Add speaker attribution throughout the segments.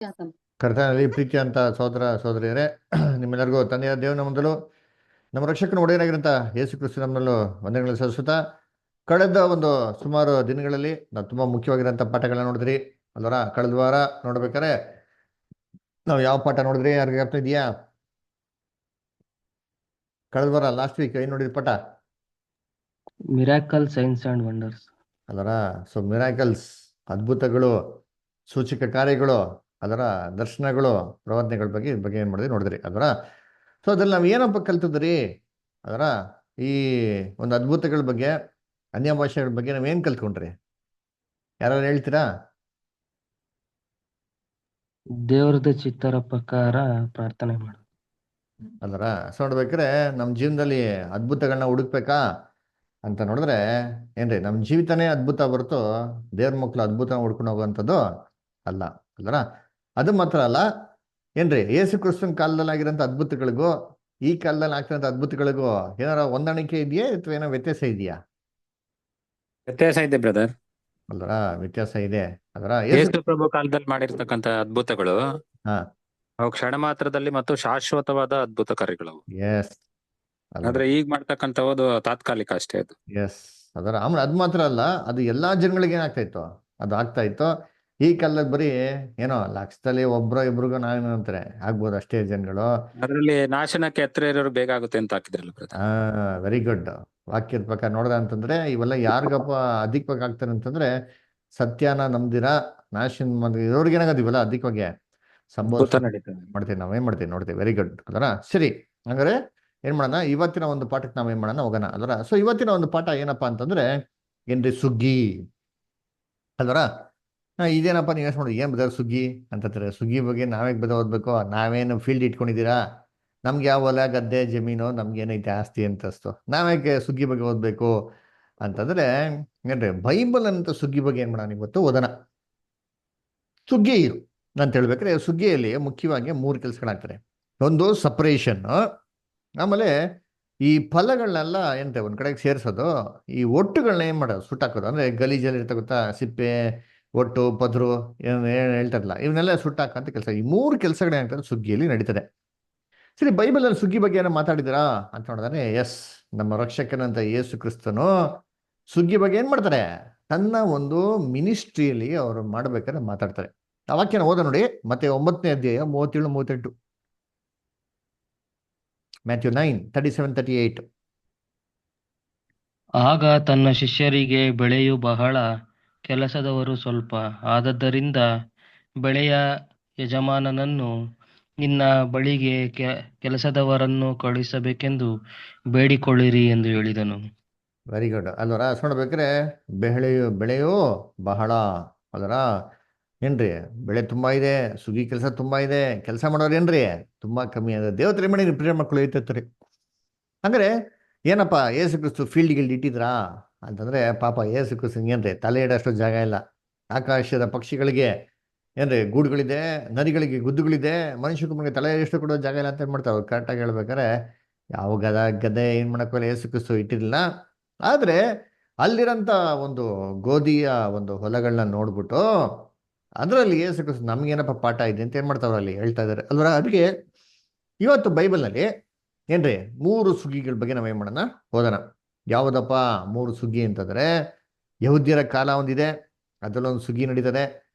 Speaker 1: ಕರ್ತನಲ್ಲಿ ಪ್ರೀತಿ ಅಂತ ಸಹೋದರ ಸಹೋದರಿಯರೇ, ನಿಮ್ಮೆಲ್ಲರಿಗೂ ತಂದೆಯ ದೇವನ ಮೊದಲು ನಮ್ಮ ರಕ್ಷಕನ ಒಡೆಯನಾಗಿರಂತ ಯೇಸು ಕ್ರಿಸ್ತು ನಮ್ಮಲ್ಲೂ ವಂದನೆಗಳು ಸಲ್ಲಿಸುತ್ತಾ, ಕಳೆದ ಒಂದು ಸುಮಾರು ದಿನಗಳಲ್ಲಿ ನಾವು ತುಂಬಾ ಮುಖ್ಯವಾಗಿರೋಂಥ ಪಾಠಗಳನ್ನ ನೋಡಿದ್ರಿ ಅಲ್ವರ. ಕಳೆದ ವಾರ ನೋಡ್ಬೇಕಾರೆ ನಾವು ಯಾವ ಪಾಠ ನೋಡಿದ್ರಿ? ಯಾರಿಗೆ ಅರ್ಥ ಇದೆಯಾ? ಕಳೆದ ವಾರ ಲಾಸ್ಟ್ ವೀಕ್ ಏನ್ ನೋಡಿದ್ರಿ ಪಾಠ?
Speaker 2: ಮಿರಾಕಲ್ ಸೈನ್ಸ್ ಅಂಡ್ ವಂಡರ್ಸ್
Speaker 1: ಅದರ ಮಿರಾಕಲ್ಸ್, ಅದ್ಭುತಗಳು, ಸೂಚಕ ಕಾರ್ಯಗಳು, ಅದರ ದರ್ಶನಗಳು, ಪ್ರವಚನಗಳ ಬಗ್ಗೆ ಏನ್ ಮಾಡಿದ್ರಿ ನೋಡಿದ್ರಿ ಅದರ. ಅದ್ರಲ್ಲಿ ನಾವು ಏನಪ್ಪ ಕಲ್ತಿದ್ರಿ? ಅದರ ಈ ಒಂದು ಅದ್ಭುತಗಳ ಬಗ್ಗೆ, ಅನ್ಯ ಭಾಷೆಗಳ ಬಗ್ಗೆ ನಾವೇನ್ ಕಲ್ತ್ಕೊಂಡ್ರಿ? ಯಾರು ಹೇಳ್ತೀರಾ?
Speaker 2: ದೇವ್ರದ ಚಿತ್ತರ ಪ್ರಕಾರ ಪ್ರಾರ್ಥನೆ ಮಾಡು.
Speaker 1: ಅದರ ನೋಡ್ಬೇಕಾದ್ರೆ ನಮ್ಮ ಜೀವನದಲ್ಲಿ ಅದ್ಭುತಗಳನ್ನ ಹುಡುಕ್ಬೇಕಾ ಅಂತ ನೋಡಿದ್ರೆ ಏನ್ರಿ, ನಮ್ಮ ಜೀವಿತನೇ ಅದ್ಭುತ ಹೊರತು ದೇವ್ರ ಮಕ್ಕಳು ಅದ್ಭುತ ಹುಡ್ಕೊಂಡು ಹೋಗುವಂಥದ್ದು ಅಲ್ಲ. ಅಲ್ವರ. ಅದು ಮಾತ್ರ ಅಲ್ಲ ಏನ್ರಿ, ಯೇಸು ಕ್ರಿಸ್ತನ ಕಾಲದಲ್ಲಿ ಆಗಿರೋಂಥ ಅದ್ಭುತಗಳಿಗೂ ಈ ಕಾಲದಲ್ಲಿ ಆಗ್ತಿರೋಂಥ ಅದ್ಭುತಗಳಿಗೂ ಏನಾರ ಹೊಂದಾಣಿಕೆ ಇದೆಯಾ ಅಥವಾ ಏನೋ ವ್ಯತ್ಯಾಸ ಇದೆಯಾ?
Speaker 3: ವ್ಯತ್ಯಾಸ ಇದೆ ಬ್ರದರ್.
Speaker 1: ಅಲ್ವರ, ವ್ಯತ್ಯಾಸ ಇದೆ. ಅದರ
Speaker 3: ಯೇಸು ಪ್ರಭು ಕಾಲದಲ್ಲಿ ಮಾಡಿರ್ತಕ್ಕಂಥ ಅದ್ಭುತಗಳು
Speaker 1: ಹಾ,
Speaker 3: ಅವು ಕ್ಷಣ ಮಾತ್ರದಲ್ಲಿ ಮತ್ತು ಶಾಶ್ವತವಾದ ಅದ್ಭುತ ಕಾರ್ಯಗಳು.
Speaker 1: ಎಸ್.
Speaker 3: ಆದ್ರೆ ಈಗ ಮಾಡ್ತಕ್ಕಂಥದ್ದು ತಾತ್ಕಾಲಿಕ ಅಷ್ಟೇ. ಅದು
Speaker 1: ಎಸ್. ಅದರ ಆಮೇಲೆ ಅದು ಮಾತ್ರ ಅಲ್ಲ, ಅದು ಎಲ್ಲಾ ಜನಗಳಿಗೆ ಏನಾಗ್ತಾ ಇತ್ತು, ಅದು ಆಗ್ತಾ ಇತ್ತು. ಈ ಕಾಲದಲ್ಲಿ ಬರೀ ಏನೋ ಲಕ್ಷದಲ್ಲಿ ಒಬ್ರು ಇಬ್ರಿಗೂ ನಾವೇನು ಅಂತಾರೆ ಆಗ್ಬೋದು ಅಷ್ಟೇ ಜನಗಳು.
Speaker 3: ಅದರಲ್ಲಿ ನಾಶನಕ್ಕೆ ಹತ್ರ ಇರೋರು ಬೇಗ ಆಗುತ್ತೆ ಅಂತ ಹಾಕಿದ್ರಲ್ಲ ಬ್ರದರ್.
Speaker 1: Very good. ವಾಕ್ಯದ ಪ್ರಕಾರ ನೋಡ್ದ ಅಂತಂದ್ರೆ ಇವೆಲ್ಲ ಯಾರಿಗಪ್ಪ ಅಧಿಕವಾಗಿ ಆಗ್ತಾರೆ ಅಂತಂದ್ರೆ, ಸತ್ಯನ ನಂಬ್ದಿರ ನಾಶನ ಇರೋರ್ಗೆ ಏನಾಗೋದು ಇವೆಲ್ಲ ಅಧಿಕವಾಗಿ ಸಂಭವಿಸ
Speaker 3: ಅದ್ಭುತ ನಡೀತದೆ.
Speaker 1: ಮಾಡ್ತೀವಿ. ನಾವೇನ್ ಮಾಡ್ತೀವಿ ನೋಡ್ತೀವಿ. Very good. ಅದರ ಸರಿ, ಹಂಗಾರೆ ಏನ್ ಮಾಡೋಣ, ಇವತ್ತಿನ ಒಂದು ಪಾಠಕ್ಕೆ ನಾವೇನ್ ಮಾಡೋಣ ಹೋಗೋಣ. ಅದರ ಇವತ್ತಿನ ಒಂದು ಪಾಠ ಏನಪ್ಪಾ ಅಂತಂದ್ರೆ ಏನ್ರಿ, ಸುಗ್ಗಿ. ಅಲ್ವರ. ಇದೇನಪ್ಪ ನೀವು ಯೋಚನೆ ಮಾಡಿ, ಏನ್ ಬದ ಸುಗ್ಗಿ ಅಂತಾರೆ. ಸುಗ್ಗಿ ಬಗ್ಗೆ ನಾವೇ ಬದ ಓದ್ಬೇಕು? ನಾವೇನು ಫೀಲ್ಡ್ ಇಟ್ಕೊಂಡಿದ್ದೀರಾ? ನಮ್ಗೆ ಯಾವ ಹೊಲ ಗದ್ದೆ ಜಮೀನು ನಮ್ಗೇನೈತೆ ಆಸ್ತಿ ಅಂತಸ್ತು, ನಾವ್ಯಾಕೆ ಸುಗ್ಗಿ ಬಗ್ಗೆ ಓದ್ಬೇಕು ಅಂತಂದ್ರೆ ಏನ್ರಿ, ಬೈಬಲ್ ಅಂತ ಸುಗ್ಗಿ ಬಗ್ಗೆ ಏನ್ ಮಾಡೋಣ ಇವತ್ತು ಓದೋಣ. ಸುಗ್ಗಿ ಅಂತ ಹೇಳ್ಬೇಕ್ರೆ ಸುಗ್ಗಿಯಲ್ಲಿ ಮುಖ್ಯವಾಗಿ 3 ಕೆಲಸಗಳಾಗ್ತಾರೆ. ಒಂದು ಸಪರೇಷನ್, ಆಮೇಲೆ ಈ ಫಲಗಳನ್ನೆಲ್ಲ ಏನ್ರಿ ಒಂದ್ ಕಡೆಗೆ ಸೇರಿಸೋದು, ಈ ಒಟ್ಟುಗಳನ್ನ ಏನ್ ಮಾಡೋದು ಸುಟ್ಟಾಕೋದು. ಅಂದ್ರೆ ಗಲೀಜಲ್ಲಿ ಇರ್ತ ಗೊತ್ತಾ, ಸಿಪ್ಪೆ, ಒಟ್ಟು, ಪದ್ರು ಏನ್ ಹೇಳ್ತಾರಲ್ಲ, ಇವನ್ನೆಲ್ಲ ಸುಟ್ಟಾಕಂತ ಕೆಲಸ. ಈ 3 ಕೆಲಸಗಳೇನಾಗ್ತದೆ ಸುಗ್ಗಿಯಲ್ಲಿ ನಡೀತದೆ. ಸರಿ, ಬೈಬಲ್ ಅಲ್ಲಿ ಸುಗ್ಗಿ ಬಗ್ಗೆ ಏನೋ ಮಾತಾಡಿದಿರಾ ಅಂತ ನೋಡಿದ್ರೆ, ಎಸ್, ನಮ್ಮ ರಕ್ಷಕನಂತ ಯೇಸು ಕ್ರಿಸ್ತನು ಸುಗ್ಗಿ ಬಗ್ಗೆ ಏನ್ ಮಾಡ್ತಾರೆ, ತನ್ನ ಒಂದು ಮಿನಿಸ್ಟ್ರಿಯಲ್ಲಿ ಅವರು ಮಾಡ್ಬೇಕಾದ್ರೆ ಮಾತಾಡ್ತಾರೆ. ಆ ವಾಕ್ಯನ ಓದ ನೋಡಿ, ಮತ್ತೆ 9ನೇ ಅಧ್ಯಾಯ 37-38. ಮ್ಯಾಥ್ಯೂ 9:37-38.
Speaker 2: ಆಗ ತನ್ನ ಶಿಷ್ಯರಿಗೆ ಬೆಳೆಯು ಬಹಳ, ಕೆಲಸದವರು ಸ್ವಲ್ಪ. ಆದದ್ದರಿಂದ ಬೆಳೆಯ ಯಜಮಾನನನ್ನು ನಿನ್ನ ಬಳಿಗೆ ಕೆಲಸದವರನ್ನು ಕಳುಹಿಸಬೇಕೆಂದು ಬೇಡಿಕೊಳ್ಳಿರಿ ಎಂದು ಹೇಳಿದನು.
Speaker 1: Very good. ಅಲ್ವರ. ನೋಡ್ಬೇಕ್ರೆ ಬೆಳೆಯು ಬಹಳ. ಅದರ ಏನ್ರಿ, ಬೆಳೆ ತುಂಬಾ ಇದೆ, ಸುಗ್ಗಿ ಕೆಲಸ ತುಂಬಾ ಇದೆ, ಕೆಲಸ ಮಾಡೋರು ಏನ್ರಿ ತುಂಬಾ ಕಮ್ಮಿ ಅದ. ದೇವತೆ ಮಾಡಿ ಪ್ರಿಯ ಮಕ್ಕಳು ಐತತ್ರಿ. ಅಂದ್ರೆ ಏನಪ್ಪ, ಏಸು ಕ್ರಿಸ್ತು ಫೀಲ್ಡ್ಗೆ ಇಟ್ಟಿದ್ರಾ ಅಂತಂದ್ರೆ, ಪಾಪ ಏಸು ಕ್ರಿಸ್ತು ಏನ್ರಿ ತಲೆ ಇಡೋಷ್ಟು ಜಾಗ ಇಲ್ಲ. ಆಕಾಶದ ಪಕ್ಷಿಗಳಿಗೆ ಏನ್ರಿ ಗೂಡುಗಳಿದೆ, ನದಿಗಳಿಗೆ ಗುದ್ದುಗಳಿದೆ, ಮನುಷ್ಯ ಕುಮಾರಿಗೆ ತಲೆ ಎಷ್ಟು ಕೊಡೋ ಜಾಗ ಇಲ್ಲ ಅಂತ ಏನ್ ಮಾಡ್ತಾರೆ ಅವ್ರು. ಕರೆಕ್ಟಾಗಿ ಹೇಳ್ಬೇಕಾರೆ ಯಾವ ಗದೆ ಏನ್ ಮಾಡಕ್ಕಲ್ಲ ಏಸು ಕ್ರಿಸ್ತು ಇಟ್ಟಿರಲಿಲ್ಲ. ಆದ್ರೆ ಅಲ್ಲಿರಂತ ಒಂದು ಗೋಧಿಯ ಒಂದು ಹೊಲಗಳನ್ನ ನೋಡ್ಬಿಟ್ಟು ಅದರಲ್ಲಿ ಏಸು ಕ್ರಿಸ್ತು ನಮ್ಗೇನಪ್ಪ ಪಾಠ ಇದೆ ಅಂತ ಏನ್ ಮಾಡ್ತಾವ್ರ ಅಲ್ಲಿ ಹೇಳ್ತಾ ಇದಾರೆ ಅಲ್ವರ. ಅದಕ್ಕೆ ಇವತ್ತು ಬೈಬಲ್ನಲ್ಲಿ ಏನ್ರಿ 3 ಸುಗ್ಗಿಗಳ ಬಗ್ಗೆ ನಾವೇನ್ ಮಾಡೋಣ ಓದೋಣ. ಯಾವುದಪ್ಪ 3 ಸುಗ್ಗಿ ಅಂತಂದ್ರೆ, ಯಹೂದ್ಯರ ಕಾಲ ಒಂದಿದೆ, ಅದರಲ್ಲೊಂದು ಸುಗ್ಗಿ ನಡೀತದೆ.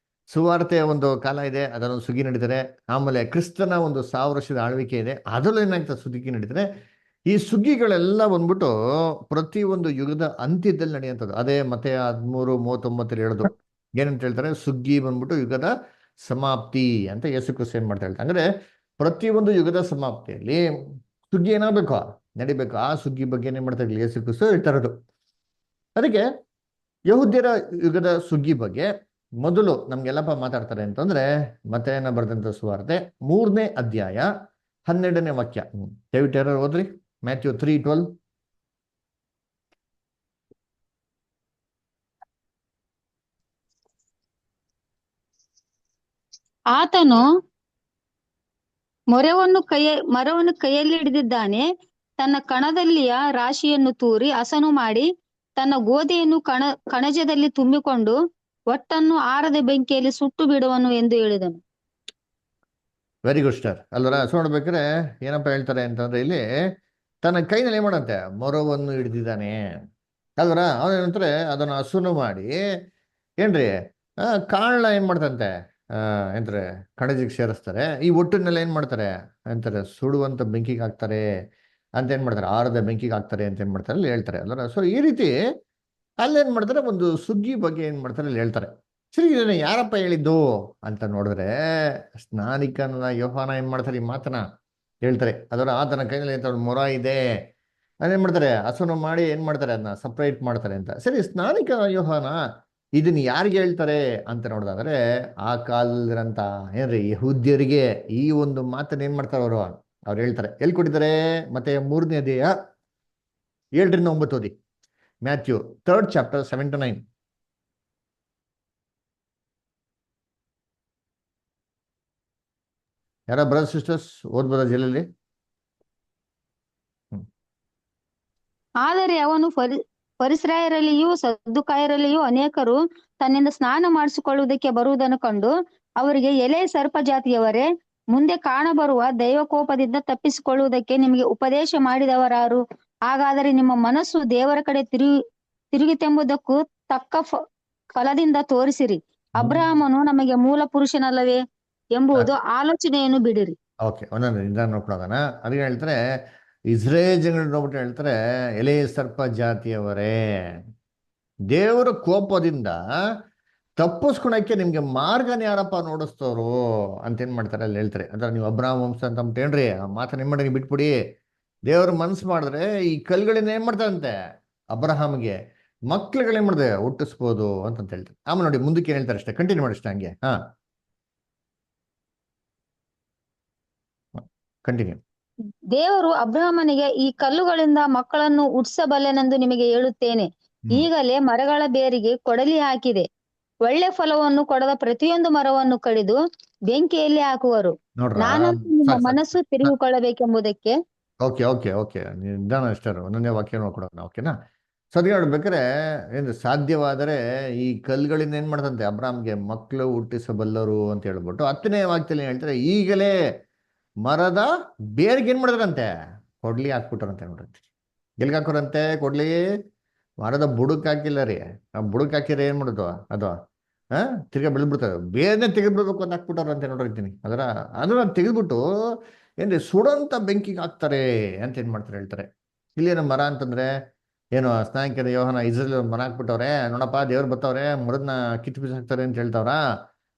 Speaker 1: ಸುವಾರ್ತೆಯ ಒಂದು ಕಾಲ ಇದೆ, ಅದರಲ್ಲೊಂದು ಸುಗ್ಗಿ ನಡೀತದೆ. ಆಮೇಲೆ ಕ್ರಿಸ್ತನ ಒಂದು 1000 ವರ್ಷದ ಆಳ್ವಿಕೆ ಇದೆ, ಅದರಲ್ಲೂ ಏನಾಗ್ತದೆ ಸುಗ್ಗಿ ನಡೀತದೆ. ಈ ಸುಗ್ಗಿಗಳೆಲ್ಲ ಬಂದ್ಬಿಟ್ಟು ಪ್ರತಿ ಒಂದು ಯುಗದ ಅಂತ್ಯದಲ್ಲಿ ನಡೆಯುವಂಥದ್ದು. ಅದೇ ಮತ್ತೆ 13:39 ಹೇಳೋದು ಏನಂತ ಹೇಳ್ತಾರೆ, ಸುಗ್ಗಿ ಬಂದ್ಬಿಟ್ಟು ಯುಗದ ಸಮಾಪ್ತಿ ಅಂತ ಯೇಸು ಕ್ರಿಸ್ತ ಏನ್ ಮಾಡ್ತಾ ಹೇಳ್ತಾರೆ. ಅಂದ್ರೆ ಪ್ರತಿಯೊಂದು ಯುಗದ ಸಮಾಪ್ತಿಯಲ್ಲಿ ಸುಗ್ಗಿ ಏನಾಗಬೇಕು, ನಡಿಬೇಕು. ಆ ಸುಗ್ಗಿ ಬಗ್ಗೆ ಏನ್ ಮಾಡ್ತಾ ಇರ್ಲಿ ಯೇಸು ಕ್ರಿಸ್ತ ಹೇಳ್ತಾ ಇರೋದು. ಅದಕ್ಕೆ ಯಹೂದ್ಯರ ಯುಗದ ಸುಗ್ಗಿ ಬಗ್ಗೆ ಮೊದಲು ನಮ್ಗೆಲ್ಲಪ್ಪ ಮಾತಾಡ್ತಾರೆ ಅಂತಂದ್ರೆ, ಮತ್ತೇನ ಬರೆದಂತ ಸುವಾರ್ತೆ 3ನೇ ಅಧ್ಯಾಯ 12ನೇ ವಾಕ್ಯ. ದಯವಿಟ್ಟು ಯಾರು ಓದ್ರಿ, ಮ್ಯಾಥ್ಯೂ 3:12.
Speaker 4: ಆತನು ಮರವನ್ನು ಕೈಯಲ್ಲಿ ಹಿಡಿದಿದ್ದಾನೆ. ತನ್ನ ಕಣದಲ್ಲಿಯ ರಾಶಿಯನ್ನು ತೂರಿ ಹಸನು ಮಾಡಿ, ತನ್ನ ಗೋಧಿಯನ್ನು ಕಣಜದಲ್ಲಿ ತುಂಬಿಕೊಂಡು ಒಟ್ಟನ್ನು ಆರದ ಬೆಂಕಿಯಲ್ಲಿ ಸುಟ್ಟು ಬಿಡುವನು ಎಂದು ಹೇಳಿದನು.
Speaker 1: ವೆರಿ ಗುಡ್ ಸ್ಟಾರ್ ಅಲ್ವರ. ಸೊ ನೋಡ್ಬೇಕಾದ್ರೆ ಏನಪ್ಪ ಹೇಳ್ತಾರೆ ಅಂತಂದ್ರೆ ಇಲ್ಲಿ ತನ್ನ ಕೈನಲ್ಲಿ ಏನ್ ಮಾಡಂತೆ ಮೊರವನ್ನು ಹಿಡ್ದಿದ್ದಾನೆ ಅಲ್ವರ. ಅವನೇನಂತಾರೆ ಅದನ್ನ ಹಸುನು ಮಾಡಿ ಏನ್ರಿ ಕಾಳನ್ನ ಏನ್ ಮಾಡ್ತಂತೆ ಎಂತಾರೆ ಕಣಜಿಗೆ ಸೇರಿಸ್ತಾರೆ. ಈ ಒಟ್ಟಿನೆಲ್ಲ ಏನ್ ಮಾಡ್ತಾರೆ ಅಂತಾರೆ ಸುಡುವಂತ ಬೆಂಕಿಗೆ ಹಾಕ್ತಾರೆ ಅಂತ ಏನ್ ಮಾಡ್ತಾರೆ, ಆರದ ಬೆಂಕಿಗೆ ಹಾಕ್ತಾರೆ ಅಂತ ಏನ್ ಮಾಡ್ತಾರೆ ಅಲ್ಲಿ ಹೇಳ್ತಾರೆ ಅಲ್ವರ. ಸೊ ಈ ರೀತಿ ಅಲ್ಲೇನ್ ಮಾಡ್ತಾರೆ ಒಂದು ಸುಗ್ಗಿ ಬಗ್ಗೆ ಏನ್ ಮಾಡ್ತಾರೆ ಅಲ್ಲಿ ಹೇಳ್ತಾರೆ. ಸರಿ, ಇದನ್ನ ಯಾರಪ್ಪ ಹೇಳಿದ್ದು ಅಂತ ನೋಡಿದ್ರೆ ಸ್ನಾನಿಕನ ಯೋಹಾನ ಏನ್ ಮಾಡ್ತಾರೆ ಈ ಮಾತನ್ನ ಹೇಳ್ತಾರೆ. ಅದರ ಆತನ ಕೈಯಲ್ಲಿ ಮೊರ ಇದೆ ಅದೇನ್ ಮಾಡ್ತಾರೆ ಹಸುನು ಮಾಡಿ ಏನ್ ಮಾಡ್ತಾರೆ ಅದನ್ನ ಸಪ್ರೇಟ್ ಮಾಡ್ತಾರೆ ಅಂತ. ಸರಿ, ಸ್ನಾನಿಕ ಯೋಹಾನ ಇದನ್ನ ಯಾರಿಗೆ ಹೇಳ್ತಾರೆ ಅಂತ ನೋಡಿದಾದ್ರೆ ಆ ಕಾಲದಂತ ಏನ್ರಿ ಯಹೂದ್ಯರಿಗೆ ಈ ಒಂದು ಮಾತನ್ನ ಏನ್ ಮಾಡ್ತಾರೆ ಅವ್ರು ಹೇಳ್ತಾರೆ. ಎಲ್ಲಿ ಕೊಟ್ಟಿದ್ದಾರೆ? ಮತ್ತೆ 3ನೇ ಅಧ್ಯಾಯ 7ರಿಂದ 9 ಓದಿ. Matthew 3rd chapter 7 to 9. ಯಾರ ಬ್ರದರ್ ಸಿಸ್ಟರ್ಸ್ ಓದ್ಬೋದ ಜೈಲಲ್ಲಿ?
Speaker 4: ಆದರೆ ಅವನು ಫರಿಸಾಯರಲ್ಲಿಯೂ ಸದ್ದುಕಾಯರಲ್ಲಿಯೂ ಅನೇಕರು ತನ್ನಿಂದ ಸ್ನಾನ ಮಾಡಿಸಿಕೊಳ್ಳುವುದಕ್ಕೆ ಬರುವುದನ್ನು ಕಂಡು ಅವರಿಗೆ, ಎಲೆ ಸರ್ಪ ಜಾತಿಯವರೇ, ಮುಂದೆ ಕಾಣಬರುವ ದೈವಕೋಪದಿಂದ ತಪ್ಪಿಸಿಕೊಳ್ಳುವುದಕ್ಕೆ ನಿಮಗೆ ಉಪದೇಶ ಮಾಡಿದವರಾರು? ಹಾಗಾದರೆ ನಿಮ್ಮ ಮನಸ್ಸು ದೇವರ ಕಡೆ ತಿರುಗಿತೆಂಬುದಕ್ಕೂ ತಕ್ಕ ಫಲದಿಂದ ತೋರಿಸಿರಿ. ಅಬ್ರಹಾಮನು ನಮಗೆ ಮೂಲ ಪುರುಷನಲ್ಲವೇ ಎಂಬುದು ಆಲೋಚನೆಯನ್ನು ಬಿಡಿರಿ.
Speaker 1: ಓಕೆ, ಒಂದೊಂದು ನಿಧಾನ ನೋಡ್ಕೊಳ್ಳೋಣ. ಅದಕ್ಕೆ ಹೇಳ್ತಾರೆ ಇಸ್ರೇಲ್ ಜನಗಳು ನೋಡ್ಬಿಟ್ಟು ಹೇಳ್ತಾರೆ, ಎಲೆ ಸರ್ಪ ಜಾತಿಯವರೇ, ದೇವರ ಕೋಪದಿಂದ ತಪ್ಪಿಸ್ಕೊಳಕ್ಕೆ ನಿಮ್ಗೆ ಮಾರ್ಗನ ಯಾರಪ್ಪ ನೋಡಿಸ್ತವ್ರು ಅಂತ ಏನ್ ಮಾಡ್ತಾರೆ ಅಲ್ಲಿ ಹೇಳ್ತಾರೆ. ಅಂದ್ರೆ ನೀವು ಅಬ್ರಾಹಂ ವಂಶ ಅಂತ ಅಂದ್ಬಿಟ್ಟೇನ್ರಿ ಆ ಮಾತನ್ನ ಏನ್ ಮಾಡಿ ಬಿಟ್ಬಿಡಿ. ದೇವ್ರ ಮನ್ಸು ಮಾಡಿದ್ರೆ ಈ ಕಲ್ಗಳಿಂದ ಏನ್ ಮಾಡ್ತಾರಂತೆ ಅಬ್ರಹಾಮ್ಗೆ ಮಕ್ಳುಗಳೇನ್ ಮಾಡಿದೆ ಹುಟ್ಟಿಸ್ಬೋದು ಅಂತ ಹೇಳ್ತಾರೆ. ಆಮೇಲೆ ನೋಡಿ ಮುಂದಕ್ಕೆ ಏನ್ ಹೇಳ್ತಾರೆ ಅಷ್ಟೇ, ಕಂಟಿನ್ಯೂ ಮಾಡಿ ಅಷ್ಟೇ ಹಂಗೆ. ಕಂಟಿನ್ಯೂ.
Speaker 4: ದೇವರು ಅಬ್ರಹಾಮನಿಗೆ, ಈ ಕಲ್ಲುಗಳಿಂದ ಮಕ್ಕಳನ್ನು ಹುಟ್ಟಿಸಬಲ್ಲೆನೆಂದು ನಿಮಗೆ ಹೇಳುತ್ತೇನೆ. ಈಗಲೇ ಮರಗಳ ಬೇರಿಗೆ ಕೊಡಲಿ ಹಾಕಿದೆ. ಒಳ್ಳೆ ಫಲವನ್ನು ಕೊಡದ ಪ್ರತಿಯೊಂದು ಮರವನ್ನು ಕಡಿದು ಬೆಂಕಿಯಲ್ಲಿ ಹಾಕುವರು. ನಾನಂತೂ ನಿಮ್ಮ ಮನಸ್ಸು ತಿರುಗಿಕೊಳ್ಳಬೇಕೆಂಬುದಕ್ಕೆ.
Speaker 1: ಓಕೆ ಓಕೆ ಓಕೆ, ನಿಧಾನ ಅಷ್ಟೇ, ಒಂದೊಂದೇ ವಾಕ್ಯ ನೋಡ್ಕೊಡೋಣ. ಓಕೆನಾ? ಸರಿ, ನೋಡ್ಬೇಕಾರೆ ಏನು ಸಾಧ್ಯವಾದರೆ ಈ ಕಲ್ಗಳಿಂದ ಏನ್ ಮಾಡ್ತಂತೆ ಅಬ್ರಾಮ್ಗೆ ಮಕ್ಕಳು ಹುಟ್ಟಿಸಬಲ್ಲರು ಅಂತ ಹೇಳ್ಬಿಟ್ಟು 10ನೇ ವಾಕ್ಯದಲ್ಲಿ ಹೇಳ್ತಾರೆ, ಈಗಲೇ ಮರದ ಬೇರ್ಗೆ ಏನ್ ಮಾಡಿದ್ರಂತೆ ಕೊಡ್ಲಿ ಹಾಕ್ಬಿಟ್ರಂತೆ. ನೋಡ್ರಂತೆ ಎಲ್ಗೆ ಹಾಕೋರಂತೆ ಕೊಡ್ಲಿ? ಮರದ ಬುಡಕ್ ಹಾಕಿಲ್ಲ ರೀ. ಆ ಬುಡಕ್ ಹಾಕಿದ್ರೆ ಏನ್ ಮಾಡೋದು ಅದು ತಿರ್ಗಾ ಬೆಳೆದ್ಬಿಡ್ತಾರೆ. ಬೇರ್ನೆ ತೆಗೆದ್ಬಿಡ್ಬೇಕು ಅಂತ ಹಾಕ್ಬಿಟ್ಟಾರಂತೆ. ನೋಡಿರ್ತೀನಿ ಅದನ್ನ ತೆಗೆದ್ಬಿಟ್ಟು ಏನ್ರಿ ಸುಡಂತ ಬೆಂಕಿಗೆ ಹಾಕ್ತಾರೆ ಅಂತ ಏನ್ ಮಾಡ್ತಾರೆ ಹೇಳ್ತಾರೆ. ಇಲ್ಲೇನು ಮರ ಅಂತಂದ್ರೆ ಏನು ಸ್ನಾನಿಕನ ಯೋಹಾನ ಇಸ್ರೇಲ್ ಮರ ಹಾಕ್ಬಿಟ್ಟವ್ರೆ, ನೋಡಪ್ಪ ದೇವ್ರು ಬರ್ತವ್ರೆ ಮರದನ್ನ ಕಿತ್ತು ಬಿಸಾಕ್ತಾರೆ ಅಂತ ಹೇಳ್ತಾವ್ರ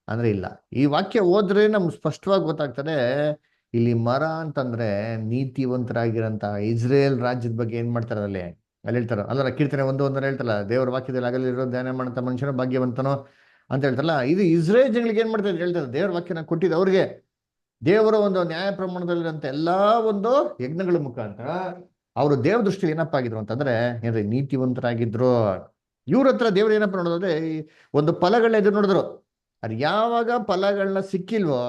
Speaker 1: ಅಂದ್ರೆ ಇಲ್ಲ. ಈ ವಾಕ್ಯ ಓದ್ರೆ ನಮ್ಗೆ ಸ್ಪಷ್ಟವಾಗಿ ಗೊತ್ತಾಗ್ತದೆ ಇಲ್ಲಿ ಮರ ಅಂತಂದ್ರೆ ನೀತಿವಂತರಾಗಿರಂತ ಇಸ್ರೇಲ್ ರಾಜ್ಯದ ಬಗ್ಗೆ ಏನ್ ಮಾಡ್ತಾರೆ ಅಲ್ಲಿ ಹೇಳ್ತಾರ. ಅಲ್ಲರ ಕೀರ್ತನೆ 1:1 ಹೇಳ್ತಾರಲ್ಲ, ದೇವರ ವಾಕ್ಯದಲ್ಲಿ ಆಗಲಿರೋ ಧ್ಯಾನ ಮಾಡಂತ ಮನುಷ್ಯನ ಭಾಗ್ಯವಂತನೋ ಅಂತ ಹೇಳ್ತಾರಲ್ಲ. ಇದು ಇಸ್ರೇಲ್ ಜನಗಳಿಗೆ ಏನ್ ಮಾಡ್ತಾರೆ ಹೇಳ್ತಾರೆ, ದೇವ್ರ ವಾಕ್ಯನ ಕೊಟ್ಟಿದ್ದು ಅವ್ರಿಗೆ ದೇವರ ಒಂದು ನ್ಯಾಯ ಪ್ರಮಾಣದಲ್ಲಿರಂತ ಎಲ್ಲಾ ಒಂದು ಯಜ್ಞಗಳ ಮುಖಾಂತರ ಅವರು ದೇವ್ರ ದೃಷ್ಟಿಯಲ್ಲಿ ಏನಪ್ಪ ಆಗಿದ್ರು ಅಂತಂದ್ರೆ ಏನ್ರಿ ನೀತಿವಂತರಾಗಿದ್ರು. ಇವ್ರ ಹತ್ರ ದೇವ್ರ ಏನಪ್ಪ ನೋಡೋದ್ರೆ ಒಂದು ಫಲಗಳನ್ನ ಎದುರು ನೋಡಿದ್ರು. ಅದು ಯಾವಾಗ ಫಲಗಳನ್ನ ಸಿಕ್ಕಿಲ್ವೋ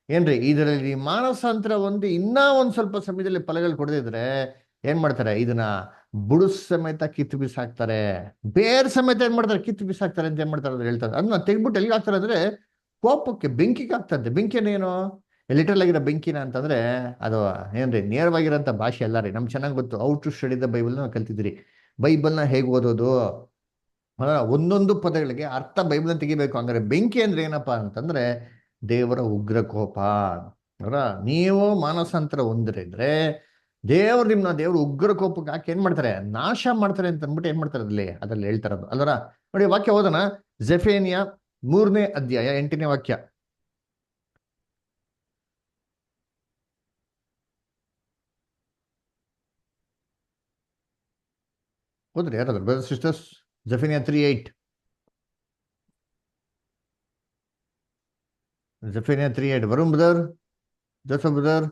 Speaker 1: ಏನ್ರಿ ಇದರಲ್ಲಿ ಮಾನಸಾಂತರ ಒಂದು ಒಂದ್ ಸ್ವಲ್ಪ ಸಮಯದಲ್ಲಿ ಫಲಗಳು ಕೊಡದಿದ್ರೆ ಏನ್ ಮಾಡ್ತಾರೆ, ಇದನ್ನ ಬುಡುಸ್ ಸಮೇತ ಕಿತ್ತು ಬಿಸಾಕ್ತಾರೆ, ಬೇರ್ ಸಮೇತ ಏನ್ ಮಾಡ್ತಾರೆ ಕಿತ್ತು ಬಿಸಾಕ್ತಾರೆ ಅಂತ ಏನ್ ಮಾಡ್ತಾರೆ ಅಂತ ಹೇಳ್ತಾರೆ. ಅದನ್ನ ತೆಗ್ಬಿಟ್ಟು ಎಲ್ಲಿಗೆ ಹಾಕ್ತಾರೆ ಅಂದ್ರೆ ಕೋಪಕ್ಕೆ ಬೆಂಕಿಗೆ ಹಾಕ್ತಂತೆ. ಬೆಂಕಿನೇನು ಲಿಟರಲ್ ಆಗಿರೋ ಬೆಂಕಿನ ಅಂತಂದ್ರೆ ಅದು ಏನ್ರಿ ನೇರವಾಗಿರೋಂಥ ಭಾಷೆ ಅಲ್ಲ ರೀ. ನಮ್ಗೆ ಚೆನ್ನಾಗಿ ಗೊತ್ತು, ಔಟ್ ಟು ಸ್ಟಡಿ ದ ಬೈಬಲ್ನ ನಾವು ಕಲ್ತಿದ್ರಿ. ಬೈಬಲ್ನ ಹೇಗೆ ಓದೋದು, ಒಂದೊಂದು ಪದಗಳಿಗೆ ಅರ್ಥ ಬೈಬಲ್ನ ತೆಗಿಬೇಕು. ಹಂಗಾರೆ ಬೆಂಕಿ ಅಂದ್ರೆ ಏನಪ್ಪಾ ಅಂತಂದ್ರೆ ದೇವರ ಉಗ್ರ ಕೋಪ. ಅವರ ನೀವು ಮಾನಸಾಂತರ ಹೊಂದಿದ್ರೆ ದೇವ್ರು ನಿಮ್ನ ದೇವ್ರ ಉಗ್ರ ಕೋಪಕ್ಕೆ ಹಾಕಿ ಏನ್ ಮಾಡ್ತಾರೆ, ನಾಶ ಮಾಡ್ತಾರೆ ಅಂತ ಅಂದ್ಬಿಟ್ಟು ಏನ್ ಮಾಡ್ತಾರೆ ಅದ್ರಲ್ಲಿ ಹೇಳ್ತಾರದು ಅಲ್ವರ. ನೋಡಿ ವಾಕ್ಯ ಓದೋಣ. ಜೆಫೇನಿಯ 3ನೇ ಅಧ್ಯಾಯ 8ನೇ ವಾಕ್ಯ. ಓದ್ರಿ ಯಾರಾದ್ರು brother sisters. Zephaniah 3:8. Zephaniah 3:8 Varun brother, Joseph brother,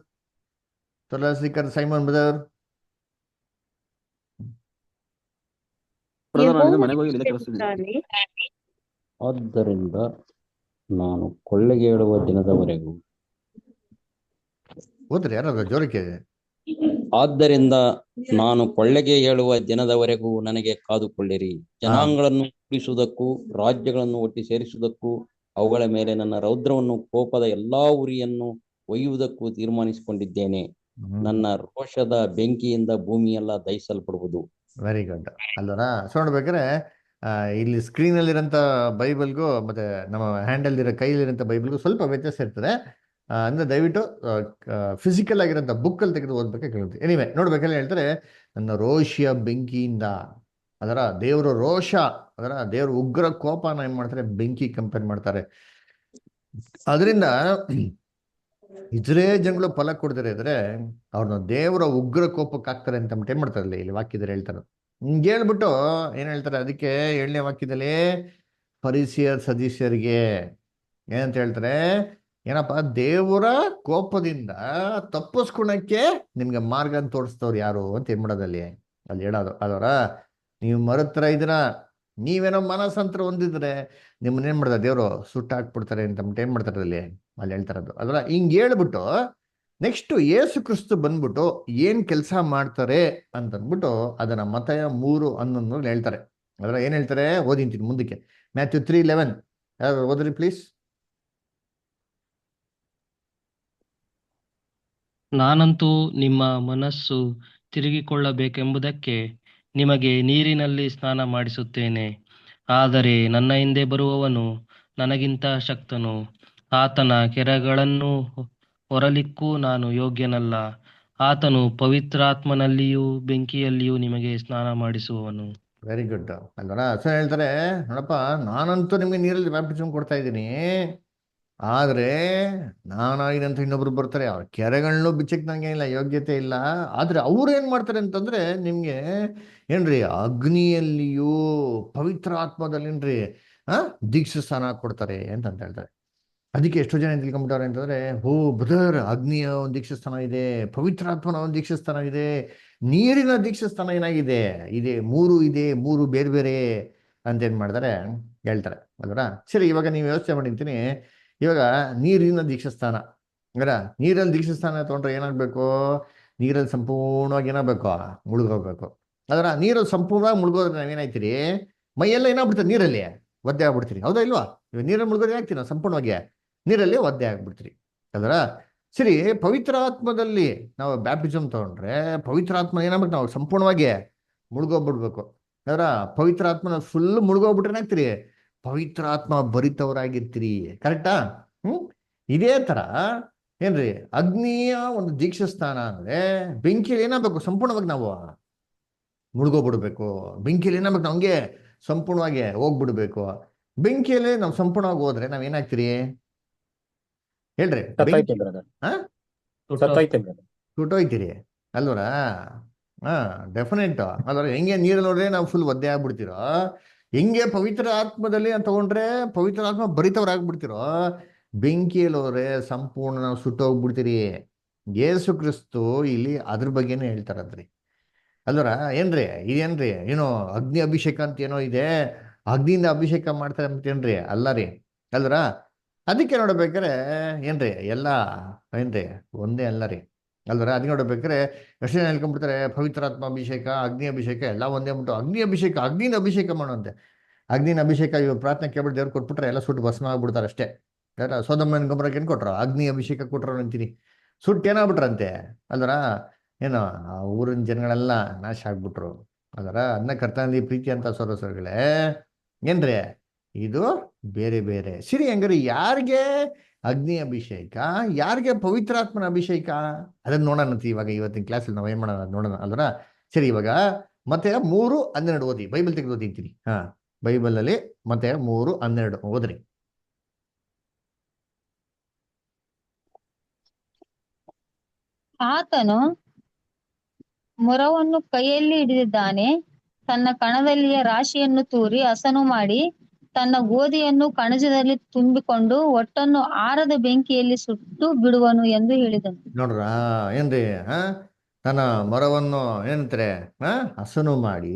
Speaker 1: ತೊಲಾಸಿಕರ್ ಸೈಮನ್ ಬ್ರದರ್.
Speaker 5: ಆದ್ದರಿಂದ ನಾನು ಕೊಳ್ಳೆಗೆ ಹೇಳುವ ದಿನದವರೆಗೂ.
Speaker 1: ಓದ್ರಿ ಯಾರಾದ್ರು ಜೋರಕ್ಕೆ.
Speaker 5: ಆದ್ದರಿಂದ ನಾನು ಕೊಳ್ಳೆಗೆ ಹೇಳುವ ದಿನದವರೆಗೂ ನನಗೆ ಕಾದುಕೊಳ್ಳಿರಿ. ಜನಾಂಗಗಳನ್ನು ಉಳಿಸುವುದಕ್ಕೂ ರಾಜ್ಯಗಳನ್ನು ಒಟ್ಟಿ ಸೇರಿಸುವುದಕ್ಕೂ ಅವುಗಳ ಮೇಲೆ ನನ್ನ ರೌದ್ರವನ್ನು ಕೋಪದ ಎಲ್ಲಾ ಉರಿಯನ್ನು ಒಯ್ಯುವುದಕ್ಕೂ ತೀರ್ಮಾನಿಸಿಕೊಂಡಿದ್ದೇನೆ. ನನ್ನ ರೋಷದ ಬೆಂಕಿಯಿಂದ ಭೂಮಿಯೆಲ್ಲ ದಹಿಸಲ್ಪಡುವುದು.
Speaker 1: Very good. ಅಲ್ವರ ಸೊ ನೋಡ್ಬೇಕಾದ್ರೆ ಇಲ್ಲಿ ಸ್ಕ್ರೀನಲ್ಲಿರೋಂಥ ಬೈಬಲ್ಗೂ ಮತ್ತೆ ನಮ್ಮ ಹ್ಯಾಂಡಲ್ಲಿರೋ ಕೈಲಿರೋಂಥ ಬೈಬಲ್ಗೂ ಸ್ವಲ್ಪ ವ್ಯತ್ಯಾಸ ಇರ್ತದೆ. ಅಂದ್ರೆ ದಯವಿಟ್ಟು ಫಿಸಿಕಲ್ ಆಗಿರೋಂಥ ಬುಕ್ಕಲ್ಲಿ ತೆಗೆದು ಓದ್ಬೇಕಾಗಿ ಕೇಳ್ತೀವಿ. ಎನಿವೆ ನೋಡ್ಬೇಕಲ್ಲ ಹೇಳ್ತಾರೆ, ನನ್ನ ರೋಷಿಯ ಬೆಂಕಿಯಿಂದ, ಅದರ ದೇವರ ರೋಷ, ಅದರ ದೇವರ ಉಗ್ರ ಕೋಪನ ಏನ್ ಮಾಡ್ತಾರೆ, ಬೆಂಕಿ ಕಂಪೇರ್ ಮಾಡ್ತಾರೆ. ಅದರಿಂದ ಇಸ್ರೇಲ್ ಜನಗಳು ಫಲ ಕೊಡ್ತಾರೆ ಇದ್ರೆ ಅವ್ರನ್ನ ದೇವರ ಉಗ್ರ ಕೋಪಕ್ಕೆ ಹಾಕ್ತಾರೆ ಅಂತ ಏನ್ ಮಾಡ್ತಾರೆ ಇಲ್ಲಿ ವಾಕ್ಯದಲ್ಲಿ ಹೇಳ್ತಾರೆ. ಹಿಂಗೆ ಹೇಳ್ಬಿಟ್ಟು ಏನ್ ಹೇಳ್ತಾರೆ, ಅದಕ್ಕೆ 7ನೇ ವಾಕ್ಯದಲ್ಲಿ ಫರಿಸಿಯರ್ ಸದಸ್ಯರಿಗೆ ಏನಂತ ಹೇಳ್ತಾರೆ, ಏನಪ್ಪ, ದೇವರ ಕೋಪದಿಂದ ತಪ್ಪಿಸ್ಕೊಳಕ್ಕೆ ನಿಮ್ಗೆ ಮಾರ್ಗ ತೋರಿಸ್ತವ್ರು ಯಾರು ಅಂತ ಏನ್ ಮಾಡೋದಲ್ಲಿ ಅಲ್ಲಿ ಹೇಳೋದು. ಅದರ ನೀವು ಮರತ್ರ ಇದನ್ನ ನೀವೇನೋ ಮನಸ್ಸಂತರ ಹೊಂದಿದ್ರೆ ನಿಮ್ಮನ್ನೇನ್ ಮಾಡ್ತಾರೆ, ದೇವರು ಸುಟ್ಟಾಕ್ಬಿಡ್ತಾರೆ ಅಂತ ಏನ್ ಮಾಡ್ತಾರೆ ಅಲ್ಲಿ ಹೇಳ್ತಾರದು. ಅದರ ಹಿಂಗೆ ಹೇಳ್ಬಿಟ್ಟು ನೆಕ್ಸ್ಟ್ ಯೇಸು ಕ್ರಿಸ್ತು ಬಂದ್ಬಿಟ್ಟು ಏನ್ ಕೆಲಸ ಮಾಡ್ತಾರೆ ಅಂತಂದ್ಬಿಟ್ಟು ಅದನ್ನ ಮತ್ತಾಯ 3:11 ಹೇಳ್ತಾರೆ. ಅದರ ಏನ್ ಹೇಳ್ತಾರೆ ಓದಿಂತೀನಿ ಮುಂದಕ್ಕೆ. ಮ್ಯಾಥ್ಯೂ 3:11 ಯಾರು ಓದ್ರಿ ಪ್ಲೀಸ್.
Speaker 2: ನಾನಂತೂ ನಿಮ್ಮ ಮನಸ್ಸು ತಿರುಗಿಕೊಳ್ಳಬೇಕೆಂಬುದಕ್ಕೆ ನಿಮಗೆ ನೀರಿನಲ್ಲಿ ಸ್ನಾನ ಮಾಡಿಸುತ್ತೇನೆ. ಆದರೆ ನನ್ನ ಹಿಂದೆ ಬರುವವನು ನನಗಿಂತ ಶಕ್ತನು. ಆತನ ಕೆರಗಳನ್ನು ಹೊರಲಿಕ್ಕೂ ನಾನು ಯೋಗ್ಯನಲ್ಲ. ಆತನು ಪವಿತ್ರಾತ್ಮನಲ್ಲಿಯೂ ಬೆಂಕಿಯಲ್ಲಿಯೂ ನಿಮಗೆ ಸ್ನಾನ ಮಾಡಿಸುವವನು.
Speaker 1: Very good. ಅಲ್ವರ ಸೊ ಹೇಳ್ತಾರೆ, ನೋಡಪ್ಪ, ನಾನಂತೂ ನಿಮ್ಗೆ ನೀರಲ್ಲಿ ಬ್ಯಾಪ್ಟಿಸಮ್ ಕೊಡ್ತಾ ಇದ್ದೀನಿ, ಆದ್ರೆ ನಾನಾಗಿನಂತ ಇನ್ನೊಬ್ರು ಬರ್ತಾರೆ, ಅವ್ರ ಕೆರೆಗಳನ್ನೂ ಬಿಚ್ಚಕ್ ನಂಗೆ ಇಲ್ಲ, ಯೋಗ್ಯತೆ ಇಲ್ಲ. ಆದ್ರೆ ಅವ್ರು ಏನ್ ಮಾಡ್ತಾರೆ ಅಂತಂದ್ರೆ ನಿಮ್ಗೆ ಏನ್ರಿ ಅಗ್ನಿಯಲ್ಲಿಯೂ ಪವಿತ್ರ ಆತ್ಮದಲ್ಲೇನ್ರಿ ದೀಕ್ಷಾಸ್ಥಾನ ಕೊಡ್ತಾರೆ ಅಂತ ಹೇಳ್ತಾರೆ. ಅದಕ್ಕೆ ಎಷ್ಟೋ ಜನ ತಿಳ್ಕೊಂಡ್ಬಿಟ್ಟವ್ರೆ ಅಂತಂದ್ರೆ, ಓ ಬ್ರದರ್, ಅಗ್ನಿಯ ಒಂದು ದೀಕ್ಷಾಸ್ಥಾನ ಇದೆ, ಪವಿತ್ರಾತ್ಮನ ಒಂದು ದೀಕ್ಷಾಸ್ಥಾನ ಇದೆ, ನೀರಿನ ದೀಕ್ಷಾಸ್ಥಾನ ಏನಾಗಿದೆ ಇದೆ, 3 ಇದೆ, 3 ಬೇರೆ ಬೇರೆ ಅಂತ ಏನ್ ಮಾಡ್ತಾರೆ ಹೇಳ್ತಾರೆ ಅಲ್ವರ. ಸರಿ, ಇವಾಗ ನೀವು ವ್ಯವಸ್ಥೆ ಮಾಡಿರ್ತೀನಿ. ಇವಾಗ ನೀರಿನ ದೀಕ್ಷಾಸ್ಥಾನ ಅಂದ್ರೆ ನೀರಲ್ಲಿ ದೀಕ್ಷಾಸ್ಥಾನ ತಗೊಂಡ್ರೆ ಏನಾಗ್ಬೇಕು, ನೀರಲ್ಲಿ ಸಂಪೂರ್ಣವಾಗಿ ಏನಾಗಬೇಕು, ಮುಳುಗೋಗ್ಬೇಕು. ಅದರ ನೀರಲ್ಲಿ ಸಂಪೂರ್ಣವಾಗಿ ಮುಳುಗೋದ್ರೆ ನಾವೇನಾಯ್ತೀರಿ, ಮೈಯೆಲ್ಲ ಏನಾಗ್ಬಿಡ್ತೀರಿ, ನೀರಲ್ಲಿ ಒದ್ದೆ ಆಗ್ಬಿಡ್ತೀರಿ, ಹೌದಾ ಇಲ್ವಾ? ಇವಾಗ ನೀರಲ್ಲಿ ಮುಳುಗೋದು ಏನಾಗ್ತೀರಿ ನಾವು, ಸಂಪೂರ್ಣವಾಗಿ ನೀರಲ್ಲಿ ಒದ್ದೆ ಆಗ್ಬಿಡ್ತೀರಿ. ಅದರ ಸರಿ, ಪವಿತ್ರ ಆತ್ಮದಲ್ಲಿ ನಾವು ಬ್ಯಾಪ್ಟಿಸಮ್ ತಗೊಂಡ್ರೆ ಪವಿತ್ರ ಆತ್ಮ ಏನಾಗ್ಬೇಕು, ನಾವು ಸಂಪೂರ್ಣವಾಗಿ ಮುಳುಗೋಗ್ಬಿಡ್ಬೇಕು. ಅದರ ಪವಿತ್ರ ಆತ್ಮನ ಫುಲ್ ಮುಳುಗೋಗ್ಬಿಟ್ರೆ ಏನಾಗ್ತೀರಿ, ಪವಿತ್ರ ಆತ್ಮ ಭರಿತವರಾಗಿರ್ತೀರಿ. ಕರೆಕ್ಟಾ? ಇದೇ ತರ ಏನ್ರಿ ಅಗ್ನಿಯ ಒಂದು ದೀಕ್ಷಾಸ್ಥಾನ ಅಂದ್ರೆ ಬೆಂಕಿಯಲ್ಲಿ ಏನಾಗಬೇಕು, ಸಂಪೂರ್ಣವಾಗಿ ನಾವು ಮುಳುಗೋಗ್ಬಿಡ್ಬೇಕು. ಬೆಂಕಿಯಲ್ಲಿ ಏನಾಗಬೇಕು, ನಮ್ಗೆ ಸಂಪೂರ್ಣವಾಗಿ ಹೋಗ್ಬಿಡ್ಬೇಕು. ಬೆಂಕಿಯಲ್ಲಿ ನಾವು ಸಂಪೂರ್ಣವಾಗಿ ಹೋದ್ರೆ ನಾವ್ ಏನಾಗ್ತೀರಿ ಹೇಳ್ರಿ, ಬೆಂಕಿ ಸುಟ್ಟೋಯ್ತೀರಿ ಅಲ್ವರ. ಡೆಫಿನೆಟ್ ಅಲ್ವರ. ಹೆಂಗೆ ನೀರಲ್ಲಿ ನೋಡ್ರೆ ನಾವು ಫುಲ್ ಒದ್ದೆ ಆಗ್ಬಿಡ್ತಿರೋ, ಹೆಂಗೆ ಪವಿತ್ರ ಆತ್ಮದಲ್ಲಿ ತಗೊಂಡ್ರೆ ಪವಿತ್ರ ಆತ್ಮ ಭರಿತವರಾಗ್ಬಿಡ್ತಿರೋ, ಬೆಂಕಿಯಲ್ಲಿ ಹೋದ್ರೆ ಸಂಪೂರ್ಣ ನಾವು ಸುಟ್ಟೋಗ್ಬಿಡ್ತೀರಿ. ಯೇಸು ಕ್ರಿಸ್ತು ಇಲ್ಲಿ ಅದ್ರ ಬಗ್ಗೆನೇ ಹೇಳ್ತಾರದ್ರಿ ಅಲ್ವರ. ಏನ್ರಿ ಇದೇನ್ರಿ ಏನೋ ಅಗ್ನಿ ಅಭಿಷೇಕ ಅಂತ ಏನೋ ಇದೆ, ಅಗ್ನಿಯಿಂದ ಅಭಿಷೇಕ ಮಾಡ್ತಾರೆ ಅಂತೇನ್ರಿ, ಅಲ್ಲ ರೀ ಅಲ್ವರ. ಅದಕ್ಕೆ ನೋಡ್ಬೇಕಾರೆ ಏನ್ರಿ ಎಲ್ಲ ಏನ್ರಿ ಒಂದೇ ಅಲ್ಲ ರೀ ಅಲ್ವರ. ಅದಕ್ಕೆ ನೋಡ್ಬೇಕಾರೆ ಎಷ್ಟು ಜನ ಹೇಳ್ಕೊಂಡ್ಬಿಡ್ತಾರೆ, ಪವಿತ್ರಾತ್ಮ ಅಭಿಷೇಕ, ಅಗ್ನಿ ಅಭಿಷೇಕ ಎಲ್ಲ ಒಂದೇ ಬಿಟ್ಟು ಅಗ್ನಿ ಅಭಿಷೇಕ, ಅಗ್ನಿನ ಅಭಿಷೇಕ ಮಾಡುವಂತೆ. ಅಗ್ನಿನ ಅಭಿಷೇಕ ಇವಾಗ ಪ್ರಾರ್ಥನೆ ಕೇಳ್ಬಿಟ್ಟು ದೇವ್ರು ಕೊಟ್ಬಿಟ್ರೆ ಎಲ್ಲ ಸುಟ್ಟು ಭಸ್ಮ ಆಗ್ಬಿಡ್ತಾರೆ ಅಷ್ಟೇ. ಸೋದಮ್ಮನ ಗೊಬ್ಬರಕ್ಕೆ ಏನು ಕೊಟ್ರು, ಅಗ್ನಿ ಅಭಿಷೇಕ ಕೊಟ್ರು ಅಂತೀನಿ, ಸುಟ್ಟು ಏನಾಗ್ಬಿಟ್ರಂತೆ ಅಲ್ವರ. ಏನೋ ಆ ಊರಿನ ಜನಗಳೆಲ್ಲ ನಾಶ ಆಗ್ಬಿಟ್ರು ಅಲ್ವರ. ಅದನ್ನ ಕರ್ತನಲ್ಲಿ ಪ್ರೀತಿ ಅಂತ ಸರೋಸರಗಳೇ ಏನ್ರಿ ಇದು ಬೇರೆ ಬೇರೆ. ಸರಿ, ಹಂಗಾರೆ ಯಾರಿಗೆ ಅಗ್ನಿ ಅಭಿಷೇಕ, ಯಾರಿಗೆ ಪವಿತ್ರಾತ್ಮನ ಅಭಿಷೇಕ, ಅದನ್ನ ನೋಡೋಣ ಇವಾಗ ಇವತ್ತಿನ ಕ್ಲಾಸಲ್ಲಿ ನಾವು ಏನ್ ಮಾಡೋಣ ನೋಡೋಣ ಅಲ್ವರ. ಸರಿ, ಇವಾಗ ಮತ್ತೆ 3:12 ಓದಿ, ಬೈಬಲ್ ತೆಗೆದು ಓದಿರ್ತೀನಿ. ಬೈಬಲ್ ಅಲ್ಲಿ ಮತ್ತೆ 3:12 ಓದ್ರಿ.
Speaker 4: ಆತನು ಮೊರವನ್ನು ಕೈಯಲ್ಲಿ ಹಿಡಿದಿದ್ದಾನೆ, ತನ್ನ ಕಣದಲ್ಲಿಯ ರಾಶಿಯನ್ನು ತೂರಿ ಹಸನು ಮಾಡಿ ತನ್ನ ಗೋಧಿಯನ್ನು ಕಣಜದಲ್ಲಿ ತುಂಬಿಕೊಂಡು ಒಟ್ಟನ್ನು ಆರದ ಬೆಂಕಿಯಲ್ಲಿ ಸುಟ್ಟು ಬಿಡುವನು ಎಂದು ಹೇಳಿದನು.
Speaker 1: ನೋಡ್ರ ಏನ್ರಿ, ತನ್ನ ಮರವನ್ನು ಏನಂತಾರೆ ಹಸನು ಮಾಡಿ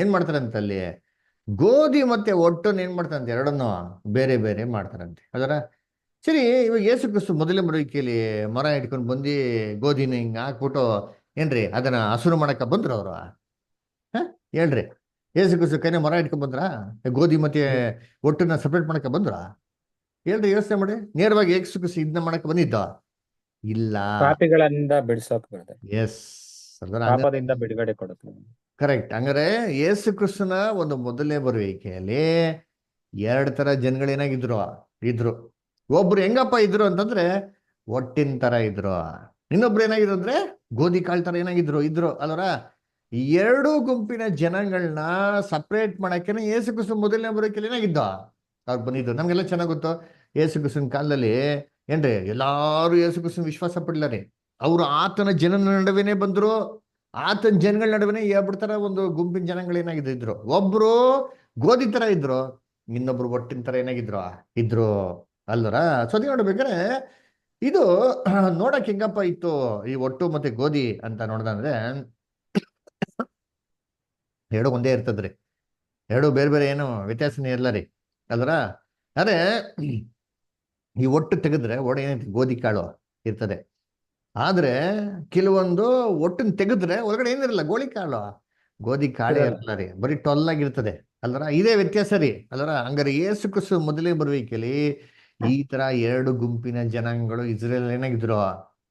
Speaker 1: ಏನ್ ಮಾಡ್ತಾರಂತೆ ಅಲ್ಲಿ, ಗೋಧಿ ಮತ್ತೆ ಒಟ್ಟನ್ನು ಏನ್ ಮಾಡ್ತಾರಂತೆ, ಎರಡನ್ನು ಬೇರೆ ಬೇರೆ ಮಾಡ್ತಾರಂತೆ ಅದರ. ಸರಿ, ಇವಾಗ ಯೇಸು ಕ್ರಿಸ್ತು ಮೊದಲೇ ಬರೋಕೆಯಲ್ಲಿ ಮರ ಇಟ್ಕೊಂಡು ಬಂದು ಗೋಧಿನ ಹಿಂಗೆ ಹಾಕ್ಬಿಟ್ಟು ಏನ್ರಿ ಅದನ್ನ ಹಸುರು ಮಾಡಕ್ಕ ಬಂದ್ರು ಅವರು. ಹೇಳ್ರಿ, ಯೇಸು ಕ್ರಿಸ್ತು ಕೈನ ಮರ ಇಟ್ಕೊಂಡ್ ಬಂದ್ರ, ಗೋಧಿ ಮತ್ತೆ ಒಟ್ಟನ್ನ ಸಪ್ರೇಟ್ ಮಾಡಕ್ಕ ಬಂದ್ರ? ಹೇಳ್ರಿ, ಯೋಚನೆ ಮಾಡಿ. ನೇರವಾಗಿ ಯೇಸು ಕ್ರಿಸ್ತು ಇದನ್ನ ಮಾಡಕ್ಕೆ ಬಂದಿದ್ದ? ಇಲ್ಲ.
Speaker 3: ಪಾಪಿಗಳಿಂದ ಬಿಡಿಸೋಕ್ ಬರ್ತದೆ,
Speaker 1: ಎಸ್, ಅಂದ್ರೆ
Speaker 3: ಪಾಪದಿಂದ ಬಿಡುಗಡೆ ಕೊಡುತ್ತೆ.
Speaker 1: ಕರೆಕ್ಟ್. ಹಂಗಾರೆ ಯೇಸು ಕ್ರಿಸ್ತನ ಒಂದು ಮೊದಲನೇ ಬರುವಿಕೆಯಲ್ಲಿ ಎರಡು ತರ ಜನಗಳೇನಾಗಿದ್ರು ಇದ್ರು. ಒಬ್ರು ಹೆಂಗಪ್ಪ ಇದ್ರು ಅಂತಂದ್ರೆ ಒಟ್ಟಿನ ತರ ಇದ್ರು. ಇನ್ನೊಬ್ರು ಏನಾಗಿದ್ರು ಅಂದ್ರೆ ಗೋಧಿ ಕಾಳು ತರ ಏನಾಗಿದ್ರು ಇದ್ರು ಅಲ್ವರ. ಈ ಎರಡು ಗುಂಪಿನ ಜನಗಳನ್ನ ಸಪ್ರೇಟ್ ಮಾಡಕ್ಕೆ ಯೇಸು ಕ್ರಿಸ್ತ ಮೊದಲನೇ ಬರುವಿಕೆಯಲ್ಲಿ ಏನಾಗಿದ್ದ ಅವ್ರು ಬಂದಿದ್ದು. ನಮ್ಗೆಲ್ಲ ಚೆನ್ನಾಗ್ ಗೊತ್ತು. ಯೇಸು ಕ್ರಿಸ್ತನ ಕಾಲದಲ್ಲಿ ಏನ್ರಿ ಎಲ್ಲಾರು ಯೇಸು ಕ್ರಿಸ್ತನ ವಿಶ್ವಾಸ ಪಡ್ಲಾರಿ. ಅವ್ರು ಆತನ ಜನನ ನಡುವೆನೆ ಬಂದ್ರು. ಆತನ ಜನಗಳ ನಡುವೆ ಎರಡು ತರ ಒಂದು ಗುಂಪಿನ ಜನಗಳು ಏನಾಗಿದ್ರು. ಒಬ್ರು ಗೋಧಿ ತರ ಇದ್ರು, ಇನ್ನೊಬ್ರು ಒಟ್ಟಿನ ತರ ಏನಾಗಿದ್ರು ಇದ್ರು ಅಲ್ವರ. ಸತಿ ನೋಡ್ಬೇಕಾದ್ರೆ ಇದು ನೋಡಕ್ ಹೆಂಗಪ್ಪ ಇತ್ತು ಈ ಒಟ್ಟು ಮತ್ತೆ ಗೋಧಿ ಅಂತ ನೋಡ್ದಂದ್ರೆ ಎರಡು ಒಂದೇ ಇರ್ತದ್ರಿ. ಎರಡು ಬೇರೆ ಬೇರೆ ಏನು ವ್ಯತ್ಯಾಸನೇ ಇರಲ್ಲ ರೀ ಅಲ್ವರ. ಅದೇ ಈ ಒಟ್ಟು ತೆಗೆದ್ರೆ ಒಡೆ ಏನೈತಿ ಗೋಧಿ ಕಾಳು ಇರ್ತದೆ. ಆದ್ರೆ ಕೆಲವೊಂದು ಒಟ್ಟನ್ನು ತೆಗೆದ್ರೆ ಒಳಗಡೆ ಏನಿರಲ್ಲ, ಗೋಧಿ ಕಾಳೇ ಇರಲ್ಲ ರೀ, ಬರೀ ಟೊಲ್ಲಾಗಿರ್ತದೆ ಅಲ್ವರ. ಇದೇ ವ್ಯತ್ಯಾಸ ರೀ ಅಲ್ವರ. ಹಂಗಾರೆ ಯೇಸು ಕ್ರಿಸ್ತ ಮೊದಲೇ ಬರುವಿಕೆಯಲ್ಲಿ ಈ ತರ ಎರಡು ಗುಂಪಿನ ಜನಾಂಗಗಳು ಇಸ್ರೇಲ್ ಏನಾಗಿದ್ರು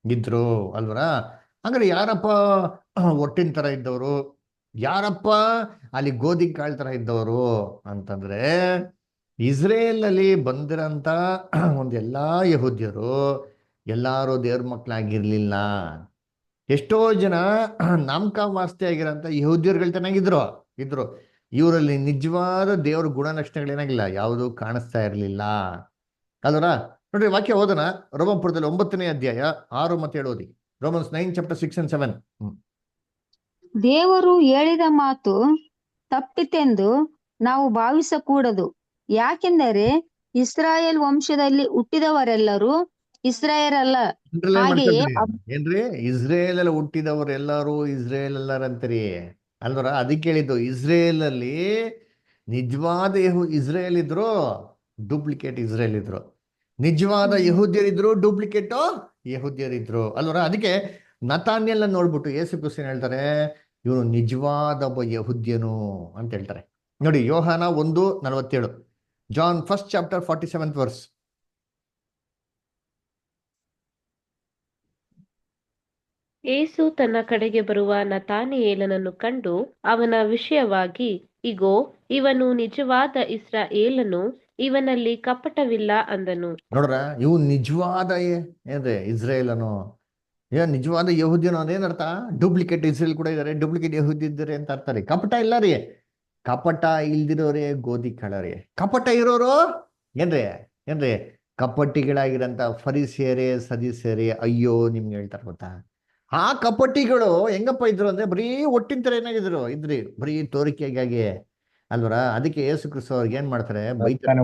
Speaker 1: ಇದ್ರು ಅಲ್ವರ. ಹಂಗಾರೆ ಯಾರಪ್ಪ ಒಟ್ಟಿನ ತರ ಇದ್ದವರು, ಯಾರಪ್ಪ ಅಲ್ಲಿ ಗೋಧಿ ಕಾಳು ತರ ಇದ್ದವರು ಅಂತಂದ್ರೆ ಇಸ್ರೇಲ್ ಅಲ್ಲಿ ಬಂದಿರಂತ ಒಂದೆಲ್ಲಾ ಯಹೂದ್ಯರು ಎಲ್ಲಾರು ದೇವ್ರ ಮಕ್ಕಳಾಗಿರ್ಲಿಲ್ಲ. ಎಷ್ಟೋ ಜನ ನಾಮಕಾವಾಸ್ತೆ ಆಗಿರೋಂಥ ಯಹೂದ್ಯರುಗಳು ಚೆನ್ನಾಗಿದ್ರು ಇದ್ರು. ಇವರಲ್ಲಿ ನಿಜವಾದ ದೇವ್ರ ಗುಣಲಕ್ಷಣಗಳೇನಾಗಿಲ್ಲ, ಯಾವುದು ಕಾಣಿಸ್ತಾ ಇರಲಿಲ್ಲ ಅಲ್ವರ. ನೋಡ್ರಿ ವಾಕ್ಯ ಓದೋಣ. ರೋಮಪುರದಲ್ಲಿ 9ನೇ ಅಧ್ಯಾಯ 6 ಮತ್ತು 7 ಓದಿ. Romans 9 chapter 6 and 7.
Speaker 4: ದೇವರು ಹೇಳಿದ ಮಾತು ತಪ್ಪಿತೆಂದು ನಾವು ಭಾವಿಸಕೂಡದು. ಯಾಕೆಂದರೆ ಇಸ್ರಾಯೇಲ್ ವಂಶದಲ್ಲಿ ಹುಟ್ಟಿದವರೆಲ್ಲರೂ ಇಸ್ರಾಯೇಲಲ್ಲ. ಹಾಗೆಯೇ
Speaker 1: ಏನ್ರಿ ಇಸ್ರೇಲ್ ಅಲ್ಲಿ ಹುಟ್ಟಿದವರು ಎಲ್ಲಾರು ಇಸ್ರೇಲ್ ಅಲ್ಲಾರಂತರಿ ಅಲ್ವರ. ಅದಕ್ಕೆ ಹೇಳಿದ್ದು ಇಸ್ರೇಲ್ ಅಲ್ಲಿ ನಿಜವಾದ ಇಸ್ರೇಲ್ ಇದ್ರು, ಡೂಪ್ಲಿಕೇಟ್ ಇಸ್ರೇಲ್ ಇದ್ರು. ನಿಜವಾದ ಯಹೂದ್ಯರಿದ್ರು, ಡೂಪ್ಲಿಕೇಟ್ ಯಹೂದ್ಯರಿದ್ರು ಅಲ್ವರ. ಅದಕ್ಕೆ ನತಾನ್ಯೆಲ್ಲ ನೋಡ್ಬಿಟ್ಟು ಯೇಸು ಕ್ರಿಸ್ತ ಹೇಳ್ತಾರೆ ಇವನು ನಿಜವಾದ ಒಬ್ಬ ಯಹೂದ್ಯನು ಅಂತ ಹೇಳ್ತಾರೆ. ನೋಡಿ ಯೋಹಾನ 1:47, John 1st chapter 47th verse.
Speaker 6: ಯೇಸು ತನ್ನ ಕಡೆಗೆ ಬರುವ ನತಾನಿಯೇಲನನ್ನು ಕಂಡು ಅವನ ವಿಷಯವಾಗಿ, ಇಗೋ, ಇವನು ನಿಜವಾದ ಇಸ್ರಾಯೇಲನು, ಇವನಲ್ಲಿ ಕಪಟವಿಲ್ಲ ಅಂದನು.
Speaker 1: ನೋಡ್ರ, ಇವು ನಿಜವಾದ ಏನ್ರಿ ಇಸ್ರೇಲನು, ನಿಜವಾದ ಯಹೂದ್ಯನು ಅದೇನರ್ಥ? ಡೂಪ್ಲಿಕೇಟ್ ಇಸ್ರೇಲ್ ಕೂಡ ಇದಾರೆ, ಡೂಪ್ಲಿಕೇಟ್ ಯಹೂದಿ ಇದ್ದಾರೆ ಅಂತ ಅರ್ಥ ರೀ. ಕಪಟ ಇಲ್ಲ ರೀ. ಕಪಟ ಇಲ್ದಿರೋರೇ ಗೋಧಿ ಕಾಳರಿ. ಕಪಟ ಇರೋರು ಏನ್ರಿ ಕಪಟಿಗಳಾಗಿರಂತ ಫರಿಸಿಯರೇ ಸದಿಸಿಯರೇ ಅಯ್ಯೋ ನಿಮ್ಗೆ ಹೇಳ್ತಾರೆ ಗೊತ್ತಾ. ಆ ಕಪಟಿಗಳು ಹೆಂಗಪ್ಪ ಇದ್ರು ಅಂದ್ರೆ ಬರೀ ಒಟ್ಟಿನ ತರ ಏನಾಗಿದ್ರು ಇದ್ರಿ, ಬರೀ ತೋರಿಕೆಗಾಗಿ ಅಲ್ವರ. ಅದಕ್ಕೆ ಯೇಸು ಕ್ರಿಸ್ತ ಅವ್ರಿಗೆ ಏನ್ ಮಾಡ್ತಾರೆ, ಬೈತಾರೆ.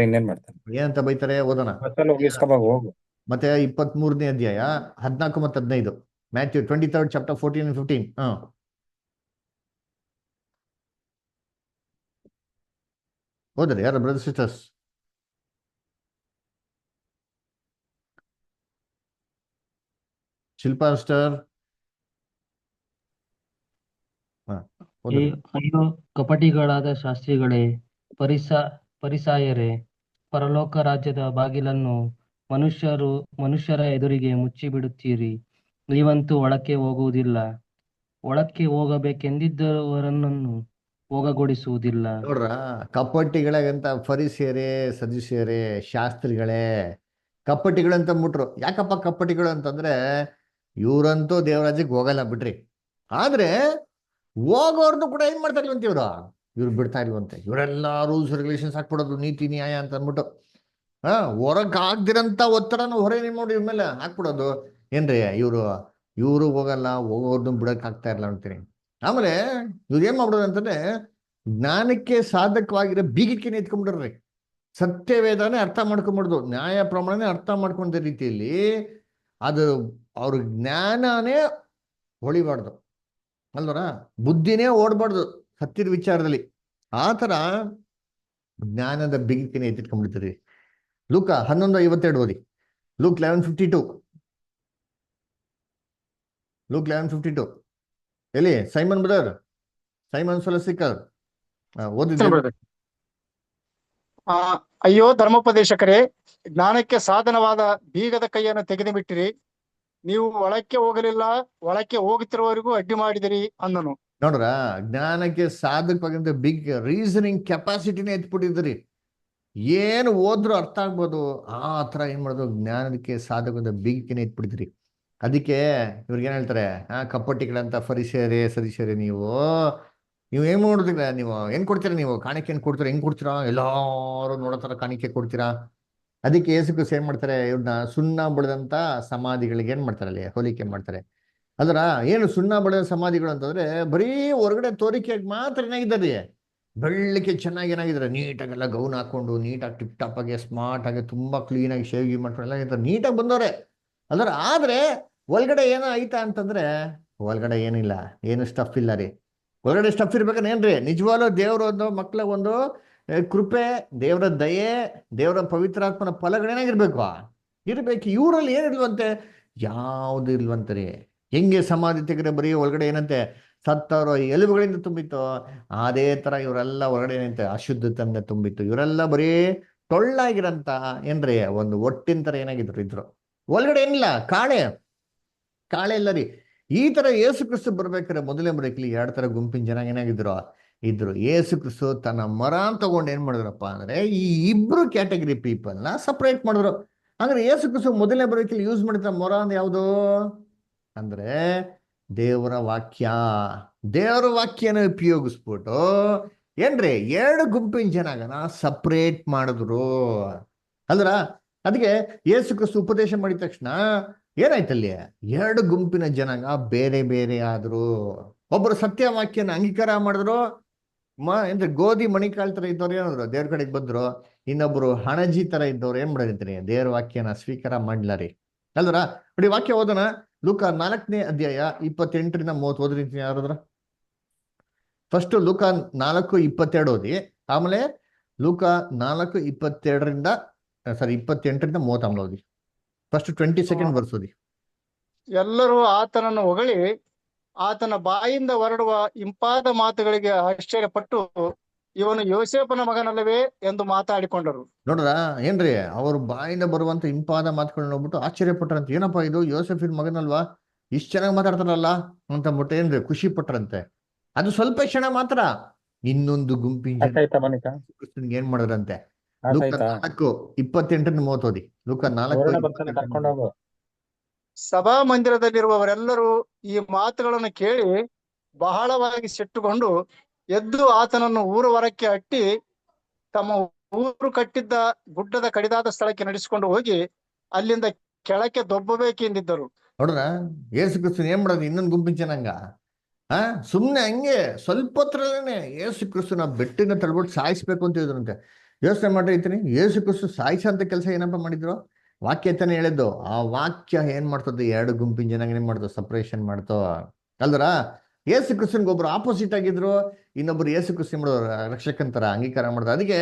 Speaker 3: ಇನ್ನೇನ್ ಮಾಡ್ತಾನೆ,
Speaker 1: ಏನಂತ ಬೈತಾರೆ ಓದೋಣ. ಮತ್ತೆ 23ನೇ ಅಧ್ಯಾಯ 14 ಮತ್ತು 15, ಮ್ಯಾಥ್ಯೂ 23rd chapter 14 and 15. ಓದ್ರಿ ಯಾರು ಬ್ರದರ್ ಸಿಸ್ಟರ್ಸ್. ಶಿಲ್ಪಾ ಸಿಸ್ಟರ್.
Speaker 2: ಅಯ್ಯೋ ಕಪಟಿಗಳಾದ ಶಾಸ್ತ್ರಿಗಳೇ, ಪರಿಸಾಯರೇ, ಪರಲೋಕ ರಾಜ್ಯದ ಬಾಗಿಲನ್ನು ಮನುಷ್ಯರ ಎದುರಿಗೆ ಮುಚ್ಚಿಬಿಡುತ್ತೀರಿ. ನೀವಂತೂ ಒಳಕ್ಕೆ ಹೋಗುವುದಿಲ್ಲ, ಒಳಕ್ಕೆ ಹೋಗಬೇಕೆಂದಿದ್ದವರನ್ನು ಹೋಗಗೊಡಿಸುವುದಿಲ್ಲ.
Speaker 1: ನೋಡ್ರ, ಕಪಟಿಗಳಾಗಂತ ಫರಿಸಿಯರೇ ಸದುಸಿಯರೇ ಶಾಸ್ತ್ರಿಗಳೇ ಕಪಟಿಗಳಂತ ಅಂದ್ಬಿಟ್ರು. ಯಾಕಪ್ಪ ಕಪಟಿಗಳು ಅಂತಂದ್ರೆ ಇವ್ರಂತೂ ದೇವರಾಜ್ಯಕ್ಕೆ ಹೋಗಲ್ಲ ಬಿಡ್ರಿ. ಆದ್ರೆ ಹೋಗೋರ್ನು ಕೂಡ ಏನ್ ಮಾಡ್ತಾ ಇಲ್ವಂತ ಇವ್ರು ಬಿಡ್ತಾ ಇಲ್ವಂತೆ. ಇವರೆಲ್ಲ ರೂಲ್ಸ್ ರೆಗ್ಯುಲೇಷನ್ಸ್ ಹಾಕ್ಬಿಡೋದು, ನೀತಿ ನ್ಯಾಯ ಅಂತ ಅಂದ್ಬಿಟ್ಟು ಹೊರಗ್ ಆಗ್ದಿರಂತ ಒತ್ತಡನ ಹೊರಗೆ ನೋಡಿ ಇವ್ರ ಮೇಲೆ ಹಾಕ್ಬಿಡೋದು. ಏನ್ರಿ ಇವರು ಹೋಗಲ್ಲ, ಹೋಗೋರ್ನು ಬಿಡಕ್ ಆಗ್ತಾ ಇರಲ್ಲ ಅಂತೀನಿ. ಆಮೇಲೆ ಇವ್ರು ಏನ್ ಮಾಡ್ಬಿಡೋದು ಅಂತಂದ್ರೆ ಜ್ಞಾನಕ್ಕೆ ಸಾಧಕವಾಗಿರೋ ಬೀಗಕ್ಕೆ ಎತ್ಕೊಂಡ್ಬಿಡ್ರಿ. ಸತ್ಯವೇದನೆ ಅರ್ಥ ಮಾಡ್ಕೊಂಡ್ಬಿಡ್ದು, ನ್ಯಾಯ ಪ್ರಮಾಣನೇ ಅರ್ಥ ಮಾಡ್ಕೊಂಡ ರೀತಿಯಲ್ಲಿ ಅದು ಅವ್ರ ಜ್ಞಾನನೇ ಹೊಳಿಬಾರ್ದು ಅಲ್ವರ, ಬುದ್ಧಿನೇ ಓಡ್ಬಾರ್ದು ಸತ್ಯದ ವಿಚಾರದಲ್ಲಿ. ಆ ಥರ ಜ್ಞಾನದ ಬಿಗಿಕೆನೆ ಎತ್ತಿಟ್ಕೊಂಡ್ಬಿಡ್ತೀರಿ. ಲೂಕ 11:52 ಓದಿ. ಲೂಕ್ 11:52. ಲೂಕ್ 11:52 ಎಲ್ಲಿ? ಸೈಮನ್ ಬ್ರದರ್, ಸೈಮನ್ ಸೊಲಸಿಕರ್ ಓದಿದ್ರಿ?
Speaker 7: ಅಯ್ಯೋ ಧರ್ಮೋಪದೇಶಕರೇ, ಜ್ಞಾನಕ್ಕೆ ಸಾಧನವಾದ ಬೀಗದ ಕೈಯನ್ನು ತೆಗೆದು ಬಿಟ್ಟಿರಿ. ನೀವು ಒಳಕ್ಕೆ ಹೋಗಲಿಲ್ಲ, ಒಳಕ್ಕೆ ಹೋಗುತ್ತಿರುವವರಿಗೂ ಅಡ್ಡಿ ಮಾಡಿದಿರಿ ಅಂದನು.
Speaker 1: ನೋಡ್ರ, ಜ್ಞಾನಕ್ಕೆ ಸಾಧಕವಾಗಿಂತ ಬಿಗ್ ರೀಸನಿಂಗ್ ಕೆಪಾಸಿಟಿನೇ ಎತ್ಬಿಟ್ಟಿದ್ರಿ. ಏನು ಓದ್ರು ಅರ್ಥ ಆಗ್ಬೋದು, ಆ ಥರ ಏನ್ ಮಾಡೋದು, ಜ್ಞಾನಕ್ಕೆ ಸಾಧಕವಾದ ಬಿಗ್ಕಿನೇ ಎತ್ಬಿಟ್ಟಿದ್ರಿ. ಅದಕ್ಕೆ ಇವ್ರಿಗೆ ಏನ್ ಹೇಳ್ತಾರೆ, ಕಪ್ಪಟ್ಟಿಗಳಂತ ಫರಿಸೇರೆ ಸರಿಸೇರೆ, ನೀವು ಏನ್ ಮಾಡೋದಿಲ್ಲ, ನೀವು ಏನ್ ಕೊಡ್ತೀರಾ, ನೀವು ಕಾಣಿಕೆ ಏನ್ ಕೊಡ್ತೀರಾ, ಹೆಂಗ್ ಕೊಡ್ತೀರಾ, ಎಲ್ಲಾರು ನೋಡೋ ಥರ ಕಾಣಿಕೆ ಕೊಡ್ತೀರಾ. ಅದಕ್ಕೆ ಯೇಸುಕ್ರಿಸ್ತ ಏನ್ ಮಾಡ್ತಾರೆ, ಇವ್ರನ್ನ ಸುಣ್ಣ ಬಳಿದಂತ ಸಮಾಧಿಗಳಿಗೆ ಏನ್ ಮಾಡ್ತಾರೆ, ಅಲ್ಲಿ ಹೋಲಿಕೆ ಮಾಡ್ತಾರೆ. ಅದರ ಏನು ಸುಣ್ಣ ಬಳಿದ ಸಮಾಧಿಗಳು ಅಂತಂದ್ರೆ ಬರೀ ಹೊರಗಡೆ ತೋರಿಕೆಯಾಗಿ ಮಾತ್ರ ಏನಾಗಿದ್ದಾರೆ, ಬೆಳ್ಳಕ್ಕೆ ಚೆನ್ನಾಗಿ ಏನಾಗಿದ್ದಾರೆ, ನೀಟಾಗೆಲ್ಲ ಗೌನ್ ಹಾಕೊಂಡು ನೀಟಾಗಿ ಟಿಪ್ ಟಾಪ್ ಆಗಿ ಸ್ಮಾರ್ಟ್ ಆಗಿ ತುಂಬಾ ಕ್ಲೀನ್ ಆಗಿ ಶೇವ್ ಮಾಡ್ಕೊಂಡು ಎಲ್ಲ ನೀಟಾಗಿ ಬಂದವ್ರೆ. ಆದ್ರೆ ಒಳಗಡೆ ಏನೋ ಐತಾ ಅಂತಂದ್ರೆ ಒಳಗಡೆ ಏನಿಲ್ಲ, ಏನು ಸ್ಟಫ್ ಇಲ್ಲ ರೀ. ಒಳಗಡೆ ಸ್ಟಫ್ ಇರ್ಬೇಕಂದ್ರೆ ಏನ್ರಿ, ನಿಜವಾಗ್ಲೂ ದೇವ್ರ ಒಂದು ಮಕ್ಕಳ ಒಂದು ಕೃಪೆ, ದೇವರ ದಯೆ, ದೇವರ ಪವಿತ್ರಾತ್ಮನ ಫಲಗಳೇನಾಗಿರ್ಬೇಕು, ಇರ್ಬೇಕು. ಇವರಲ್ಲಿ ಏನಿಲ್ವಂತೆ, ಯಾವುದು ಇಲ್ವಂತೆ ರೀ. ಹೆಂಗೆ ಸಮಾಧಿ ತೆಗೆದ್ರೆ ಬರೀ ಒಳಗಡೆ ಏನಂತೆ, ಸತ್ತವರ ಎಲುಬುಗಳಿಂದ ತುಂಬಿತ್ತು, ಅದೇ ತರ ಇವರೆಲ್ಲ ಒಳಗಡೆ ಏನಂತೆ ಅಶುದ್ಧತೆಯಿಂದ ತುಂಬಿತ್ತು. ಇವರೆಲ್ಲ ಬರೀ ಟೊಳ್ಳಾಗಿರಂತ ಏನ್ರಿ ಒಂದು ಒಟ್ಟಿನ ತರ ಏನಾಗಿದ್ರು ಇದ್ರು. ಒಳಗಡೆ ಏನಿಲ್ಲ, ಕಾಳೆ ಇಲ್ಲ ರೀ. ಈ ತರ ಯೇಸು ಕ್ರಿಸ್ತು ಬರ್ಬೇಕಾದ್ರೆ ಮೊದಲೇ ಬರಕ್ಲಿ 2 ತರ ಗುಂಪಿನ ಜನ ಏನಾಗಿದ್ರು ಇದ್ರು. ಯೇಸು ಕ್ರಿಸ್ತು ತನ್ನ ಮರ ತಗೊಂಡು ಏನ್ ಮಾಡಿದ್ರಪ್ಪ ಅಂದ್ರೆ ಈ ಇಬ್ರು ಕ್ಯಾಟಗರಿ ಪೀಪಲ್ನ ಸಪ್ರೇಟ್ ಮಾಡಿದ್ರು. ಅಂದ್ರೆ ಯೇಸು ಕ್ರಿಸ್ತು ಮೊದಲನೇ ಬರೋಕಲ್ಲಿ ಯೂಸ್ ಮಾಡಿದ ಮೊರ ಅಂದ್ರೆ ಯಾವುದು ಅಂದ್ರೆ ದೇವರ ವಾಕ್ಯನ ಉಪಯೋಗಿಸ್ಬಿಟ್ಟು ಏನ್ರಿ 2 ಗುಂಪಿನ ಜನಗನ ಸಪ್ರೇಟ್ ಮಾಡಿದ್ರು. ಅದಕ್ಕೆ ಯೇಸು ಕ್ರಿಸ್ತು ಉಪದೇಶ ಮಾಡಿದ ತಕ್ಷಣ ಏನಾಯ್ತಲ್ಲಿ, 2 ಗುಂಪಿನ ಜನಾಂಗ ಬೇರೆ ಬೇರೆ ಆದ್ರು. ಒಬ್ಬರು ಸತ್ಯವಾಕ್ಯನ ಅಂಗೀಕಾರ ಮಾಡಿದ್ರು, ಅಂದ್ರೆ ಗೋಧಿ ಮಣಿಕಾಳ್ ತರ ಇದ್ದವ್ರು ಏನಾದ್ರು ದೇವ್ರ ಕಡೆಗೆ ಬಂದ್ರು. ಇನ್ನೊಬ್ರು ಹಣಜಿ ತರ ಇದ್ದವ್ರು ಏನ್ ಮಾಡಿದ್ರಿ, ದೇವ್ರ ವಾಕ್ಯನ ಸ್ವೀಕಾರ ಮಾಡ್ಲಾರಿ. ನೋಡಿ ವಾಕ್ಯ ಓದೋಣ. ಲೂಕ 4ನೇ ಅಧ್ಯಾಯ 28ರಿಂದ 30 ಓದ್ರಿ ಯಾರಾದ್ರ. ಫಸ್ಟ್ ಲೂಕ 4:22 ಓದಿ, ಆಮೇಲೆ ಲೂಕ 4:28ರಿಂದ 30 ಓದಿ. ಫಸ್ಟ್ 20 ಸೆಕೆಂಡ್ ವರ್ಸ್ ಓದಿ.
Speaker 7: ಎಲ್ಲರೂ ಆತನನ್ನು ಹೊಗಳಿ ಆತನ ಬಾಯಿಂದ ಹೊರಡುವ ಇಂಪಾದ ಮಾತುಗಳಿಗೆ ಆಶ್ಚರ್ಯಪಟ್ಟು, ಇವನು ಯೋಸೇಫನ ಮಗನಲ್ಲವೇ ಎಂದು ಮಾತಾಡಿಕೊಂಡರು.
Speaker 1: ನೋಡ್ರ ಏನ್ರಿ, ಅವ್ರ ಬಾಯಿಂದ ಬರುವಂತ ಇಂಪಾದ ಮಾತುಗಳನ್ನ ನೋಡ್ಬಿಟ್ಟು ಆಶ್ಚರ್ಯಪಟ್ರಂತೆ. ಏನಪ್ಪಾ ಇದು, ಯೋಸೆಫಿನ ಮಗನಲ್ವಾ, ಇಷ್ಟು ಚೆನ್ನಾಗಿ ಮಾತಾಡ್ತಾರಲ್ಲ ಅಂತ ಅಂದ್ಬಿಟ್ಟು ಏನ್ರಿ ಖುಷಿ ಪಟ್ರಂತೆ. ಅದು ಸ್ವಲ್ಪ ಕ್ಷಣ ಮಾತ್ರ. ಇನ್ನೊಂದು ಗುಂಪಿನ ಜನ ಏನ್ ಮಾಡಿದ್ರಂತೆ, ಲೂಕ 4:28-30 ಓದಿ. ಲೂಕ 4:28.
Speaker 7: ಸಭಾ ಮಂದಿರದಲ್ಲಿರುವವರೆಲ್ಲರೂ ಈ ಮಾತುಗಳನ್ನು ಕೇಳಿ ಬಹಳವಾಗಿ ಸಿಟ್ಟುಕೊಂಡು ಎದ್ದು ಆತನನ್ನು ಊರ ಹೊರಕ್ಕೆ ಅಟ್ಟಿ ತಮ್ಮ ಊರು ಕಟ್ಟಿದ್ದ ಗುಡ್ಡದ ಕಡಿದಾದ ಸ್ಥಳಕ್ಕೆ ನಡೆಸಿಕೊಂಡು ಹೋಗಿ ಅಲ್ಲಿಂದ ಕೆಳಕ್ಕೆ ದೊಬ್ಬಬೇಕೆಂದಿದ್ದರು.
Speaker 1: ನೋಡ್ರ, ಯೇಸು ಕ್ರಿಸ್ತನ್ ಏನ್ ಮಾಡೋದು, ಇನ್ನೊಂದು ಗುಂಪಿನ ಜನಾಂಗ ಸುಮ್ನೆ ಹಂಗೆ ಸ್ವಲ್ಪ ಹೊತ್ರಲ್ಲೇನೆ ಯೇಸು ಕ್ರಿಸ್ತನ ಬೆಟ್ಟಿನ ತಳ್ಬಿಟ್ಟು ಸಾಯಿಸ್ಬೇಕು ಅಂತ ಹೇಳಿದ್ರಂತೆ. ಯೋಚನೆ ಮಾಡಿರ್ತೀನಿ, ಯೇಸು ಕ್ರಿಸ್ತು ಸಾಯಿಸಂತ ಕೆಲಸ ಏನಪ್ಪ ಮಾಡಿದ್ರು, ವಾಕ್ಯ ತಾನೇ ಹೇಳಿದ್ದು. ಆ ವಾಕ್ಯ ಏನ್ ಮಾಡ್ತದೆ, 2 ಗುಂಪಿನ ಜನಾಂಗ ಏನ್ ಮಾಡ್ತೋ, ಸಪ್ರೇಷನ್ ಮಾಡ್ತೋ. ಯೇಸು ಕ್ರಿಸ್ತನ್ಗೆ ಒಬ್ರು ಆಪೋಸಿಟ್ ಆಗಿದ್ರು, ಇನ್ನೊಬ್ರು ಯೇಸು ಕ್ರಿಸ್ತ ಮಾಡೋರು ರಕ್ಷಕಂತರ ಅಂಗೀಕಾರ ಮಾಡಿದ್ರು. ಅದಕ್ಕೆ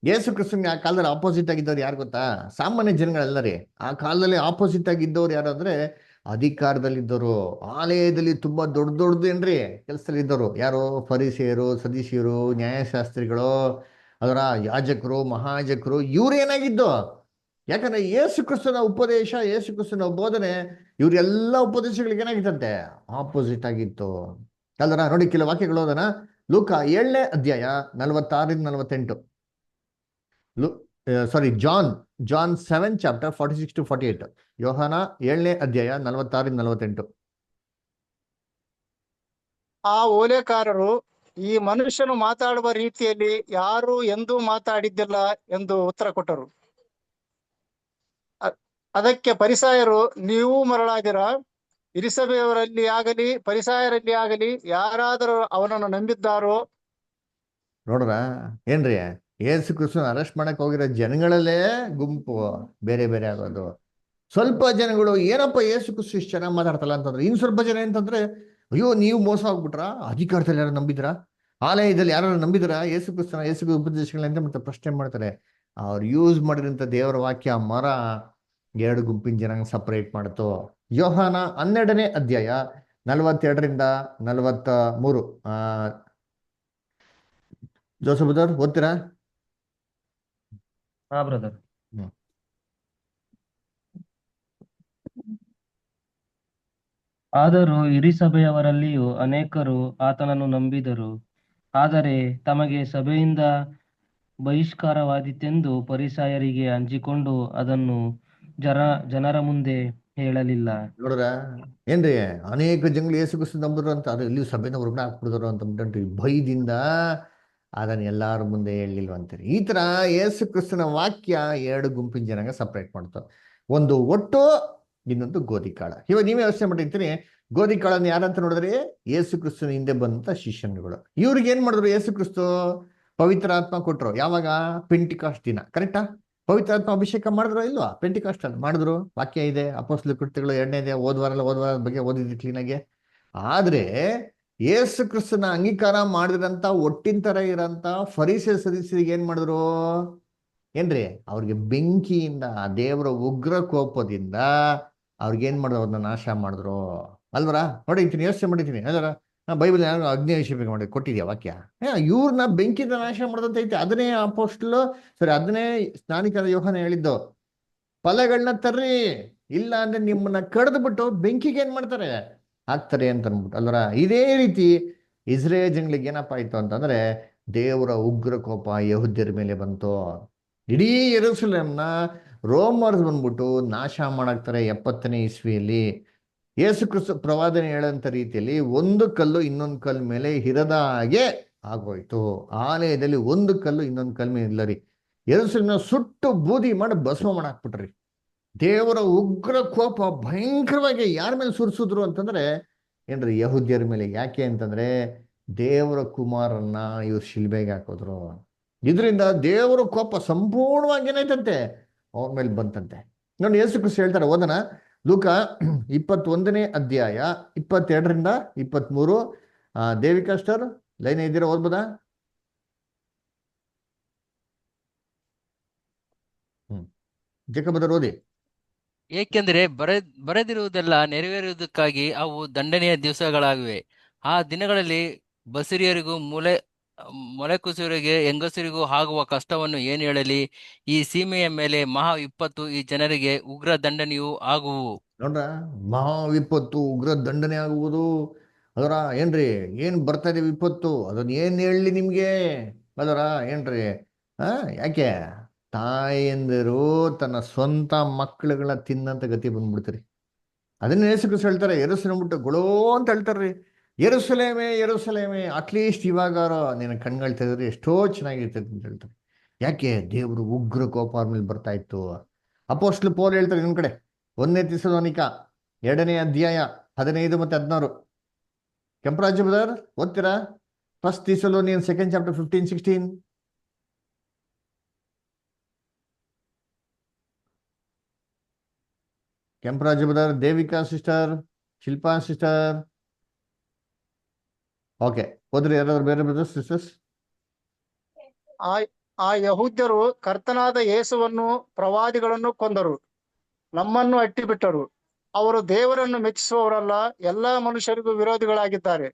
Speaker 1: ಯೇಸು ಕ್ರಿಸ್ತನ್ಗೆ ಆ ಕಾಲದಲ್ಲಿ ಆಪೋಸಿಟ್ ಆಗಿದ್ದವ್ರು ಯಾರು ಗೊತ್ತಾ, ಸಾಮಾನ್ಯ ಜನಗಳೆಲ್ಲ ರೀ. ಆ ಕಾಲದಲ್ಲಿ ಆಪೋಸಿಟ್ ಆಗಿದ್ದವ್ರು ಯಾರು ಅಂದ್ರೆ ಅಧಿಕಾರದಲ್ಲಿದ್ದವರು, ಆಲಯದಲ್ಲಿ ತುಂಬಾ ದೊಡ್ಡದು ಏನ್ರಿ ಕೆಲಸದಲ್ಲಿ ಇದ್ದವರು. ಯಾರು, ಫರಿಸೇಯರು, ಸದಿಸಿಯರು, ನ್ಯಾಯಶಾಸ್ತ್ರಿಗಳು, ಯಾಜಕರು, ಮಹಾಯಾಜಕರು, ಇವ್ರು ಏನಾಗಿದ್ದು. ಯಾಕಂದ್ರೆ ಯೇಸು ಕ್ರಿಸ್ತನ ಉಪದೇಶ, ಯೇಸು ಕ್ರಿಸ್ತನ ಬೋಧನೆ ಇವ್ರೆಲ್ಲ ಉಪದೇಶಗಳಿಗೆ ಏನಾಗಿತ್ತಂತೆ, ಆಪೋಸಿಟ್ ಆಗಿತ್ತು. ನೋಡಿ ಕೆಲವು ವಾಕ್ಯಗಳು ಓದೋಣ. ಲೂಕ 7ನೇ ಅಧ್ಯಾಯ 46-48. John 7 chapter 46-48. ಯೋಹಾನ 7ನೇ ಅಧ್ಯಾಯ 46-48.
Speaker 7: ಆ ಓಲೆಕಾರರು, ಈ ಮನುಷ್ಯನು ಮಾತಾಡುವ ರೀತಿಯಲ್ಲಿ ಯಾರು ಎಂದೂ ಮಾತಾಡಿದ್ದಿಲ್ಲ ಎಂದು ಉತ್ತರ ಕೊಟ್ಟರು. ಅದಕ್ಕೆ ಫರಿಸಾಯರು, ನೀವು ಮರಳಾದಿರ, ಹಿರೀಸಭೆಯವರಲ್ಲಿ ಆಗಲಿ ಫರಿಸಾಯರಲ್ಲಿ ಆಗಲಿ ಯಾರಾದರೂ ಅವನನ್ನು ನಂಬಿದ್ದಾರೋ.
Speaker 1: ನೋಡ್ರ ಏನ್ರಿ, ಯೇಸು ಕ್ರಿಸ್ತನ ಅರೆಸ್ಟ್ ಮಾಡಕ್ ಹೋಗಿರೋ ಜನಗಳಲ್ಲೇ ಗುಂಪು ಬೇರೆ ಬೇರೆ ಆಗೋದು. ಸ್ವಲ್ಪ ಜನಗಳು ಏನಪ್ಪ ಯೇಸು ಕ್ರಿಸ್ತು ಇಷ್ಟು ಚೆನ್ನಾಗಿ ಮಾತಾಡ್ತಲ್ಲ ಅಂತಂದ್ರೆ, ಇನ್ ಸ್ವಲ್ಪ ಜನ ಏನಂತಂದ್ರೆ, ಅಯ್ಯೋ ನೀವು ಮೋಸ ಹೋಗ್ಬಿಟ್ರಾ, ಅಧಿಕಾರದಲ್ಲಿ ಯಾರು ನಂಬಿದ್ರಾ, ಆಲಯದಲ್ಲಿ ಯಾರು ನಂಬಿದ್ರಾ ಯೇಸು ಕ್ರಿಸ್ತನ, ಯೇಸು ಉಪದೇಶಗಳಂತ ಮತ್ತೆ ಪ್ರಶ್ನೆ ಮಾಡ್ತಾರೆ. ಅವ್ರು ಯೂಸ್ ಮಾಡಿದಂತ ದೇವರ ವಾಕ್ಯ ಮರ 2 ಗುಂಪಿನ ಜನ ಸಪರೇಟ್ ಮಾಡ್ತು. ಯೋಹಾನ 12ನೇ ಅಧ್ಯಾಯ 42-43. ಜೋಸಫ್ ಓದ್ತೀರಾ?
Speaker 2: ಹಾ ಬ್ರದರ್.
Speaker 1: ಹ್ಮ್.
Speaker 2: ಆದರೂ ಹಿರೀಸಭೆಯವರಲ್ಲಿಯೂ ಅನೇಕರು ಆತನನ್ನು ನಂಬಿದರು. ಆದರೆ ತಮಗೆ ಸಭೆಯಿಂದ ಬಹಿಷ್ಕಾರವಾದೀತೆಂದು ಫರಿಸಾಯರಿಗೆ ಅಂಜಿಕೊಂಡು ಅದನ್ನು ಜನರ ಮುಂದೆ ಹೇಳಲಿಲ್ಲ.
Speaker 1: ನೋಡ್ರ ಏನ್ರಿ, ಅನೇಕ ಜನಗಳು ಯೇಸು ಕ್ರಿಸ್ತ ನಂಬಿದ್ರು ಅಂತ, ಅದು ಇಲ್ಲಿ ಸಭೆನ ಹೊರಗಡೆ ಹಾಕ್ಬಿಡಿದ್ರು ಅಂತ ಅಂದ್ಬಿಟ್ಟು ಭಯದಿಂದ ಅದನ್ನ ಎಲ್ಲಾರ ಮುಂದೆ ಹೇಳಲಿಲ್ವಂತೀರಿ. ಈ ತರ ಯೇಸು ಕ್ರಿಸ್ತನ ವಾಕ್ಯ ಎರಡು ಗುಂಪಿನ ಜನಾಂಗ ಸಪ್ರೇಟ್ ಮಾಡ್ತಾವ. ಒಂದು ಒಟ್ಟು, ಇನ್ನೊಂದು ಗೋಧಿ ಕಾಳ. ಇವಾಗ ನೀವೇ ಯೋಚನೆ ಮಾಡಿರ್ತೀರಿ, ಗೋಧಿ ಕಾಳನ್ನ ಯಾರಂತ ನೋಡಿದ್ರಿ? ಯೇಸು ಕ್ರಿಸ್ತನ ಹಿಂದೆ ಬಂದಂತ ಶಿಷ್ಯನುಗಳು. ಇವ್ರಿಗೆ ಏನ್ ಮಾಡಿದ್ರು? ಯೇಸು ಕ್ರಿಸ್ತು ಪವಿತ್ರ ಆತ್ಮ ಕೊಟ್ರು. ಯಾವಾಗ? ಪೆಂಟಿಕಾಸ್ಟ್ ದಿನ. ಕರೆಕ್ಟಾ? ಪವಿತ್ರಾತ್ಮ ಅಭಿಷೇಕ ಮಾಡಿದ್ರು ಇಲ್ವಾ? ಪೆಂಟಿಕಾಸ್ಟ್ ಅಲ್ಲಿ ಮಾಡಿದ್ರು. ವಾಕ್ಯ ಇದೆ, ಅಪೊಸ್ತಲ ಕೃತ್ಯಗಳು 2ನೇ ಓದ್ವಾರದ ಬಗ್ಗೆ ಓದಿದ್ವಿ ಕ್ಲೀನಾಗೆ. ಆದ್ರೆ ಯೇಸು ಕ್ರಿಸ್ತನ ಅಂಗೀಕಾರ ಮಾಡಿದ್ರಂತ ಒಟ್ಟಿನ ತರ ಇರಂತ ಫರಿಸೇ ಸದಸ್ಯರಿಗೆ ಏನ್ ಮಾಡಿದ್ರು? ಏನ್ರಿ, ಅವ್ರಿಗೆ ಬೆಂಕಿಯಿಂದ, ದೇವರ ಉಗ್ರ ಕೋಪದಿಂದ ಅವ್ರಿಗೇನ್ ಮಾಡಿದ್ರು? ಅವ್ರನ್ನ ನಾಶ ಮಾಡಿದ್ರು ಅಲ್ವರ? ನೋಡಿ, ಯೋಚನೆ ಮಾಡಿದ್ದೀನಿ ಅಲ್ವರ? ಬೈಬಲ್ ಯಾರು ಅಗ್ನಿ ಅಭಿಷೇಕ ಮಾಡಿ ಕೊಟ್ಟಿದ್ಯಾ ವಾಕ್ಯ? ಇವ್ರನ್ನ ಬೆಂಕಿಯಿಂದ ನಾಶ ಮಾಡೋದಂತೈತೆ. ಅದನ್ನೇ ಅಪೊಸ್ತಲರು, ಅದನ್ನೇ ಸ್ನಾನಿಕರ ಯೋಹಾನ ಹೇಳಿದ್ದು, ಫಲಗಳನ್ನ ತರ್ರಿ, ಇಲ್ಲ ಅಂದ್ರೆ ನಿಮ್ಮನ್ನ ಕಡ್ದು ಬಿಟ್ಟು ಬೆಂಕಿಗೆ ಏನ್ ಮಾಡ್ತಾರೆ? ಹಾಕ್ತಾರೆ ಅಂತ ಅನ್ಬಿಟ್ಟು ಅಲ್ವರ? ಇದೇ ರೀತಿ ಇಸ್ರೇಲ್ ಜನಗಳಿಗೆ ಏನಪ್ಪ ಆಯ್ತು ಅಂತಂದ್ರೆ, ದೇವರ ಉಗ್ರ ಕೋಪ ಯಹೂದ್ಯರ ಮೇಲೆ ಬಂತು. ಇಡೀ ಯೆರೂಸಲೇಮ್ನ ರೋಮರ್ಸ್ ಬಂದ್ಬಿಟ್ಟು ನಾಶ ಮಾಡಾಕ್ತಾರೆ 70ನೇ ಇಸ್ವಿಯಲ್ಲಿ. ಯೇಸು ಕ್ರಿಸ್ತ ಪ್ರವಾದನೆ ಹೇಳಂತ ರೀತಿಯಲ್ಲಿ ಒಂದು ಕಲ್ಲು ಇನ್ನೊಂದು ಕಲ್ಲು ಮೇಲೆ ಹಿರದ ಹಾಗೆ ಆಗೋಯ್ತು. ಆಲಯದಲ್ಲಿ ಒಂದು ಕಲ್ಲು ಇನ್ನೊಂದು ಕಲ್ಲು ಮೇಲೆ ಇಲ್ಲ ರೀ. ಯೆರೂಸಲೇಮ್ನ ಸುಟ್ಟು ಬೂದಿ ಮಾಡಿ ಭಸ್ಮ ಮಾಡಾಕ್ಬಿಟ್ರಿ. ದೇವರ ಉಗ್ರ ಕೋಪ ಭಯಂಕರವಾಗಿ ಯಾರ ಮೇಲೆ ಸುರಿಸಿದ್ರು ಅಂತಂದ್ರೆ ಏನ್ರಿ? ಯಹೂದ್ಯರ ಮೇಲೆ. ಯಾಕೆ ಅಂತಂದ್ರೆ ದೇವರ ಕುಮಾರನ್ನ ಇವ್ರು ಶಿಲ್ಬೆಗೆ ಹಾಕಿದ್ರು. ಇದರಿಂದ ದೇವರ ಕೋಪ ಸಂಪೂರ್ಣವಾಗಿ ಏನಾಯ್ತಂತೆ? ಅವ್ರ ಮೇಲೆ ಬಂತಂತೆ. ನೋಡಿ, ಯೇಸು ಕ್ರಿಸ್ತ ಹೇಳ್ತಾರೆ, ಓದನ ಲೂಕ 21ನೇ ಅಧ್ಯಾಯ 22ರಿಂದ 23. ದೇವಿಕಾಸ್ಟರ್ ಲೈನ್ ಇದ್ದೀರಾ? ಓದ್ಬೋದಾ? ಜೇಕಬ್ ಓದಿ.
Speaker 8: ಏಕೆಂದರೆ ಬರೆದಿರುವುದೆಲ್ಲ ನೆರವೇರುವುದಕ್ಕಾಗಿ ಅವು ದಂಡನೆಯ ದಿವಸಗಳಾಗಿವೆ. ಆ ದಿನಗಳಲ್ಲಿ ಬಸುರಿಯರಿಗೂ ಮೊಲೆಕುಸುರಿಗೆ ಹೆಂಗಸರಿಗೂ ಆಗುವ ಕಷ್ಟವನ್ನು ಏನು ಹೇಳಲಿ? ಈ ಸೀಮೆಯ ಮೇಲೆ ಮಹಾ ವಿಪತ್ತು, ಈ ಜನರಿಗೆ ಉಗ್ರ ದಂಡನೆಯೂ ಆಗುವು.
Speaker 1: ನೋಡ್ರ, ಮಹಾ ವಿಪತ್ತು, ಉಗ್ರ ದಂಡನೆ ಆಗುವುದು. ಅದರ ಏನ್ರಿ, ಏನ್ ಬರ್ತಾ ಇದೆ ವಿಪತ್ತು? ಅದನ್ನ ಏನ್ ಹೇಳಲಿ ನಿಮ್ಗೆ? ಅದರ ಏನ್ರಿ, ಯಾಕೆ ತಾಯಂದಿರು ತನ್ನ ಸ್ವಂತ ಮಕ್ಕಳುಗಳ ತಿನ್ನಂತ ಗತಿ ಬಂದ್ಬಿಡ್ತೀರಿ. ಅದನ್ನ ಯೇಸು ಕ್ರಿಸ್ತ ಹೇಳ್ತಾರೆ, ಯೆರೂಸಲೇಮ್ ಬಿಟ್ಟು ಗೊಳೋ ಅಂತ ಹೇಳ್ತಾರ್ರಿ. ಯೆರೂಸಲೇಮೇ ಯೆರೂಸಲೇಮೇ, ಅಟ್ಲೀಸ್ಟ್ ಇವಾಗಾರ ನಿನ್ನ ಕಣ್ಗಳು ತೆಗೆದ್ರೆ ಎಷ್ಟೋ ಚೆನ್ನಾಗಿರ್ತೈತೆ ಅಂತ ಹೇಳ್ತಾರೆ. ಯಾಕೆ? ದೇವರು ಉಗ್ರ ಕೋಪ ಅವ್ರ ಮೇಲೆ ಬರ್ತಾ ಇತ್ತು. ಅಪೊಸ್ತಲ ಪೌಲ್ ಹೇಳ್ತಾರೆ ಇನ್ನೊಂದ್ ಕಡೆ, 1ನೇ ಥೆಸಲೋನಿಕ 2ನೇ ಅಧ್ಯಾಯ 15 ಮತ್ತು 16. ಕೆಂಪರಾಜು ಬ್ರದರ್ ಓದ್ತೀರಾ? 1 Thessalonian 2nd chapter 15-16. Kemparaju brother, Devika sister, Shilpa sister. Okay, ಹೋದ್ರಿ ಯಾರಾದ್ರು ಬೇರೆ ಬ್ರದರ್ಸ್ ಸಿಸ್ಟರ್ಸ್?
Speaker 7: ಆ ಯಹೂದ್ಯರು ಕರ್ತನಾದ ಯೇಸುವನ್ನು ಪ್ರವಾದಿಗಳನ್ನು ಕೊಂದರು, ನಮ್ಮನ್ನು ಅಟ್ಟಿಬಿಟ್ಟರು. ಅವರು ದೇವರನ್ನು ಮೆಚ್ಚಿಸುವವರಲ್ಲ, ಎಲ್ಲಾ ಮನುಷ್ಯರಿಗೂ ವಿರೋಧಿಗಳಾಗಿದ್ದಾರೆ.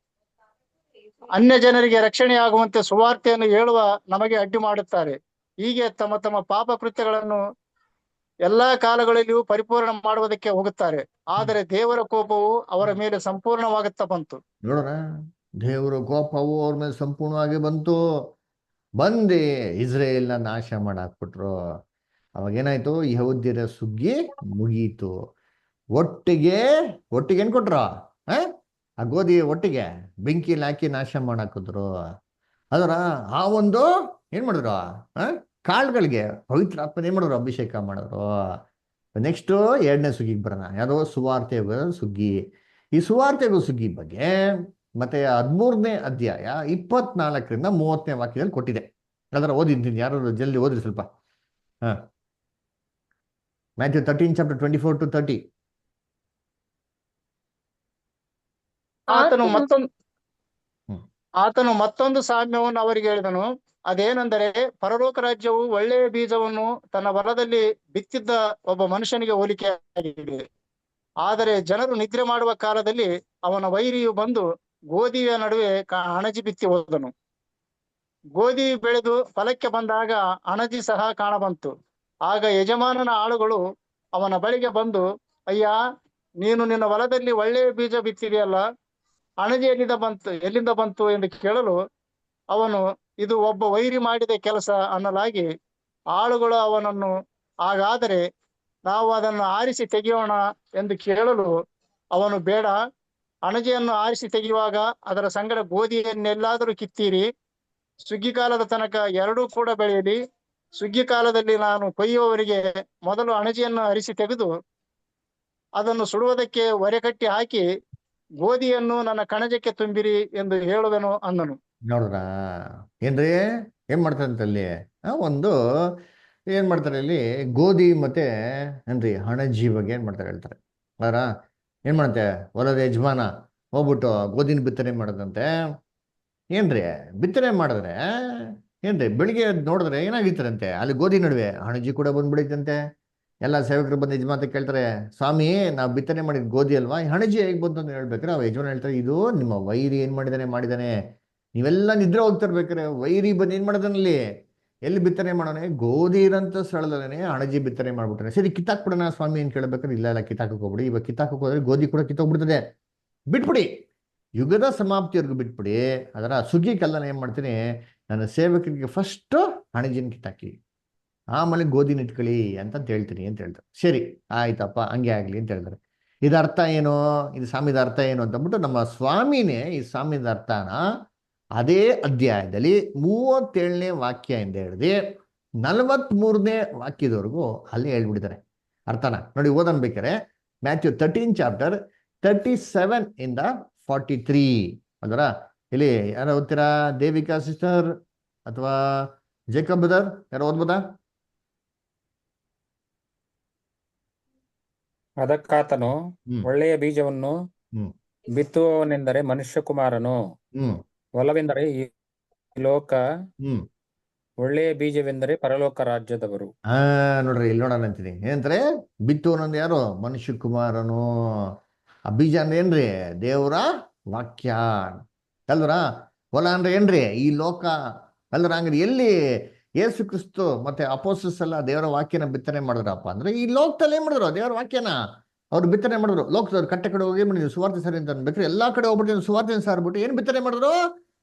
Speaker 7: ಅನ್ಯ ಜನರಿಗೆ ರಕ್ಷಣೆಯಾಗುವಂತೆ ಸುವಾರ್ತೆಯನ್ನು ಹೇಳುವ ನಮಗೆ ಅಡ್ಡಿ ಮಾಡುತ್ತಾರೆ. ಹೀಗೆ ತಮ್ಮ ತಮ್ಮ ಪಾಪ ಕೃತ್ಯಗಳನ್ನು ಎಲ್ಲಾ ಕಾಲಗಳಲ್ಲಿಯೂ ಪರಿಪೂರ್ಣ ಮಾಡುವುದಕ್ಕೆ ಹೋಗುತ್ತಾರೆ. ಆದರೆ ದೇವರ ಕೋಪವು ಅವರ ಮೇಲೆ ಸಂಪೂರ್ಣವಾಗುತ್ತಾ ಬಂತು.
Speaker 1: ನೋಡೋಣ, ದೇವರ ಕೋಪವು ಅವ್ರ ಮೇಲೆ ಸಂಪೂರ್ಣವಾಗಿ ಬಂತು. ಬಂದು ಇಸ್ರೇಲ್ನ ನಾಶ ಮಾಡಾಕ್ಬಿಟ್ರು. ಅವಾಗೇನಾಯ್ತು? ಯಹೂದ್ಯರ ಸುಗ್ಗಿ ಮುಗೀತು. ಒಟ್ಟಿಗೆ ಏನ್ ಕೊಟ್ರು? ಆ ಗೋಧಿ ಒಟ್ಟಿಗೆ ಬೆಂಕಿಯಲ್ಲಿ ಹಾಕಿ ನಾಶ ಮಾಡಾಕಿದ್ರು. ಅದರ ಆ ಒಂದು ಏನ್ ಮಾಡಿದ್ರು? ಕಾಳುಗಳಿಗೆ ಪವಿತ್ರ ಆತ್ಮ ಏನ್ ಮಾಡಿದ್ರು? ಅಭಿಷೇಕ ಮಾಡಿದ್ರು. ನೆಕ್ಸ್ಟ್ 2ನೇ ಸುಗ್ಗಿಗೆ ಬರೋಣ. ಯಾವ್ದೋ ಸುವಾರ್ತೆ ಸುಗ್ಗಿ. ಈ ಸುವಾರ್ತೆಗೂ ಸುಗ್ಗಿ ಬಗ್ಗೆ ಮತ್ತೆ 13ನೇ ಅಧ್ಯಾಯ 24ರಿಂದ 30ನೇ ವಾಕ್ಯದಲ್ಲಿ ಕೊಟ್ಟಿದೆ. ಅದರ ಓದಿದ್ದೀನಿ, ಯಾರು ಜಲ್ದಿ ಓದ್ರಿ ಸ್ವಲ್ಪ. Matthew 13 chapter 24-30.
Speaker 7: ಆತನು ಮತ್ತೊಂದು ಸಾಮ್ಯವನ್ನು ಅವರಿಗೆ ಹೇಳಿದನು. ಅದೇನೆಂದರೆ, ಪರಲೋಕ ರಾಜ್ಯವು ಒಳ್ಳೆಯ ಬೀಜವನ್ನು ತನ್ನ ಹೊಲದಲ್ಲಿ ಬಿತ್ತಿದ್ದ ಒಬ್ಬ ಮನುಷ್ಯನಿಗೆ ಹೋಲಿಕೆಯಾಗಿದೆ. ಆದರೆ ಜನರು ನಿದ್ರೆ ಮಾಡುವ ಕಾಲದಲ್ಲಿ ಅವನ ವೈರಿಯು ಬಂದು ಗೋಧಿಯ ನಡುವೆ ಅಣಜಿ ಬಿತ್ತಿ ಹೋದನು. ಗೋಧಿ ಬೆಳೆದು ಫಲಕ್ಕೆ ಬಂದಾಗ ಅಣಜಿ ಸಹ ಕಾಣಬಂತು. ಆಗ ಯಜಮಾನನ ಆಳುಗಳು ಅವನ ಬಳಿಗೆ ಬಂದು, ಅಯ್ಯ, ನೀನು ನಿನ್ನ ಹೊಲದಲ್ಲಿ ಒಳ್ಳೆಯ ಬೀಜ ಬಿತ್ತಿದೆಯಲ್ಲ, ಅಣಜಿ ಎಲ್ಲಿಂದ ಬಂತು ಎಂದು ಕೇಳಲು ಅವನು, ಇದು ಒಬ್ಬ ವೈರಿ ಮಾಡಿದ ಕೆಲಸ ಅನ್ನಲಾಗಿ ಆಳುಗಳು ಅವನನ್ನು, ಹಾಗಾದರೆ ನಾವು ಅದನ್ನು ಆರಿಸಿ ತೆಗೆಯೋಣ ಎಂದು ಕೇಳಲು ಅವನು, ಬೇಡ, ಅಣಜೆಯನ್ನು ಆರಿಸಿ ತೆಗೆಯುವಾಗ ಅದರ ಸಂಗಡ ಗೋಧಿಯನ್ನೆಲ್ಲಾದರೂ ಕಿತ್ತೀರಿ. ಸುಗ್ಗಿ ಕಾಲದ ತನಕ ಎರಡೂ ಕೂಡ ಬೆಳೆಯಲಿ. ಸುಗ್ಗಿ ಕಾಲದಲ್ಲಿ ನಾನು ಕೊಯ್ಯುವವರಿಗೆ ಮೊದಲು ಅಣಜೆಯನ್ನು ಅರಿಸಿ ತೆಗೆದು ಅದನ್ನು ಸುಡುವುದಕ್ಕೆ ಒರೆ ಕಟ್ಟಿ ಹಾಕಿ ಗೋಧಿಯನ್ನು ನನ್ನ ಕಣಜಕ್ಕೆ ತುಂಬಿರಿ ಎಂದು ಹೇಳುವೆನು ಅಂದನು.
Speaker 1: ನೋಡ್ರ ಏನ್ರಿ ಏನ್ ಮಾಡ್ತಾರಂತ ಅಲ್ಲಿ ಒಂದು ಏನ್ ಮಾಡ್ತಾರೆ ಇಲ್ಲಿ ಗೋಧಿ ಮತ್ತೆ ಏನ್ರಿ ಹಣಜಿ ಬಗ್ಗೆ ಏನ್ ಮಾಡ್ತಾರೆ ಹೇಳ್ತಾರೆ ಅದರ ಏನ್ ಮಾಡಂತೆ ಹೊಲದ ಯಜಮಾನ ಹೋಗ್ಬಿಟ್ಟು ಗೋಧಿನ ಬಿತ್ತನೆ ಮಾಡದಂತೆ. ಏನ್ರಿ ಬಿತ್ತನೆ ಮಾಡಿದ್ರೆ ಏನ್ರಿ ಬೆಳಿಗ್ಗೆ ಎದ್ದು ನೋಡಿದ್ರೆ ಏನಾಗಿತ್ತಾರಂತೆ ಅಲ್ಲಿ ಗೋಧಿ ನಡುವೆ ಹಣಜಿ ಕೂಡ ಬಂದ್ಬಿಡಿತಂತೆ. ಎಲ್ಲ ಸೇವಕರು ಬಂದು ಯಜಮಾನ ಕೇಳ್ತಾರೆ, ಸ್ವಾಮಿ ನಾವು ಬಿತ್ತನೆ ಮಾಡಿದ ಗೋಧಿ ಅಲ್ವಾ, ಈ ಹಣಜಿ ಹೇಗೆ ಬಂತು ಅಂತ ಹೇಳ್ಬೇಕಾರೆ ಅವ ಯಜಮಾನ ಹೇಳ್ತಾರೆ, ಇದು ನಿಮ್ಮ ವೈರಿ ಏನ್ ಮಾಡಿದಾನೆ. ನೀವೆಲ್ಲ ನಿದ್ರೆ ಹೋಗ್ತಿರ್ಬೇಕಾರೆ ವೈರಿ ಬಂದು ಏನ್ ಮಾಡೋದನಲ್ಲಿ ಎಲ್ಲಿ ಬಿತ್ತನೆ ಮಾಡೋಣ, ಗೋಧಿ ಇರೋಂಥ ಸ್ಥಳದಲ್ಲೇ ಹಣಜಿ ಬಿತ್ತನೆ ಮಾಡ್ಬಿಟ್ರೆ, ಸರಿ ಕಿತ್ತಾಕ್ಬಿಡೋಣ ಸ್ವಾಮಿ ಅಂತ ಕೇಳ್ಬೇಕಾದ್ರೆ, ಇಲ್ಲ ಕಿತ್ತಾಕಕ್ಕೆ ಹೋಗ್ಬಿಡಿ, ಇವಾಗ ಕಿತ್ತಾಕಕ್ಕೆ ಹೋದ್ರೆ ಗೋಧಿ ಕೂಡ ಕಿತ್ತೋಗ್ಬಿಡ್ತದೆ, ಬಿಟ್ಬಿಡಿ, ಯುಗದ ಸಮಾಪ್ತಿವರೆಗೂ ಬಿಟ್ಬಿಡಿ. ಅದರ ಸುಗ್ಗಿ ಕಲ್ಲನ ಏನ್ ಮಾಡ್ತೀನಿ, ನನ್ನ ಸೇವಕರಿಗೆ ಫಸ್ಟ್ ಹಣಜಿನ ಕಿತ್ತಾಕಿ ಆಮೇಲೆ ಗೋಧಿನ ಇಟ್ಕೊಳ್ಳಿ ಅಂತ ಹೇಳ್ತೀನಿ ಅಂತ ಹೇಳ್ತಾರೆ. ಸರಿ ಆಯ್ತಪ್ಪ ಹಂಗೆ ಆಗ್ಲಿ ಅಂತ ಹೇಳ್ತಾರೆ. ಇದು ಅರ್ಥ ಏನು, ಇದು ಸಾಮ್ಯದ ಅರ್ಥ ಏನು ಅಂತಂದ್ಬಿಟ್ಟು ನಮ್ಮ ಸ್ವಾಮಿನೇ ಈ ಸಾಮ್ಯದ ಅರ್ಥನ ಅದೇ ಅಧ್ಯಾಯದಲ್ಲಿ 37ನೇ ವಾಕ್ಯದಿಂದ ಹಿಡಿದು 43ನೇ ವಾಕ್ಯದವರೆಗೂ ಅಲ್ಲಿ ಹೇಳ್ಬಿಟ್ಟಿದ್ದಾರೆ ಅರ್ಥನ. ನೋಡಿ ಓದನ್ ಬೇಕಾರೆ ಮ್ಯಾಥ್ಯೂ 13 ಚಾಪ್ಟರ್ 37 ಇಂದ 43 ಅದರ ಇಲ್ಲಿ ಯಾರು ಓದ್ತೀರಾ? ದೇವಿಕಾ ಸಿಸ್ಟರ್ ಅಥವಾ ಜೇಕಬ್ ಬ್ರದರ್ ಯಾರು ಓದ್ಬೋದಾ?
Speaker 3: ಅದಕ್ಕಾತನು ಒಳ್ಳೆಯ ಬೀಜವನ್ನು ಬಿತ್ತುವವನೆಂದರೆ ಮನುಷ್ಯ ಕುಮಾರನು, ಹೊಲವೆಂದರೆ ಈ ಲೋಕ, ಒಳ್ಳೆಯ ಬೀಜವೆಂದರೆ ಪರಲೋಕ ರಾಜ್ಯದವರು.
Speaker 1: ನೋಡ್ರಿ ಇಲ್ಲಿ ನೋಡೋಣ ಅಂತೀನಿ ಏನಂತಾರೆ, ಬಿತ್ತುವನಂದು ಯಾರು? ಮನುಷ್ಯ ಕುಮಾರನು. ಆ ಬೀಜ ಅಂದ್ರೆ ಏನ್ರಿ? ದೇವರ ವಾಕ್ಯ ಅಲ್ವರ. ಹೊಲ ಅಂದ್ರೆ ಏನ್ರಿ? ಈ ಲೋಕ ಅಲ್ವರ. ಹಂಗ್ರಿ ಎಲ್ಲಿ ಯೇಸು ಕ್ರಿಸ್ತು ಮತ್ತೆ ಅಪೋಸ್ತಲರು ಎಲ್ಲ ದೇವರ ವಾಕ್ಯನ ಬಿತ್ತನೆ ಮಾಡಿದ್ರಪ್ಪ ಅಂದ್ರೆ ಈ ಲೋಕದಲ್ಲಿ ಏನ್ ಮಾಡಿದ್ರು? ದೇವರ ವಾಕ್ಯನ ಅವ್ರು ಬಿತ್ತನೆ ಮಾಡಿದ್ರು. ಲೋಕದವ್ರು ಕಟ್ಟೆ ಕಡೆ ಹೋಗಿ ನೀವು ಸುವಾರ್ತೆ ಸಾರಿ ಅಂತ ಅನ್ಬೇಕ್ರಿ, ಎಲ್ಲಾ ಕಡೆ ಹೋಗ್ಬಿಟ್ಟು ಸುವಾರ್ತೆ ಸಾರ್ಬಿಟ್ಟು ಏನ್ ಬಿತ್ತನೆ ಮಾಡಿದ್ರು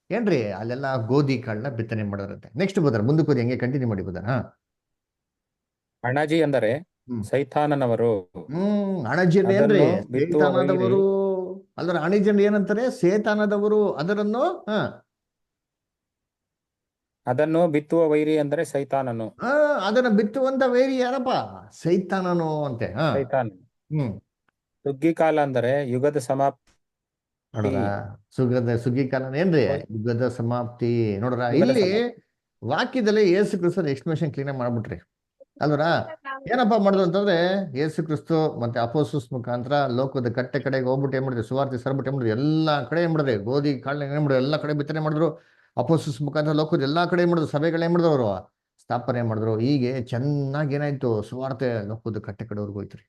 Speaker 1: ಏನ್ರಿ? ಅಲ್ಲೆಲ್ಲ ಗೋಧಿ ಕಾಳನ್ನ ಬಿತ್ತನೆ ಮಾಡೋರಂತೆ. ನೆಕ್ಸ್ಟ್ ಬೋದಾರ ಮುಂದಕ್ಕೆ ಹೋಗಿ ಹೆಂಗೆ ಕಂಟಿನ್ಯೂ ಮಾಡಿ ಬೋದಾರ.
Speaker 3: ಅಣಜಿ ಅಂದರೆ ಸೈತಾನನವರು.
Speaker 1: ಅಣಜಿ ಏನ್ರಿ? ಸೈತಾನದವರು ಅಲ್ಲರ. ಅಣಜಿ ಏನಂತಾರೆ? ಸೇತಾನದವರು.
Speaker 3: ಅದನ್ನು ಬಿತ್ತುವ ವೈರಿ ಅಂದರೆ ಸೈತಾನನು.
Speaker 1: ಅದನ್ನ ಬಿತ್ತುವಂತ ವೈರಿ ಯಾರಪ್ಪ? ಸೈತಾನನು ಅಂತೆ.
Speaker 3: ಸೈತಾನ. ಸುಗ್ಗಿ ಕಾಲ ಅಂದರೆ ಯುಗದ ಸಮಾಪ್ತಿ.
Speaker 1: ನೋಡ್ರ ಸುಗ್ಗಿ ಕಾಲ ಏನ್ರಿ? ಯುಗದ ಸಮಾಪ್ತಿ. ನೋಡ್ರ ಇಲ್ಲಿ ವಾಕ್ಯದಲ್ಲಿ ಯೇಸು ಕ್ರಿಸ್ತನ ಎಕ್ಸ್ಪ್ಲನೇಷನ್ ಕ್ಲೀನ್ ಆಗಿ ಮಾಡ್ಬಿಟ್ರಿ ಅಲ್ವರ. ಏನಪ್ಪಾ ಮಾಡಿದ್ರು ಅಂತಂದ್ರೆ ಯೇಸು ಕ್ರಿಸ್ತು ಮತ್ತೆ ಅಪೋಸ್ತಲರ ಮುಖಾಂತರ ಲೋಕದ ಕಟ್ಟೆ ಕಡೆಗೆ ಹೋಗ್ಬಿಟ್ಟು ಏನ್ ಮಾಡಿದ್ರು? ಸುವಾರ್ತೆ ಸರ್ಬಿಟ್ಟು ಏನ್ ಮಾಡಿದ್ರು? ಎಲ್ಲಾ ಕಡೆ ಏನ್ ಮಾಡಿದ್ರೆ? ಗೋಧಿ ಕಾಳನ್ನ ಏನ್ ಮಾಡಿದ್ರು? ಎಲ್ಲಾ ಕಡೆ ಬಿತ್ತನೆ ಮಾಡಿದ್ರು. ಅಪೋಸ್ತಲರ ಮುಖಾಂತರ ಲೋಕದ ಎಲ್ಲಾ ಕಡೆ ಏನ್ ಮಾಡಿದ್ರು? ಸಭೆಗಳೇನ್ ಮಾಡಿದ್ರು? ಅವರು ಸ್ಥಾಪನೆ ಮಾಡಿದ್ರು. ಹೀಗೆ ಚೆನ್ನಾಗಿ ಏನಾಯ್ತು? ಸುವಾರ್ತೆ ಲೋಕದ ಕಟ್ಟೆ ಕಡೆವರೆಗೂ ಹೋಯ್ತ್ರಿ.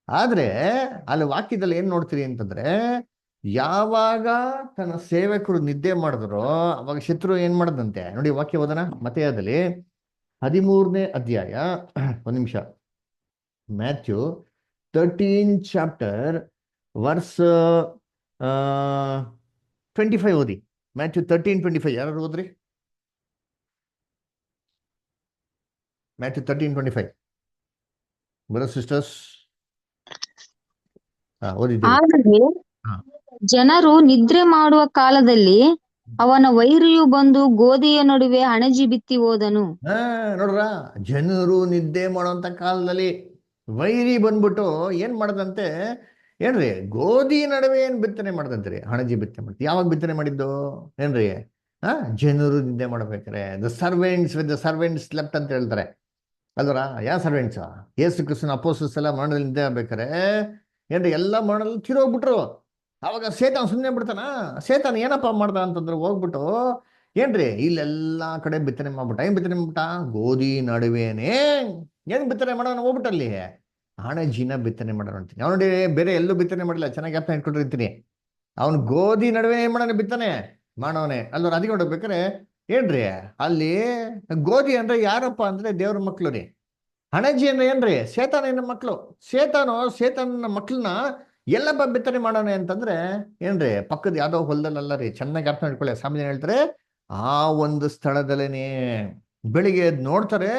Speaker 1: ಆದ್ರೆ ಅಲ್ಲಿ ವಾಕ್ಯದಲ್ಲಿ ಏನ್ ನೋಡ್ತೀರಿ ಅಂತಂದ್ರೆ, ಯಾವಾಗ ತನ್ನ ಸೇವಕರು ನಿದ್ದೆ ಮಾಡಿದ್ರು ಅವಾಗ ಶತ್ರು ಏನ್ ಮಾಡದಂತೆ. ನೋಡಿ ವಾಕ್ಯ ಓದನ ಮತ್ತೆಯಲ್ಲಿ 13ನೇ ಅಧ್ಯಾಯ, ಒಂದ್ ನಿಮಿಷ, ಮ್ಯಾಥ್ಯೂ 13 ಚಾಪ್ಟರ್ ವರ್ಸ್ 25 ಓದಿ. ಮ್ಯಾಥ್ಯೂ 13:25 ಯಾರು ಓದ್ರಿ? ಮ್ಯಾಥ್ಯೂ 13:25 ಬ್ರದರ್ಸ್ ಸಿಸ್ಟರ್ಸ್ ಓದಿದ್ದೀವಿ.
Speaker 4: ಆದರೆ ಜನರು ನಿದ್ರೆ ಮಾಡುವ ಕಾಲದಲ್ಲಿ ಅವನ ವೈರಿಯು ಬಂದು ಗೋಧಿಯ ನಡುವೆ ಹಣಜಿ ಬಿತ್ತಿ ಹೋದನು.
Speaker 1: ನೋಡ್ರ, ಜನರು ನಿದ್ದೆ ಮಾಡುವಂತ ಕಾಲದಲ್ಲಿ ವೈರಿ ಬಂದ್ಬಿಟ್ಟು ಏನ್ ಮಾಡದಂತೆ ಏನ್ರಿ? ಗೋಧಿ ನಡುವೆ ಏನ್ ಬಿತ್ತನೆ ಮಾಡದಂತ್ರಿ? ಹಣಜಿ ಬಿತ್ತನೆ ಮಾಡ್ತೀವಿ. ಯಾವಾಗ ಬಿತ್ತನೆ ಮಾಡಿದ್ದು ಏನ್ರಿ? ಜನರು ನಿದ್ದೆ ಮಾಡ್ಬೇಕಾರೆ the servants with the servants left ಅಂತ ಹೇಳ್ತಾರೆ ಅಲ್ವರ. ಯಾವ ಸರ್ವೆಂಟ್ಸ್? ಯೇಸು ಕ್ರಿಸ್ತನ ಅಪೋಸ್ತಲರು ಎಲ್ಲ ಮರಣದಲ್ಲಿ ನಿದ್ದೆ ಆಗ್ಬೇಕಾರೆ ಏನ್ರಿ? ಎಲ್ಲ ಮರಣದಲ್ಲಿ ತಿರೋಗ್ಬಿಟ್ರು. ಅವಾಗ ಸೇತಾನ್ ಸುಮ್ಮನೆ ಬಿಡ್ತಾನ? ಸೇತಾನ್ ಏನಪ್ಪಾ ಮಾಡ್ದ ಅಂತಂದ್ರೆ ಹೋಗ್ಬಿಟ್ಟು ಏನ್ರಿ? ಇಲ್ಲೆಲ್ಲಾ ಕಡೆ ಬಿತ್ತನೆ ಮಾಡ್ಬಿಟ್ಟ. ಏನ್ ಬಿತ್ತನೆ ಮಾಡ್ಬಿಟ್ಟ? ಗೋಧಿ ನಡುವೆನೇ ಏನ್ ಬಿತ್ತನೆ ಮಾಡೋಣ? ಹೋಗ್ಬಿಟ್ಟಲ್ಲಿ ಹಣಜಿನ ಬಿತ್ತನೆ ಮಾಡೋಣ ಅಂತೀನಿ. ಅವ್ನು ನೋಡಿ ಬೇರೆ ಎಲ್ಲೂ ಬಿತ್ತನೆ ಮಾಡಿಲ್ಲ. ಚೆನ್ನಾಗಿ ಜ್ಞಾಪನ ಇಟ್ಕೊಂಡಿರ್ತೀನಿ. ಅವ್ನು ಗೋಧಿ ನಡುವೆ ಏನ್ ಮಾಡೋಣ? ಬಿತ್ತನೆ ಮಾಡೋನೆ ಅಲ್ವ. ಅದಕ್ಕೆ ನೋಡ್ಬೇಕಾರೆ ಏನ್ರಿ ಅಲ್ಲಿ ಗೋಧಿ ಅಂದ್ರೆ ಯಾರಪ್ಪ ಅಂದ್ರೆ ದೇವ್ರ ಮಕ್ಳು ರೀ ಹಣಜಿ ಅಂದ್ರೆ ಏನ್ರಿ? ಸೇತಾನಿನ ಮಕ್ಕಳು. ಸೇತಾನನ ಮಕ್ಕಳನ್ನ ಎಲ್ಲಪ್ಪ ಬಿತ್ತನೆ ಮಾಡೋಣ ಅಂತಂದ್ರೆ ಏನ್ರಿ? ಪಕ್ಕದ ಯಾವ್ದೋ ಹೊಲದಲ್ಲ ರೀ, ಚೆನ್ನಾಗಿ ಅರ್ಥ ಮಾಡ್ಕೊಳ್ಳಿ. ಸ್ವಾಮಿ ಹೇಳ್ತಾರೆ, ಆ ಒಂದು ಸ್ಥಳದಲ್ಲೇನೆ ಬೆಳಿಗ್ಗೆ ಎದ್ದು ನೋಡ್ತಾರೆ,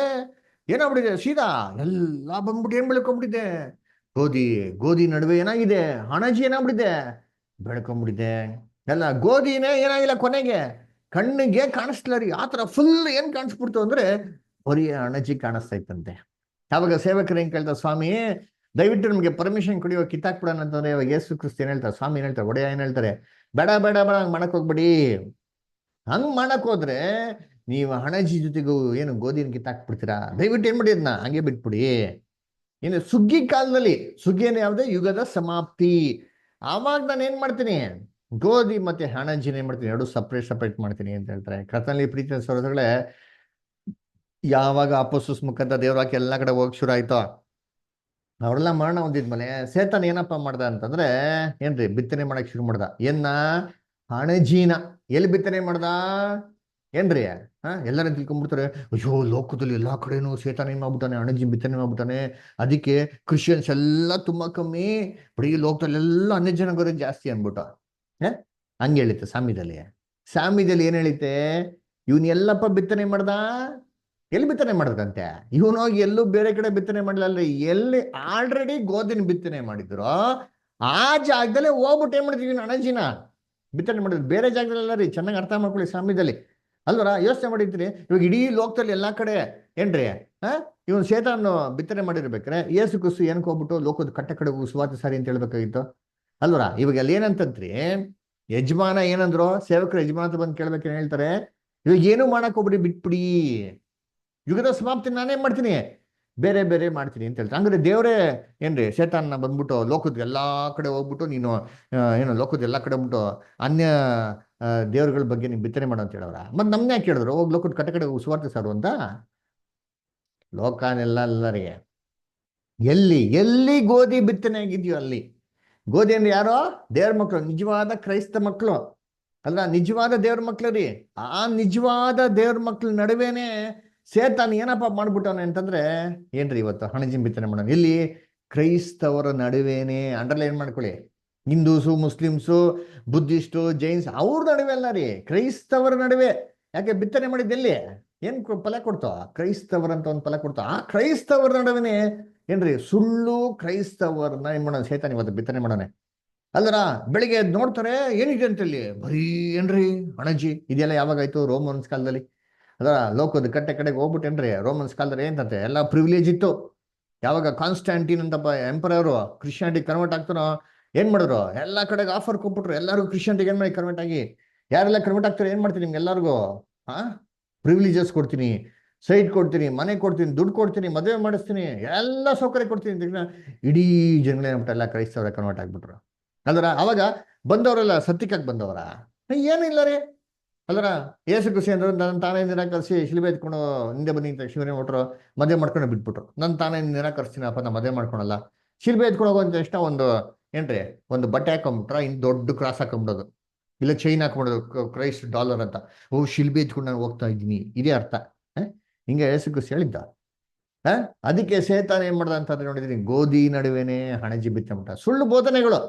Speaker 1: ಏನಾಗ್ಬಿಟ್ಟಿದೆ ಸೀದಾ ಎಲ್ಲ ಬಂದ್ಬಿಟ್ಟು ಏನ್ ಬೆಳ್ಕೊಂಡ್ಬಿಟ್ಟಿದೆ? ಗೋಧಿ. ಗೋಧಿ ನಡುವೆ ಏನಾಗಿದೆ? ಹಣಜಿ ಏನಾಗ್ಬಿಟ್ಟಿದೆ? ಬೆಳ್ಕೊಂಡ್ಬಿಟ್ಟಿದೆ. ಎಲ್ಲ ಗೋಧಿನೇ ಏನಾಗಿಲ್ಲ, ಕೊನೆಗೆ ಕಣ್ಣಿಗೆ ಕಾಣಿಸ್ತಿಲ್ಲ ರೀ. ಆತರ ಫುಲ್ ಏನ್ ಕಾಣಿಸ್ಬಿಡ್ತು ಅಂದ್ರೆ ಬರೀ ಹಣಜಿ ಕಾಣಿಸ್ತಾ ಇತ್ತಂತೆ. ಅವಾಗ ಸೇವಕರು ಏನ್ ಕೇಳ್ತಾರೆ, ಸ್ವಾಮಿ ದಯವಿಟ್ಟು ನಮ್ಗೆ ಪರ್ಮಿಷನ್ ಕೊಡಿ, ಇವಾಗ ಕಿತ್ತಾಕ್ಬಿಡೋಣ ಅಂತಂದ್ರೆ ಇವಾಗ ಯೇಸು ಕ್ರಿಸ್ತ ಏನ್ ಹೇಳ್ತಾರೆ? ಸ್ವಾಮಿ ಏನ್ ಹೇಳ್ತಾರೆ? ಒಡೆಯ ಏನ್ ಹೇಳ್ತಾರೆ? ಬೇಡ ಬೇಡ ಬೇಡ, ಹಂಗ್ ಮಾಡಕ್ ಹೋಗ್ಬೇಡಿ. ಹಂಗ್ ಮಾಡಕ್ ಹೋದ್ರೆ ನೀವು ಹಣಜಿ ಜೊತೆಗೂ ಏನು ಗೋಧಿನ ಕಿತ್ತಾಕ್ಬಿಡ್ತೀರಾ? ದಯವಿಟ್ಟು ಏನ್ ಮಾಡಿ, ಅದನ್ನ ಹಂಗೆ ಬಿಟ್ಬಿಡಿ. ಇನ್ನು ಸುಗ್ಗಿ ಕಾಲದಲ್ಲಿ, ಸುಗ್ಗಿಯನ್ನು ಯಾವುದೇ ಯುಗದ ಸಮಾಪ್ತಿ, ಆವಾಗ ನಾನು ಏನ್ ಮಾಡ್ತೀನಿ? ಗೋಧಿ ಮತ್ತೆ ಹಣಜಿನ ಏನ್ ಮಾಡ್ತೀನಿ? ಎರಡು ಸಪ್ರೇಟ್ ಮಾಡ್ತೀನಿ ಅಂತ ಹೇಳ್ತಾರೆ. ಕರ್ತನಲ್ಲಿ ಪ್ರೀತಿಯ ಸಹೋದರಗಳೇ, ಯಾವಾಗ ಅಪೋಸ್ತಲರ ಮುಖಾಂತರ ದೇವ್ರ ವಾಕ್ಯ ಎಲ್ಲ ಕಡೆ ಹೋಗಕ್ ಶುರು ಆಯ್ತೋ, ಅವರೆಲ್ಲ ಮರಣ ಹೊಂದಿದ್ಮೇಲೆ ಸೇತಾನ್ ಏನಪ್ಪ ಮಾಡ್ದ ಅಂತಂದ್ರೆ ಏನ್ರಿ? ಬಿತ್ತನೆ ಮಾಡಕ್ ಶುರು ಮಾಡ್ದ. ಹಣಜಿನ ಎಲ್ಲಿ ಬಿತ್ತನೆ ಮಾಡ್ದ? ಏನ್ರಿ? ಎಲ್ಲರೂ ತಿಳ್ಕೊಂಡ್ಬಿಡ್ತಾರೆ, ಅಯ್ಯೋ ಲೋಕದಲ್ಲಿ ಎಲ್ಲಾ ಕಡೆನೂ ಸೇತಾನ ಏನ್ ಮಾಡ್ಬಿಟ್ಟಾನೆ? ಹಣಜಿ ಬಿತ್ತನೆ ಮಾಡ್ಬಿಟ್ಟಾನೆ, ಅದಕ್ಕೆ ಕ್ರಿಶ್ಚಿಯನ್ಸ್ ಎಲ್ಲ ತುಂಬಾ ಕಮ್ಮಿ, ಬರೀ ಲೋಕದಲ್ಲಿ ಎಲ್ಲ ಅನ್ಯ ಜನಗಳು ಜಾಸ್ತಿ ಅನ್ಬಿಟ್ಟು ಹಂಗೆ ಹೇಳಿತ್ತೆ ಸಾಮ್ಯದಲ್ಲಿ ಏನ್ ಹೇಳಿತ್ತೆ? ಇವನ್ ಎಲ್ಲಪ್ಪ ಬಿತ್ತನೆ ಮಾಡ್ದ? ಎಲ್ಲಿ ಬಿತ್ತನೆ ಮಾಡಿದ್ರಂತೆ? ಇವನೋಗಿ ಎಲ್ಲೂ ಬೇರೆ ಕಡೆ ಬಿತ್ತನೆ ಮಾಡಲಲ್ರಿ. ಎಲ್ಲಿ ಆಲ್ರೆಡಿ ಗೋಧಿನ ಬಿತ್ತನೆ ಮಾಡಿದ್ರು ಆ ಜಾಗದಲ್ಲೇ ಹೋಗ್ಬಿಟ್ಟು ಏನ್ ಮಾಡಿದ್ವಿ? ಹಣಜಿನ ಬಿತ್ತನೆ ಮಾಡಿದ್ರು. ಬೇರೆ ಜಾಗದಲ್ಲ ರೀ. ಚೆನ್ನಾಗಿ ಅರ್ಥ ಮಾಡ್ಕೊಳ್ಳಿ. ಸಾಮ್ಯದಲ್ಲಿ ಅಲ್ವರ ಯೋಚನೆ ಮಾಡಿದ್ರಿ, ಇವಾಗ ಇಡೀ ಲೋಕದಲ್ಲಿ ಎಲ್ಲಾ ಕಡೆ ಏನ್ರಿ ಇವನ್ ಸೇತಾನು ಬಿತ್ತನೆ ಮಾಡಿರ್ಬೇಕ್ರೆ ಯೇಸು ಕ್ರಿಸ್ತು ಏನಕ್ಕೆ ಹೋಗ್ಬಿಟ್ಟು ಲೋಕದ ಕಡೆ ಸುವಾರ್ತೆ ಸಾರಿ ಅಂತ ಹೇಳ್ಬೇಕಾಗಿತ್ತು ಅಲ್ವರ? ಇವಾಗ ಅಲ್ಲಿ ಏನಂತಂತ್ರಿ, ಯಜಮಾನ ಏನಂದ್ರು, ಸೇವಕರು ಯಜಮಾನ ಬಂದು ಕೇಳ್ಬೇಕೇನು ಹೇಳ್ತಾರೆ? ಇವಾಗ ಏನು ಮಾಡಕ್ ಹೋಗ್ಬಿಡಿ, ಬಿಟ್ಬಿಡಿ, ಯುಗದ ಸಮಾಪ್ತಿ ನಾನೇನ್ ಮಾಡ್ತೀನಿ? ಬೇರೆ ಮಾಡ್ತೀನಿ ಅಂತ ಹೇಳ್ತಾರೆ. ಹಂಗಾರೆ ದೇವರೇ ಏನ್ರಿ ಸೇತಾನ್ನ ಬಂದ್ಬಿಟ್ಟು ಲೋಕದ ಎಲ್ಲಾ ಕಡೆ ಹೋಗ್ಬಿಟ್ಟು ನೀನು ಏನು ಲೋಕದ ಎಲ್ಲಾ ಕಡೆ ಹೋಗ್ಬಿಟ್ಟು ಅನ್ಯ ದೇವ್ರಗಳ ಬಗ್ಗೆ ನೀವು ಬಿತ್ತನೆ ಮಾಡೋ ಅಂತ ಹೇಳವ್ರ? ಮತ್ ನಮ್ನ ಯಾಕೆ ಹೇಳಿದ್ರು ಹೋಗಿ ಲೋಕದ ಕಡೆ ಸುವಾರ್ತೆ ಸಾರು ಅಂತ? ಲೋಕನೆಲ್ಲ ಅಲ್ಲರಿಗೆ ಎಲ್ಲಿ ಗೋಧಿ ಬಿತ್ತನೆ ಆಗಿದ್ಯೋ ಅಲ್ಲಿ. ಗೋಧಿ ಅಂದ್ರೆ ಯಾರೋ? ದೇವ್ರ ಮಕ್ಕಳು, ನಿಜವಾದ ಕ್ರೈಸ್ತ ಮಕ್ಕಳು ಅಲ್ಲ, ನಿಜವಾದ ದೇವ್ರ ಮಕ್ಳು ರೀ. ಆ ನಿಜವಾದ ದೇವ್ರ ಮಕ್ಳ ನಡುವೆನೆ ಸೇತಾನ್ ಏನಪ್ಪ ಮಾಡ್ಬಿಟ್ಟವನೆ ಅಂತಂದ್ರೆ ಏನ್ರಿ? ಇವತ್ತು ಹಣಜಿನ ಬಿತ್ತನೆ ಮಾಡೋಣ ಇಲ್ಲಿ ಕ್ರೈಸ್ತವರ ನಡುವೆನೆ. ಅಂಡರ್ಲೈನ್ ಮಾಡ್ಕೊಳ್ಳಿ, ಹಿಂದೂಸು, ಮುಸ್ಲಿಮ್ಸು, ಬುದ್ಧಿಸ್ಟು, ಜೈನ್ಸ್ ಅವ್ರ ನಡುವೆ ಅಲ್ಲ ರೀ, ಕ್ರೈಸ್ತವರ ನಡುವೆ. ಯಾಕೆ ಬಿತ್ತನೆ ಮಾಡಿದ್ದೆಲ್ಲಿ? ಏನ್ ಫಲ ಕೊಡ್ತಾವ? ಕ್ರೈಸ್ತವರಂತ ಒಂದು ಫಲ ಕೊಡ್ತಾವ. ಆ ಕ್ರೈಸ್ತವರ ನಡುವೆನೆ ಏನ್ರಿ ಸುಳ್ಳು ಕ್ರೈಸ್ತವರನ್ನ ಏನ್ ಮಾಡೋಣ ಸೇತಾನ್ ಇವತ್ತು ಬಿತ್ತನೆ ಮಾಡೋಣ ಅಲ್ಲರ? ಬೆಳಿಗ್ಗೆ ನೋಡ್ತಾರೆ ಏನಿದೆ ಅಂತಲ್ಲಿ, ಬರೀ ಏನ್ರಿ ಹಣಜಿ. ಇದೆಲ್ಲ ಯಾವಾಗಾಯ್ತು? ರೋಮನ್ಸ್ ಕಾಲದಲ್ಲಿ. ಅದರ ಲೋಕದ ಕಡೆಗೆ ಹೋಗ್ಬಿಟ್ಟೇನ್ರಿ ರೋಮನ್ಸ್ ಕಾಲದಲ್ಲಿ ಏನಂತೆ ಎಲ್ಲ ಪ್ರಿವಿಲೇಜ್ ಇತ್ತು. ಯಾವಾಗ ಕಾನ್ಸ್ಟಾಂಟಿನ್ ಅಂತ ಎಂಪರರು ಕ್ರಿಶ್ಚಿಯಾನಿಟಿ ಕನ್ವರ್ಟ್ ಆಗ್ತಾರೋ ಏನ್ ಮಾಡಿದ್ರು? ಎಲ್ಲಾ ಕಡೆಗೆ ಆಫರ್ ಕೊಟ್ಬಿಟ್ರು, ಎಲ್ಲರಿಗೂ ಕ್ರಿಶ್ಚಿಯಾನಿಟಿಗೆ ಏನ್ ಮಾಡಿ ಕನ್ವರ್ಟ್ ಆಗಿ ಯಾರೆಲ್ಲ ಕನ್ವರ್ಟ್ ಆಗ್ತಾರೆ ಏನ್ ಮಾಡ್ತೀನಿ? ನಿಮ್ಗೆ ಎಲ್ಲರಿಗೂ ಪ್ರಿವಿಲೇಜಸ್ ಕೊಡ್ತೀನಿ, ಸೈಟ್ ಕೊಡ್ತೀನಿ, ಮನೆ ಕೊಡ್ತೀನಿ, ದುಡ್ಡು ಕೊಡ್ತೀನಿ, ಮದುವೆ ಮಾಡಿಸ್ತೀನಿ, ಎಲ್ಲ ಸೌಕರ್ಯ ಕೊಡ್ತೀನಿ ಅಂತ ಇಡೀ ಜನಗಳೇನ್ಬಿಟ್ಟು ಎಲ್ಲ ಕ್ರೈಸ್ತವರ ಕನ್ವರ್ಟ್ ಆಗ್ಬಿಟ್ರು ಅಲ್ವರ? ಅವಾಗ ಬಂದವರೆಲ್ಲ ಸತ್ಯಕ್ಕಾಗಿ ಬಂದವರ? ಏನಿಲ್ಲ ರೀ ಅಲ್ವರ? ಯೇಸು ಕ್ರಿಸ್ತ ಅಂದ್ರು ನನ್ನ ತಾನೇ ನಿರಾಕರಿಸಿ ಶಿಲುಬೆ ಎತ್ಕೊಂಡು ಹಿಂದೆ ಬನ್ನಿ ಅಂತ ಶಿವನೇ ಹೊಟ್ರು, ಮದುವೆ ಮಾಡ್ಕೊಂಡು ಬಿಟ್ಬಿಟ್ರು. ನನ್ನ ತಾನೇ ನಿರಾಕರಿಸ್ತೀನಪ್ಪ, ನಾ ಮದುವೆ ಮಾಡ್ಕೊಳಲ್ಲ. ಶಿಲ್ಬೆ ಎತ್ಕೊಂಡು ಹೋಗುವಂತ ಇಷ್ಟ ಒಂದು ಏನ್ರಿ ಒಂದು ಬಟ್ಟೆ ಹಾಕೊಂಡ್ಬಿಟ್ರ, ಇನ್ ದೊಡ್ಡ ಕ್ರಾಸ್ ಹಾಕೊಂಡ್ಬಿಡೋದು, ಇಲ್ಲ ಚೈನ್ ಹಾಕೊಂಡ್ಬಿಡೋದು, ಕ್ರೈಸ್ಟ್ ಡಾಲರ್ ಅಂತ. ಶಿಲ್ಬೆ ಎತ್ಕೊಂಡು ನಾನು ಹೋಗ್ತಾ ಇದ್ದೀನಿ, ಇದೇ ಅರ್ಥ. ಹಿಂಗೆ ಯೇಸು ಕ್ರಿಸ್ತ ಹೇಳಿದ್ದ. ಅದಕ್ಕೆ ಸೇತಾನ್ ಏನ್ ಮಾಡ್ದ ಅಂತಂದ್ರೆ ನೋಡಿದೀನಿ, ಗೋಧಿ ನಡುವೆನೆ ಹಣಜಿ ಬಿತ್ತಬಿಟ್ಟ. ಸುಳ್ಳು ಬೋಧನೆಗಳು.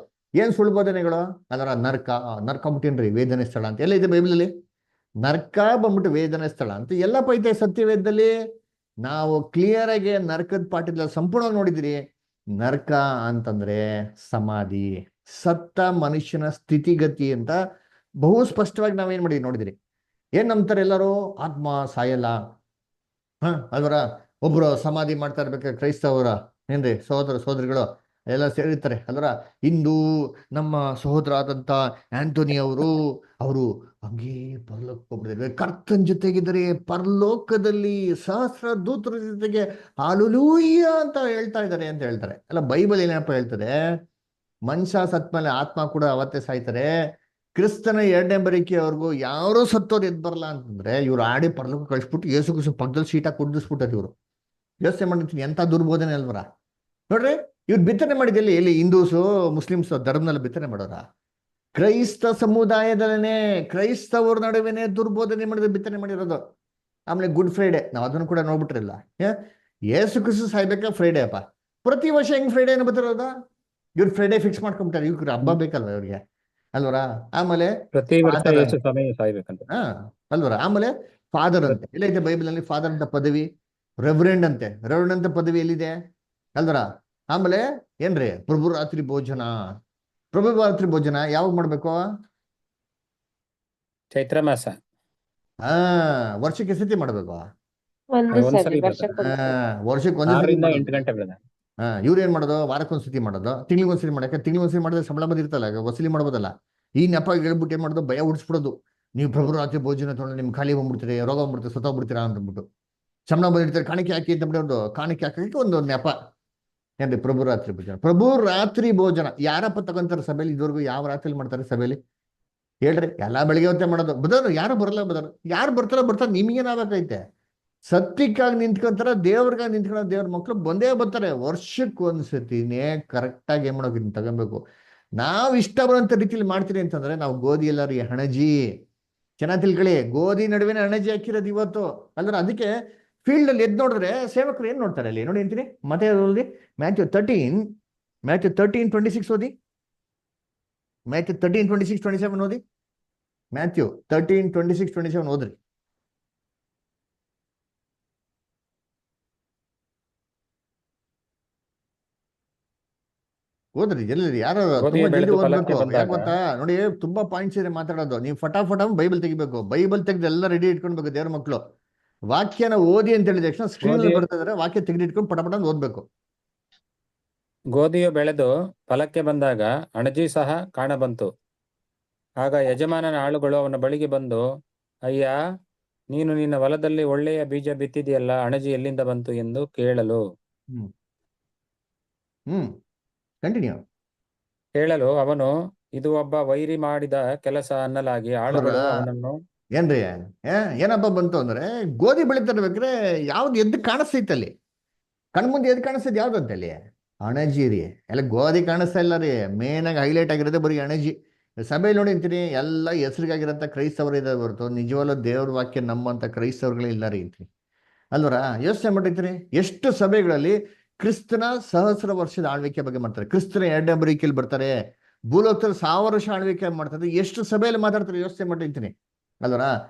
Speaker 1: ಏನ್ ಸುಳ್ಳು ಬೋಧನೆಗಳು? ಅದರ ನರ್ಕ ಬಿಟ್ಟೇನ್ರಿ ವೇದನೆ ಸ್ಥಳ ಅಂತ ಎಲ್ಲ ಇದೆ ಬೈಬಲಲ್ಲಿ. ನರ್ಕ ಬಂದ್ಬಿಟ್ಟು ವೇದನೆ ಸ್ಥಳ ಅಂತ ಎಲ್ಲ ಪೈತೆ ಸತ್ಯವೇದದಲ್ಲಿ. ನಾವು ಕ್ಲಿಯರ್ ಆಗಿ ನರ್ಕದ ಪಾಠದಲ್ಲಿ ಸಂಪೂರ್ಣವಾಗಿ ನೋಡಿದಿರಿ. ನರ್ಕ ಅಂತಂದ್ರೆ ಸಮಾಧಿ, ಸತ್ತ ಮನುಷ್ಯನ ಸ್ಥಿತಿಗತಿ ಅಂತ ಬಹು ಸ್ಪಷ್ಟವಾಗಿ ನಾವೇನ್ ಮಾಡಿದ್ವಿ ನೋಡಿದಿರಿ. ಏನ್ ನಂಬ್ತಾರೆ ಎಲ್ಲರೂ? ಆತ್ಮ ಸಾಯಲ್ಲ. ಅದರ ಒಬ್ರು ಸಮಾಧಿ ಮಾಡ್ತಾ ಇರ್ಬೇಕಾದ್ರೆ ಕ್ರೈಸ್ತವರ ಏನ್ರಿ ಸಹೋದರಿಗಳು ಎಲ್ಲ ಸೇರಿರ್ತಾರೆ ಅಲ್ವರ. ಇಂದು ನಮ್ಮ ಸಹೋದರ ಆದಂತ ಆಂಟೋನಿ ಅವರು ಹಂಗೇ ಪರಲೋಕಕ್ಕೆ ಹೋಗ್ಬಿಟ್ಟಿದ್ದಾರೆ, ಕರ್ತನ ಜೊತೆಗಿದ್ದಾರೆ, ಪರಲೋಕದಲ್ಲಿ ಸಹಸ್ರ ದೂತರ ಜೊತೆಗೆ ಹಾಲೆಲೂಯಾ ಅಂತ ಹೇಳ್ತಾ ಇದ್ದಾರೆ ಅಂತ ಹೇಳ್ತಾರೆ. ಅಲ್ಲ, ಬೈಬಲ್ ಏನಪ್ಪ ಹೇಳ್ತದೆ? ಮನುಷ್ಯ ಸತ್ಮೇಲೆ ಆತ್ಮ ಕೂಡ ಅವತ್ತೇ ಸಾಯ್ತಾರೆ. ಕ್ರಿಸ್ತನ 2ನೇ ಬರಿಕೆವರೆಗೂ ಯಾರು ಸತ್ತೋರು ಎದ್ ಬರಲ್ಲ ಅಂತಂದ್ರೆ ಇವ್ರು ಆಡಿ ಪರಲೋಕ ಕಳಿಸ್ಬಿಟ್ಟು ಯೇಸು ಕ್ರಿಸ್ತ ಪಕ್ಕದಲ್ಲಿ ಸೀಟಾಗಿ ಕುಡಿಸ್ಬಿಟ್ಟರು. ಇವರು ಯೋಚನೆ ಮಾಡಿರ್ತೀನಿ, ಎಂತ ದುರ್ಬೋಧನೆ ಅಲ್ವರ? ನೋಡ್ರಿ, ಇವ್ರು ಬಿತ್ತನೆ ಮಾಡಿದಲ್ಲಿ ಎಲ್ಲಿ? ಹಿಂದೂಸು, ಮುಸ್ಲಿಮ್ಸ್ ಧರ್ಮದಲ್ಲಿ ಬಿತ್ತನೆ ಮಾಡೋರ? ಕ್ರೈಸ್ತ ಸಮುದಾಯದಲ್ಲೇ ಕ್ರೈಸ್ತವ್ರ ನಡುವೆನೆ ದುರ್ಬೋಧನೆ ಮಾಡಿದ್ರೆ ಬಿತ್ತನೆ ಮಾಡಿರೋದು. ಆಮೇಲೆ ಗುಡ್ ಫ್ರೈಡೆ ನಾವು ಅದನ್ನು ಕೂಡ ನೋಡ್ಬಿಟ್ರಿಲ್ಲ. ಯೇಸು ಕ್ರಿಸ್ತು ಸಾಯ್ಬೇಕಾ ಫ್ರೈಡೇ ಅಪ್ಪ. ಪ್ರತಿ ವರ್ಷ ಹೆಂಗ್ ಫ್ರೈಡೇ ಏನು ಬರ್ತಿರೋದ? ಇವ್ರು ಫ್ರೈಡೇ ಫಿಕ್ಸ್ ಮಾಡ್ಕೊಂಬಿಟ್ಟಾರೆ, ಇವ್ರಿಗೆ ಹಬ್ಬ ಬೇಕಲ್ವ ಇವ್ರಿಗೆ, ಅಲ್ವರ? ಆಮೇಲೆ
Speaker 3: ಪ್ರತಿ ವರ್ಷ
Speaker 1: ಫಾದರ್
Speaker 3: ಯೇಸು
Speaker 1: ಅಂತೆ,
Speaker 3: ಸಮಯ ಸಾಯ್ಬೇಕಂತ.
Speaker 1: ಹಾ ಅಲ್ವರ? ಆಮೇಲೆ ಫಾದರ್ ಅಂತೆ, ಎಲ್ಲೈತೆ ಬೈಬಲ್ ಅಲ್ಲಿ ಫಾದರ್ ಅಂತ ಪದವಿ? ರೆವರೆಂಡ್ ಅಂತೆ, ರೆವರೆಂಡ್ ಅಂತ ಪದವಿ ಎಲ್ಲಿದೆ ಅಲ್ವರ? ಆಮೇಲೆ ಏನ್ರಿ ಪ್ರಭು ರಾತ್ರಿ ಭೋಜನ. ಪ್ರಭು ರಾತ್ರಿ ಭೋಜನ ಯಾವಾಗ ಮಾಡ್ಬೇಕು?
Speaker 3: ಚೈತ್ರ ಮಾಸ
Speaker 1: ಹಾ, ವರ್ಷಕ್ಕೆ ಸತಿ ಮಾಡ್ಬೇಕು.
Speaker 6: ಒಂದು ಸರಿ
Speaker 3: ಒಂದ್ಸರಿ brother.
Speaker 1: ಹಾ,
Speaker 6: ವರ್ಷಕ್ಕೊಂದ್ಸರಿ.
Speaker 1: ವರ್ಷಕ್ಕೆ ಒಂದೇ ಸತಿ
Speaker 3: 6ರಿಂದ
Speaker 1: ಮಾಡೋದು.
Speaker 3: 8 ಗಂಟೆ brother.
Speaker 1: ಹಾ, ಇವ್ರು ಏನ್ ಮಾಡೋದು? ವಾರಕ್ಕೊಂದ್ಸತಿ ಮಾಡೋದು, ತಿಂಗ್ಳಿಗೊಂದ್ಸತಿ ಮಾಡಕ್ಕೆ. ತಿಂಗ್ಳಿಗೊಂದ್ಸತಿ ಮಾಡಿದ್ರೆ ಸಂಬಳ ಬಂದಿರ್ತಲ್ಲ, ವಸೂಲಿ ಮಾಡ್ಬೋದಲ್ಲ. ಈ ನೆಪ ಹೇಳ್ಬಿಟ್ಟು ಏನ್ ಮಾಡೋದು? ಭಯ ಉಡಿಸ್ಬಿಡೋದು. ನೀವು ಪ್ರಭು ರಾತ್ರಿ ಭೋಜನ ತಗೊಂಡು ನಿಮ್ ಖಾಲಿ ಬಂದ್ಬಿಡ್ತೀರಿ, ರೋಗ ಬಂದ್ಬಿಡ್ತೀರಿ, ಸತ್ತೋಗ್ಬಿಡ್ತೀರಾ ಅಂದ್ಬಿಟ್ಟು. ಸಂಬಳ ಬಂದಿರ್ತಾರೆ, ಕಾಣಿಕೆ ಹಾಕಿ ಅಂತ ಬಿಡೋದು. ಕಾಣಿಕೆ ಹಾಕಕ್ಕೆ ಒಂದು ನೆಪ. ಏನ್ರಿ ಪ್ರಭು ರಾತ್ರಿ ಭೋಜನ? ಪ್ರಭು ರಾತ್ರಿ ಭೋಜನ ಯಾರಪ್ಪ ತಗೊಂತಾರೆ ಸಭೆಯಲ್ಲಿ? ಇದುವರೆಗೂ ಯಾವ ರಾತ್ರಿ ಮಾಡ್ತಾರೆ ಸಭೆಯಲ್ಲಿ ಹೇಳ್ರಿ? ಎಲ್ಲಾ ಬೆಳಿಗ್ಗೆ ಹೊತ್ತೇ ಮಾಡೋದು. ಬದಲು ಯಾರು ಬರಲ್ಲ, ಬದಲು ಯಾರು ಬರ್ತಾರ ನಿಮ್ಗೇನಾಗಬೇಕೈತೆ? ಸತ್ಯಕ್ಕಾಗಿ ನಿಂತ್ಕೊಂತಾರ, ದೇವ್ರಿಗಾಗಿ ನಿಂತ್ಕೊಳ್ಳೋ ದೇವ್ರ ಮಕ್ಳು ಬಂದೇ ಬರ್ತಾರೆ. ವರ್ಷಕ್ಕೊಂದ್ಸತಿನೇ ಕರೆಕ್ಟಾಗಿ ಏನ್ ಮಾಡೋಕೆ ತಗೊಬೇಕು. ನಾವು ಇಷ್ಟ ಬರೋಂಥ ರೀತಿಲಿ ಮಾಡ್ತೀರಿ ಅಂತಂದ್ರೆ ನಾವು ಗೋಧಿ ಎಲ್ಲ ರೀ ಹಣಜಿ. ಚೆನ್ನಾಗಿ ತಿಳ್ಕೊಳ್ಳಿ, ಗೋಧಿ ನಡುವೆನೇ ಹಣಜಿ ಹಾಕಿರೋದು ಇವತ್ತು. ಅಂದ್ರೆ ಅದಕ್ಕೆ ಫೀಲ್ಡ್ ಅಲ್ಲಿ ಎದ್ದು ನೋಡಿದ್ರೆ ಸೇವಕರು ಏನ್ ನೋಡ್ತಾರೆ ಅಲ್ಲಿ ನೋಡಿ ಅಂತೀನಿ. ಮತ್ತೆ ಓದಿ ಮ್ಯಾಥ್ಯೂ 13:26 ಓದಿ. ಮ್ಯಾಥ್ಯೂ 13:26-27 ಓದಿ. ಮ್ಯಾಥ್ಯೂ 13:26-27 ಓದ್ರಿ. ಓದ್ರಿ ಜಲ್ದಿ, ಯಾರು
Speaker 3: ಗೋಧಿಯ
Speaker 1: ತುಂಬಾ ಜಲ್ದಿ
Speaker 3: ಬೆಳೆದು
Speaker 1: ಓದ್ಬೇಕು.
Speaker 3: ಫಲಕ್ಕೆ
Speaker 1: ಯಾಕೆ
Speaker 3: ಬಂದಾಗ
Speaker 1: ಗೊತ್ತಾ? ನೋಡಿ, ತುಂಬಾ ಪಾಯಿಂಟ್ಸ್ ಇದೆ ಮಾತಾಡೋದು. ನೀವು ಫಟಾಫಟ ಬೈಬಲ್ ತೆಗಿಬೇಕು. ಬೈಬಲ್ ತೆಗೆದು ಎಲ್ಲ ರೆಡಿ ಇಟ್ಕೊಳ್ಬೇಕು ದೇವ್ರ ಮಕ್ಕಳು. ವಾಕ್ಯನ ಓದಿ ಅಂತ ಹೇಳಿದ ತಕ್ಷಣ ಸ್ಕ್ರೀನ್ ಅಲ್ಲಿ
Speaker 3: ಗೋಧಿ
Speaker 1: ಬರ್ತಾ ಇದಾರೆ, ವಾಕ್ಯ ತೆಗೆದಿಟ್ಕೊಂಡು ಪಟ ಓದ್ಬೇಕು.
Speaker 3: ಗೋಧಿಯು ಬೆಳೆದು ಫಲಕ್ಕೆ ಬಂದಾಗ ಅಣಜಿ ಸಹ ಕಾಣಬಂತು. ಆಗ ಯಜಮಾನನ ಆಳುಗಳು ಅವನ ಬಳಿಗೆ ಬಂದು, ಅಯ್ಯ, ನೀನು ನಿನ್ನ ಹೊಲದಲ್ಲಿ ಒಳ್ಳೆಯ ಬೀಜ ಬಿತ್ತಿದೆಯಲ್ಲ, ಅಣಜಿ ಎಲ್ಲಿಂದ ಬಂತು ಎಂದು ಕೇಳಲು
Speaker 1: ಕಂಟಿನ್ಯೂ.
Speaker 3: ಅವನು, ಇದು ಒಬ್ಬ ವೈರಿ ಮಾಡಿದ ಕೆಲಸ ಅನ್ನಲಾಗಿ ಆಳುಗಳು ಅವನನ್ನು
Speaker 1: ಏನ್ರಿ ಏನಪ್ಪ ಬಂತು ಅಂದ್ರೆ, ಗೋಧಿ ಬೆಳಿತಿರ್ಬೇಕ್ರೆ ಯಾವ್ದು ಎದ್ದು ಕಾಣಿಸ್ತೈತೆ ಅಲ್ಲಿ, ಕಣ್ಮುಂದೆ ಎದ್ದು ಕಾಣಿಸ್ತೈತೆ ಯಾವ್ದಂತಲ್ಲಿ? ಅಣಜಿ ರೀ. ಎಲ್ಲ ಗೋಧಿ ಕಾಣಿಸ್ತಾ ಇಲ್ಲ ರೀ. ಮೇನ್ ಆಗಿ ಹೈಲೈಟ್ ಆಗಿರೋದೇ ಬರೀ ಅಣಜಿ. ಸಭೆಯಲ್ಲಿ ನೋಡಿ ಅಂತೀನಿ, ಎಲ್ಲ ಹೆಸರಿಗಾಗಿರೋಂಥ ಕ್ರೈಸ್ತವರು ಇದಾವೆ ಹೊರತು ನಿಜವಲ್ಲ ದೇವ್ರ ವಾಕ್ಯ ನಮ್ಮಂತ ಕ್ರೈಸ್ತವ್ರುಗಳೇ ಇಲ್ಲ ರೀ ಅಂತೀನಿ. ಅಲ್ವರ? ಯೋಚನೆ ಮಾಡಿರ್ತೀನಿ, ಎಷ್ಟು ಸಭೆಗಳಲ್ಲಿ ಕ್ರಿಸ್ತನ ಸಹಸ್ರ ವರ್ಷದ ಆಳ್ವಿಕೆ ಬಗ್ಗೆ ಮಾಡ್ತಾರೆ, ಕ್ರಿಸ್ತನ 2ನೇ ಬರಿಕೆಯಲ್ಲಿ ಬರ್ತಾರೆ, ಭೂಲೋಕದಲ್ಲಿ 1000 ವರ್ಷ ಆಳ್ವಿಕೆ ಮಾಡ್ತಾರೆ. ಎಷ್ಟು ಸಭೆಯಲ್ಲಿ ಮಾತಾಡ್ತಾರೆ ಯೋಚನೆ ಮಾಡಿರ್ತೀನಿ. ಅಲ್ವರ?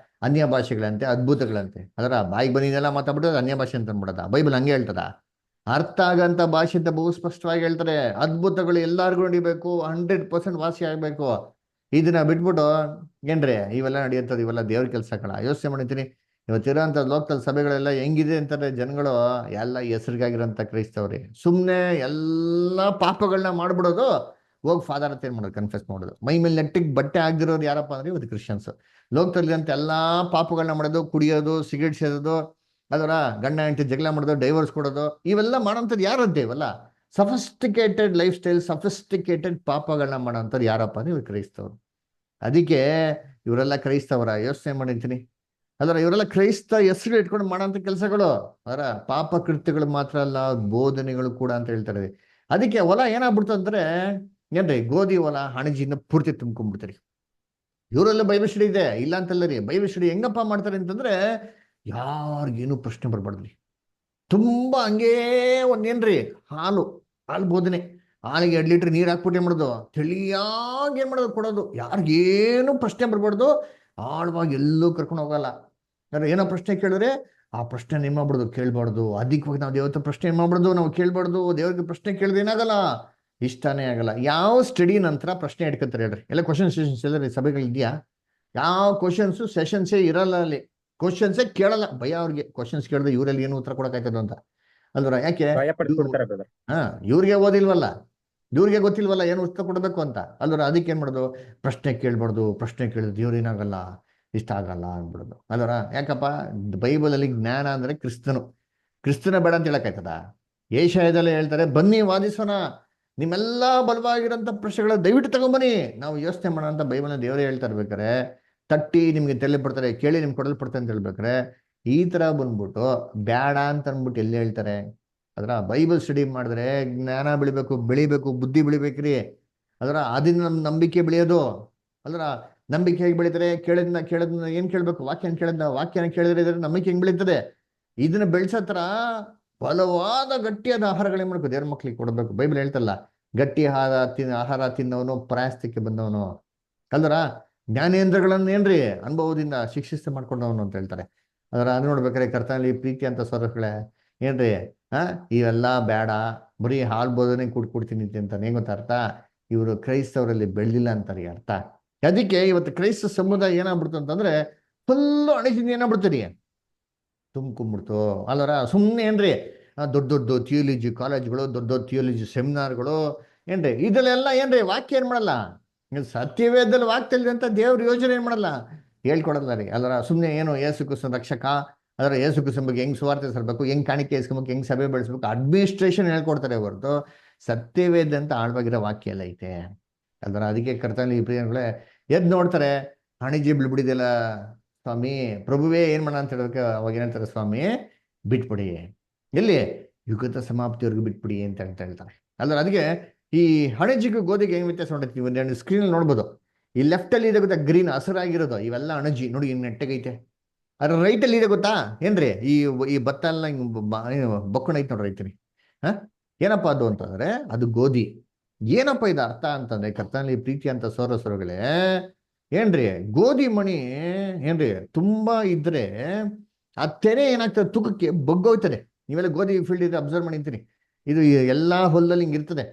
Speaker 1: ಅನ್ಯ ಭಾಷೆಗಳಂತೆ, ಅದ್ಭುತಗಳಂತೆ. ಅದರ ಬಾಯಿಗೆ ಬಂದಿದ್ದೆಲ್ಲ ಮಾತಾಡ್ಬಿಟ್ಟು ಅನ್ಯ ಭಾಷೆ ಅಂತ ಅಂದ್ಬಿಡೋದ? ಬೈಬಲ್ ಹಂಗೆ ಹೇಳ್ತದ? ಅರ್ಥ ಆಗಂತ ಭಾಷೆ ಅಂತ ಬಹು ಸ್ಪಷ್ಟವಾಗಿ ಹೇಳ್ತಾರೆ. ಅದ್ಭುತಗಳು ಎಲ್ಲಾರ್ಗು ನಡಿಬೇಕು, 100% ವಾಸಿ ಆಗ್ಬೇಕು. ಇದನ್ನ ಬಿಟ್ಬಿಟ್ಟು ಏನ್ರಿ ಇವೆಲ್ಲ ನಡೆಯುತ್ತದೆ? ಇವೆಲ್ಲ ದೇವ್ರ ಕೆಲ್ಸಗಳ. ಯೋಚನೆ ಮಾಡಿರ್ತೀನಿ, ಇವತ್ತಿರೋಂಥ ಲೋಕಲ್ ಸಭೆಗಳೆಲ್ಲ ಹೆಂಗಿದೆ ಅಂತಾರೆ ಜನಗಳು? ಎಲ್ಲ ಹೆಸರಿಗಾಗಿರೋಂಥ ಕ್ರೈಸ್ತವ್ರಿ. ಸುಮ್ಮನೆ ಎಲ್ಲ ಪಾಪಗಳನ್ನ ಮಾಡ್ಬಿಡೋದು, ಹೋಗಿ ಫಾದರ್ ಅಂತ ಏನ್ ಮಾಡೋದು? ಕನ್ಫೆಸ್ ಮಾಡೋದು. ಮೈ ಮೇಲೆ ನೆಟ್ಟಿಗೆ ಬಟ್ಟೆ ಆಗದಿರೋರು ಯಾರಪ್ಪ ಅಂದ್ರೆ ಇವತ್ತು ಕ್ರಿಶ್ಚಿಯನ್ಸ್. ಲೋಕದಲ್ಲಿ ಅಂತ ಎಲ್ಲಾ ಪಾಪಗಳನ್ನ ಮಾಡೋದು, ಕುಡಿಯೋದು, ಸಿಗರೇಟ್ ಸೇದೋದು, ಅದರ ಗಂಡ ಹೆಂಡತಿ ಜಗಳ ಮಾಡೋದು, ಡೈವರ್ಸ್ ಕೊಡೋದು, ಇವೆಲ್ಲ ಮಾಡೋಂಥದ್ದು ಯಾರಂತೆ? ಇವೆಲ್ಲ ಸಫಿಸ್ಟಿಕೇಟೆಡ್ ಲೈಫ್ ಸ್ಟೈಲ್, ಸಫಿಸ್ಟಿಕೇಟೆಡ್ ಪಾಪಗಳನ್ನ ಮಾಡೋಂಥದ್ದು ಯಾರಪ್ಪ ಅಂದ್ರೆ ಇವ್ರು ಕ್ರೈಸ್ತವ್ರು. ಅದಕ್ಕೆ ಇವರೆಲ್ಲ ಕ್ರೈಸ್ತವರ? ಯೋಚನೆ ಮಾಡಿರ್ತೀನಿ. ಅದರ ಇವರೆಲ್ಲ ಕ್ರೈಸ್ತ ಹೆಸರು ಇಟ್ಕೊಂಡು ಮಾಡೋಂಥ ಕೆಲಸಗಳು, ಅದರ ಪಾಪ ಕೃತ್ಯಗಳು ಮಾತ್ರ ಅಲ್ಲ, ಬೋಧನೆಗಳು ಕೂಡ ಅಂತ ಹೇಳ್ತಾರೆ. ಅದಕ್ಕೆ ಹೊಲ ಏನಾಗ್ಬಿಡ್ತು ಅಂದ್ರೆ ಏನ್ರಿ, ಗೋಧಿ ಹೊಲ ಹಣಜಿನ ಪೂರ್ತಿ ತುಂಬ್ಕೊಂಡ್ಬಿಡ್ತಾರೆ. ಇವರೆಲ್ಲ ಬೈಬಲ್ ಸ್ಟಡಿ ಇದೆ, ಇಲ್ಲ ಅಂತಲ್ಲ ರೀ. ಬೈಬಲ್ ಸ್ಟಡಿ ಹೆಂಗಪ್ಪ ಮಾಡ್ತಾರೆ ಅಂತಂದ್ರೆ, ಯಾರಿಗೇನು ಪ್ರಶ್ನೆ ಬರ್ಬಾರ್ದ್ರಿ. ತುಂಬಾ ಹಂಗೇ ಒಂದೇನ್ರಿ ಹಾಲು ಬೋಧನೆ, ಹಾಲಿಗೆ 2 ಲೀಟರ್ ನೀರು ಹಾಕ್ಬಿಟ್ಟು ಏನ್ ಮಾಡೋದು? ತಿಳಿಯಾಗಿ ಏನ್ ಮಾಡೋದು? ಕೊಡೋದು. ಯಾರಿಗೇನು ಪ್ರಶ್ನೆ ಬರ್ಬಾರ್ದು. ಆಳವಾಗಿ ಎಲ್ಲೂ ಕರ್ಕೊಂಡು ಹೋಗಲ್ಲ. ಅಂದ್ರೆ ಏನೋ ಪ್ರಶ್ನೆ ಕೇಳಿದ್ರೆ ಆ ಪ್ರಶ್ನೆ ಏನ್ ಮಾಡ್ಬಿಡೋದು? ಕೇಳ್ಬಾರ್ದು. ಅಧಿಕವಾಗಿ ನಾವು ದೇವರ ಪ್ರಶ್ನೆ ಏನ್ ಮಾಡ್ಬಾರ್ದು? ನಾವು ಕೇಳ್ಬಾರ್ದು. ದೇವ್ರಿಗೆ ಪ್ರಶ್ನೆ ಕೇಳಿದ್ರೆ ಏನಾಗಲ್ಲ? ಇಷ್ಟನೇ ಆಗಲ್ಲ. ಯಾವ ಸ್ಟಡಿ ನಂತರ ಪ್ರಶ್ನೆ ಇಟ್ಕೊತಾರೆ ಹೇಳ್ರಿ? ಎಲ್ಲ ಕ್ವಶನ್ ಸೆಷನ್ಸ್ ಎಲ್ಲ ಸಭೆಗಳು ಇದೆಯಾ? ಯಾವ ಕ್ವಶನ್ಸ್ ಸೆಷನ್ಸೇ ಇರಲ್ಲ ಅಲ್ಲಿ. ಕ್ವಶನ್ಸೇ ಕೇಳಲ್ಲ. ಭಯ ಅವ್ರಿಗೆ. ಕ್ವಶನ್ಸ್ ಕೇಳಿದ್ರೆ ಇವರಲ್ಲಿ ಏನು ಉತ್ತರ ಕೊಡಕ್ಕಾಯ್ತದ ಅಂತ ಅಲ್ವರ? ಯಾಕೆ?
Speaker 3: ಭಯಪಡಿಸ್ಬಿಡ್ತಾರೆ brother.
Speaker 1: ಇವ್ರಿಗೆ ಓದಿಲ್ವಲ್ಲ, ಇವ್ರಿಗೆ ಗೊತ್ತಿಲ್ವಲ್ಲ ಏನು ಉತ್ತರ ಕೊಡಬೇಕು ಅಂತ ಅಲ್ವರ? ಅದಕ್ಕೆ ಏನ್ ಮಾಡೋದು? ಪ್ರಶ್ನೆ ಕೇಳ್ಬಾರ್ದು. ಪ್ರಶ್ನೆ ಕೇಳಿದ್ರೆ ದೇವ್ರು ಏನಾಗಲ್ಲ, ಇಷ್ಟ ಆಗಲ್ಲ ಅಂದ್ಬಿಡೋದು ಅಲ್ವರ? ಯಾಕಪ್ಪ? ಬೈಬಲ್ ಅಲ್ಲಿ ಜ್ಞಾನ ಅಂದ್ರೆ ಕ್ರಿಸ್ತನ ಬೇಡ ಅಂತ ಹೇಳಕ್ಕಾಯ್ತದ? ಏಷಯದಲ್ಲೇ ಹೇಳ್ತಾರೆ, ಬನ್ನಿ ವಾದಿಸೋಣ, ನಿಮ್ಮೆಲ್ಲಾ ಬಲವಾಗಿರೋಂಥ ಪ್ರಶ್ನೆಗಳ ದಯವಿಟ್ಟು ತಗೊಂಬನ್ನಿ, ನಾವು ಯೋಚನೆ ಮಾಡೋಣ ಅಂತ ಬೈಬಲ್ನ ದೇವರೇ ಹೇಳ್ತಾ ಇರ್ಬೇಕಾರೆ, ತಟ್ಟಿ ನಿಮ್ಗೆ ತೆರಳಿಪಡ್ತಾರೆ, ಕೇಳಿ ನಿಮ್ಗೆ ಕೊಡಲ್ಪಡ್ತಾರೆ ಅಂತ ಹೇಳ್ಬೇಕಾರೆ, ಈ ತರ ಬಂದ್ಬಿಟ್ಟು ಬೇಡ ಅಂತ ಅಂದ್ಬಿಟ್ಟು ಎಲ್ಲಿ ಹೇಳ್ತಾರೆ? ಅದರ ಬೈಬಲ್ ಸ್ಟಡಿ ಮಾಡಿದ್ರೆ ಜ್ಞಾನ ಬೆಳಿಬೇಕು, ಬುದ್ಧಿ ಬೆಳಿಬೇಕ್ರಿ. ಅದರ ಅದನ್ನ ನಮ್ ನಂಬಿಕೆ ಬೆಳೆಯೋದು. ಅದರ ನಂಬಿಕೆ ಹೇಗೆ ಬೆಳೀತಾರೆ? ಕೇಳದ್ನ ಏನ್ ಕೇಳ್ಬೇಕು? ವಾಕ್ಯನ ಕೇಳಿದ್ರೆ ನಂಬಿಕೆ ಹೆಂಗ್ ಬೆಳೀತದೆ? ಇದನ್ನ ಬೆಳ್ಸತ್ರ ಬಲವಾದ ಗಟ್ಟಿಯಾದ ಆಹಾರಗಳೇನ್ ಮಾಡ್ಬೇಕು ದೇವ್ರ ಮಕ್ಳಿಗೆ ಕೊಡಬೇಕು. ಬೈಬಲ್ ಹೇಳ್ತಲ್ಲ, ಗಟ್ಟಿ ಆಹಾರ ತಿನ್ನವನು ಪ್ರಯಾಸಕ್ಕೆ ಬಂದವನು ಅಲ್ದರ, ಜ್ಞಾನೇಂದ್ರಗಳನ್ನ ಏನ್ರಿ ಅನುಭವದಿಂದ ಶಿಕ್ಷಿಸ್ತೆ ಮಾಡ್ಕೊಂಡವನು ಅಂತ ಹೇಳ್ತಾರೆ. ಅದು ನೋಡ್ಬೇಕಾರೆ ಕರ್ತನಲ್ಲಿ ಪ್ರೀತಿ ಅಂತ ಸ್ವರಗಳೇ ಏನ್ರಿ, ಇವೆಲ್ಲ ಬೇಡ, ಬರೀ ಹಾಲು ಬೋಧನೆ ಕುಡ್ತೀನಿ ಅಂತ ಏನ್ ಗೊತ್ತಾ ಅರ್ಥ? ಇವರು ಕ್ರೈಸ್ತವರಲ್ಲಿ ಬೆಳೆದಿಲ್ಲ ಅಂತಾರೆ ಅರ್ಥ. ಅದಕ್ಕೆ ಇವತ್ತು ಕ್ರೈಸ್ತ ಸಮುದಾಯ ಏನಾಗ್ಬಿಡ್ತು ಅಂತಂದ್ರೆ ಫುಲ್ಲು ಅಣೆಜಿಂದ ಏನಾಗ್ಬಿಡ್ತೀರಿ, ತುಂಬ್ಕೊಂಡ್ಬಿಡ್ತು ಅಲ್ಲರ. ಸುಮ್ಮನೆ ಏನ್ರಿ ದೊಡ್ಡ ದೊಡ್ಡ ಥಿಯೋಲಜಿ ಕಾಲೇಜ್ಗಳು, ದೊಡ್ಡ ದೊಡ್ಡ ಥಿಯೋಲಜಿ ಸೆಮಿನಾರ್ಗಳು ಏನ್ರಿ, ಇದಲ್ಲೆಲ್ಲ ಏನ್ರಿ ವಾಕ್ಯ ಏನ್ ಮಾಡಲ್ಲ, ಸತ್ಯವೇದದಲ್ಲಿ ವಾಕ್ಯದಲ್ಲಿ ಅಂತ ದೇವ್ರ ಯೋಜನೆ ಏನ್ ಮಾಡಲ್ಲ, ಹೇಳ್ಕೊಡಲ್ಲ ರೀ ಅಲ್ಲರ. ಸುಮ್ಮನೆ ಏನು ಯೇಸು ಕ್ರಿಸ್ತನ ರಕ್ಷಕ, ಅದರ ಯೇಸು ಕ್ರಿಸ್ತನ ಬಗ್ಗೆ ಹೆಂಗ್ ಸುವಾರ್ತೆ ಸರ್ಬೇಕು, ಹೆಂಗ್ ಕಾಣಿಕೆ ಇಸ್ಕೊಬೇಕು, ಹೆಂಗ್ ಸಭೆ ಬೆಳೆಸ್ಬೇಕು, ಅಡ್ಮಿನಿಸ್ಟ್ರೇಷನ್ ಹೇಳ್ಕೊಡ್ತಾರೆ ಹೊರತು ಸತ್ಯವೇದ ಅಂತ ಆಳ್ವಾಗಿರೋ ವಾಕ್ಯ ಎಲ್ಲ ಐತೆ ಅಲ್ದರ. ಅದಕ್ಕೆ ಕರ್ತನಲ್ಲಿ ಪ್ರಿಯಗಳೇ ಎದ್ ನೋಡ್ತಾರೆ, ಹಣಿಜಿ ಬಿಡ್ಬಿಡಿದೆಲ್ಲ ಸ್ವಾಮಿ, ಪ್ರಭುವೇ ಏನ್ ಮಾಡ ಅಂತ ಹೇಳ್ಬೇಕು. ಅವಾಗ ಏನಂತಾರೆ, ಸ್ವಾಮಿ ಬಿಟ್ಬಿಡಿ, ಎಲ್ಲಿ ಯುಗದ ಸಮಾಪ್ತಿವರೆಗೂ ಬಿಟ್ಬಿಡಿ ಅಂತ ಹೇಳ್ತಾರೆ ಅಲ್ದರ. ಅದಕ್ಕೆ ಈ ಹಣಜಿಗೂ ಗೋಧಿಗೆ ಹೆಂಗ್ ವ್ಯತ್ಯಾಸ ನೋಡೈತಿ, ನೀವು ಒಂದು ಸ್ಕ್ರೀನ್ ನೋಡ್ಬೋದು. ಈ ಲೆಫ್ಟ್ ಅಲ್ಲಿ ಇದೆ ಗೊತ್ತಾ, ಗ್ರೀನ್ ಹಸಿರಾಗಿರೋದು, ಇವೆಲ್ಲ ಅಣಜಿ ನೋಡಿ ನೆಟ್ಟಗೈತೆ. ಅದ್ರ ರೈಟ್ ಅಲ್ಲಿ ಇದೆ ಗೊತ್ತಾ ಏನ್ರಿ, ಈ ಭತ್ತ ಎಲ್ಲ ಹಿಂಗ್ ಬೊಕ್ಕಣ ಐತೆ ನೋಡ್ರಿ ರೈತರಿ. ಏನಪ್ಪಾ ಅದು ಅಂತಂದ್ರೆ ಅದು ಗೋಧಿ. ಏನಪ್ಪ ಇದು ಅರ್ಥ ಅಂತಂದ್ರೆ ಕರ್ತನಲ್ಲಿ ಪ್ರೀತಿ ಅಂತ ಸೋರಸರುಗಳೇ ಏನ್ರಿ, ಗೋಧಿ ಮಣಿ ಏನ್ರಿ ತುಂಬಾ ಇದ್ರೆ ಆ ತೆನೆ ಏನಾಗ್ತದೆ, ತೂಕಕ್ಕೆ ಬಗ್ಗೋಯ್ತದೆ. ನೀವೆಲ್ಲ ಗೋಧಿ ಫೀಲ್ಡ್ ಇದೆ ಅಬ್ಸರ್ವ್ ಮಾಡಿರ್ತೀನಿ, ಇದು ಎಲ್ಲಾ ಹೊಲದಲ್ಲಿ ಹಿಂಗ್ ಇರ್ತದೆ.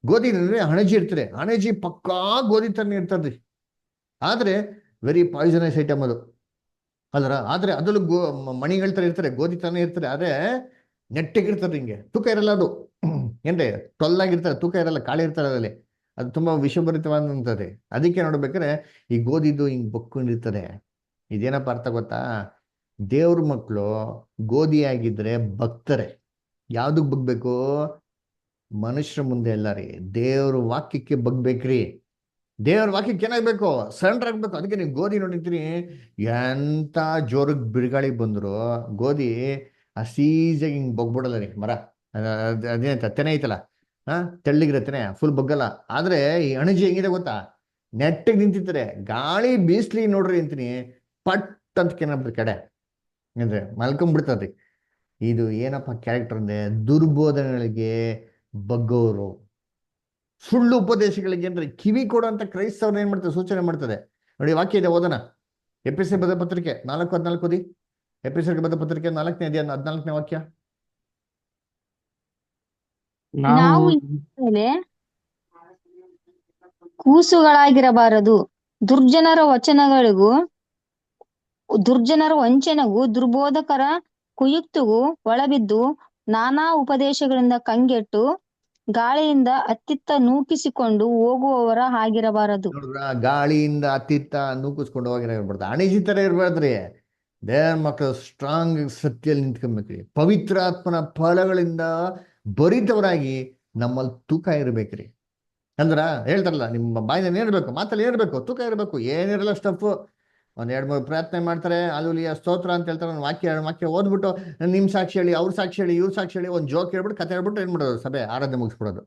Speaker 1: ಗೋಧಿ ಹಣಜಿ ಇರ್ತದೆ, ಹಣಜಿ ಪಕ್ಕಾ ಗೋಧಿ ತರನೇ ಇರ್ತದ್ರಿ, ಆದ್ರೆ ವೆರಿ ಪಾಯ್ಸನಸ್ ಐಟಮ್ ಅದು ಅಲ್ರ. ಆದ್ರೆ ಅದ್ರಲ್ಲೂ ಮಣಿಗಳ ತರ ಇರ್ತಾರೆ, ಗೋಧಿ ತರನೇ ಇರ್ತಾರೆ, ಆದ್ರೆ ನೆಟ್ಟಗಿರ್ತದೆ, ಹಿಂಗೆ ತೂಕ ಇರಲ್ಲ ಅದು ಏನ್ರಿ, ಟೊಲ್ಲಾಗಿರ್ತಾರೆ, ತೂಕ ಇರಲ್ಲ, ಕಾಳಿ ಇರ್ತಾರೆ ಅದ್ರಲ್ಲಿ. ಅದು ತುಂಬಾ ವಿಷಭರಿತವಾದಂಥದ್ದೇ. ಅದಕ್ಕೆ ನೋಡ್ಬೇಕಾದ್ರೆ ಈ ಗೋಧಿದು ಹಿಂಗ್ ಬಕ್ಕೊಂಡಿರ್ತಾರೆ. ಇದೇನಪ್ಪ ಅರ್ಥ ಗೊತ್ತಾ, ದೇವ್ರ ಮಕ್ಕಳು ಗೋಧಿ ಆಗಿದ್ರೆ ಬಗ್ತಾರೆ. ಯಾವ್ದಕ್ ಬಗ್ಬೇಕು, ಮನುಷ್ಯರ ಮುಂದೆ ಎಲ್ಲ ರೀ, ದೇವ್ರ ವಾಕ್ಯಕ್ಕೆ ಬಗ್ಬೇಕ್ರಿ. ದೇವ್ರ ವಾಕ್ಯಕ್ಕೆ ಏನಾಗ್ಬೇಕು, ಸರೆಂಡರ್ ಆಗ್ಬೇಕು. ಅದಕ್ಕೆ ನೀವು ಗೋಧಿ ನೋಡಿರ್ತೀರಿ, ಎಂತ ಜೋರಗ್ ಬಿರುಗಾಳಿ ಬಂದ್ರು ಗೋಧಿ ಹಸೀಜಾಗಿ ಹಿಂಗ್ ಬಗ್ಬಿಡಲ್ಲ ರೀ. ಮರ ಅದೇನಂತ ತೆನೆ ಐತಲ್ಲ, ತೆಳ್ಳಿಗಿರತ್ತೇನೆ, ಫುಲ್ ಬಗ್ಗಲ್ಲ. ಆದ್ರೆ ಈ ಅಣಜಿ ಹೆಂಗಿದೆ ಗೊತ್ತಾ, ನೆಟ್ಟಿಗೆ ನಿಂತಿರ್ತಾರೆ, ಗಾಳಿ ಬೀಸ್ಲಿ ನೋಡ್ರಿ ಅಂತೀನಿ, ಪಟ್ ಅಂತ ಕೇನಾಗ್ಬಿಡ್ರಿ ಕಡೆ ಅಂದ್ರೆ ಮಲ್ಕೊಂಡ್ಬಿಡ್ತಾರ್ರಿ. ಇದು ಏನಪ್ಪ ಕ್ಯಾರೆಕ್ಟರ್ ಅಂದ್ರೆ ದುರ್ಬೋಧನೆಗಳಿಗೆ ಬಗ್ಗೋರು, ಸುಳ್ಳು ಉಪದೇಶಗಳಿಗೆ ಏನ್ರಿ ಕಿವಿ ಕೊಡುವಂತ ಕ್ರೈಸ್ತವ್ರನ್ನ ಏನ್ ಮಾಡ್ತಾರೆ, ಸೂಚನೆ ಮಾಡ್ತದೆ ನೋಡಿ. ವಾಕ್ಯ ಇದೆ, ಓದೋಣ. ಎಪಿಎಸ್ಸಿ ಬರೆದ ಪತ್ರಿಕೆ 4:14 ಓದಿ. ಎಪಿಎಸ್ಸಿ ಬರೆದ ಪತ್ರಿಕೆ 4ನೇ ಅಧ್ಯಾಯ 14ನೇ ವಾಕ್ಯ.
Speaker 4: ನಾವು ಮೇಲೆ ಕೂಸುಗಳಾಗಿರಬಾರದು, ದುರ್ಜನರ ವಂಚನೆಗೂ ದುರ್ಬೋಧಕರ ಕುಯುಕ್ತಿಗೂ ಒಳಬಿದ್ದು ನಾನಾ ಉಪದೇಶಗಳಿಂದ ಕಂಗೆಟ್ಟು ಗಾಳಿಯಿಂದ ಅತ್ತಿತ್ತ ನೂಕಿಸಿಕೊಂಡು ಹೋಗುವವರ ಆಗಿರಬಾರದು.
Speaker 1: ನೋಡಿದ್ರ, ಗಾಳಿಯಿಂದ ಅತ್ತಿತ್ತ ನೂಕಿಸ್ಕೊಂಡು ಹೋಗಿರ್ಬಾರ್ದು, ಅಣಿಜಿ ತರ ಇರ್ಬಾರ್ದ್ರಿ. ದೇವ್ರ ಮಕ್ಕಳು ಸ್ಟ್ರಾಂಗ್ ಸತ್ಯಲ್ಲಿ ನಿಂತ್ಕೊಬೇಕ್ರಿ, ಪವಿತ್ರಾತ್ಮನ ಫಲಗಳಿಂದ ಭರಿತವರಾಗಿ ನಮ್ಮಲ್ಲಿ ತೂಕ ಇರ್ಬೇಕ್ರಿ. ಅಂದ್ರ ಹೇಳ್ತಾರಲ್ಲ, ನಿಮ್ಮ ಬಾಯಿನಲ್ಲಿ ಏನಿರ್ಬೇಕು, ಮಾತಲ್ಲಿ ಏನಿರ್ಬೇಕು, ತೂಕ ಇರಬೇಕು. ಏನಿರಲ್ಲ ಸ್ಟಫ್, ಒಂದ್ 2-3 ಪ್ರಯತ್ನ ಮಾಡ್ತಾರೆ, ಅಲ್ಲೂಲಿಯ ಸ್ತೋತ್ರ ಅಂತ ಹೇಳ್ತಾರೆ, ಒಂದು ವಾಕ್ಯ ಓದ್ಬಿಟ್ಟು ನಿಮ್ ಸಾಕ್ಷಿ ಹೇಳಿ, ಅವ್ರ ಸಾಕ್ಷಿ ಹೇಳಿ, ಇವ್ರ ಸಾಕ್ಷಿ ಹೇಳಿ, ಒಂದು ಜೋಕ್ ಹೇಳ್ಬಿಟ್ಟು ಕತೆ ಹೇಳ್ಬಿಟ್ಟು ಏನ್ ಮಾಡೋದು, ಸಭೆ ಆರಾಧನೆ ಮುಗಿಸ್ಬಿಡೋದು.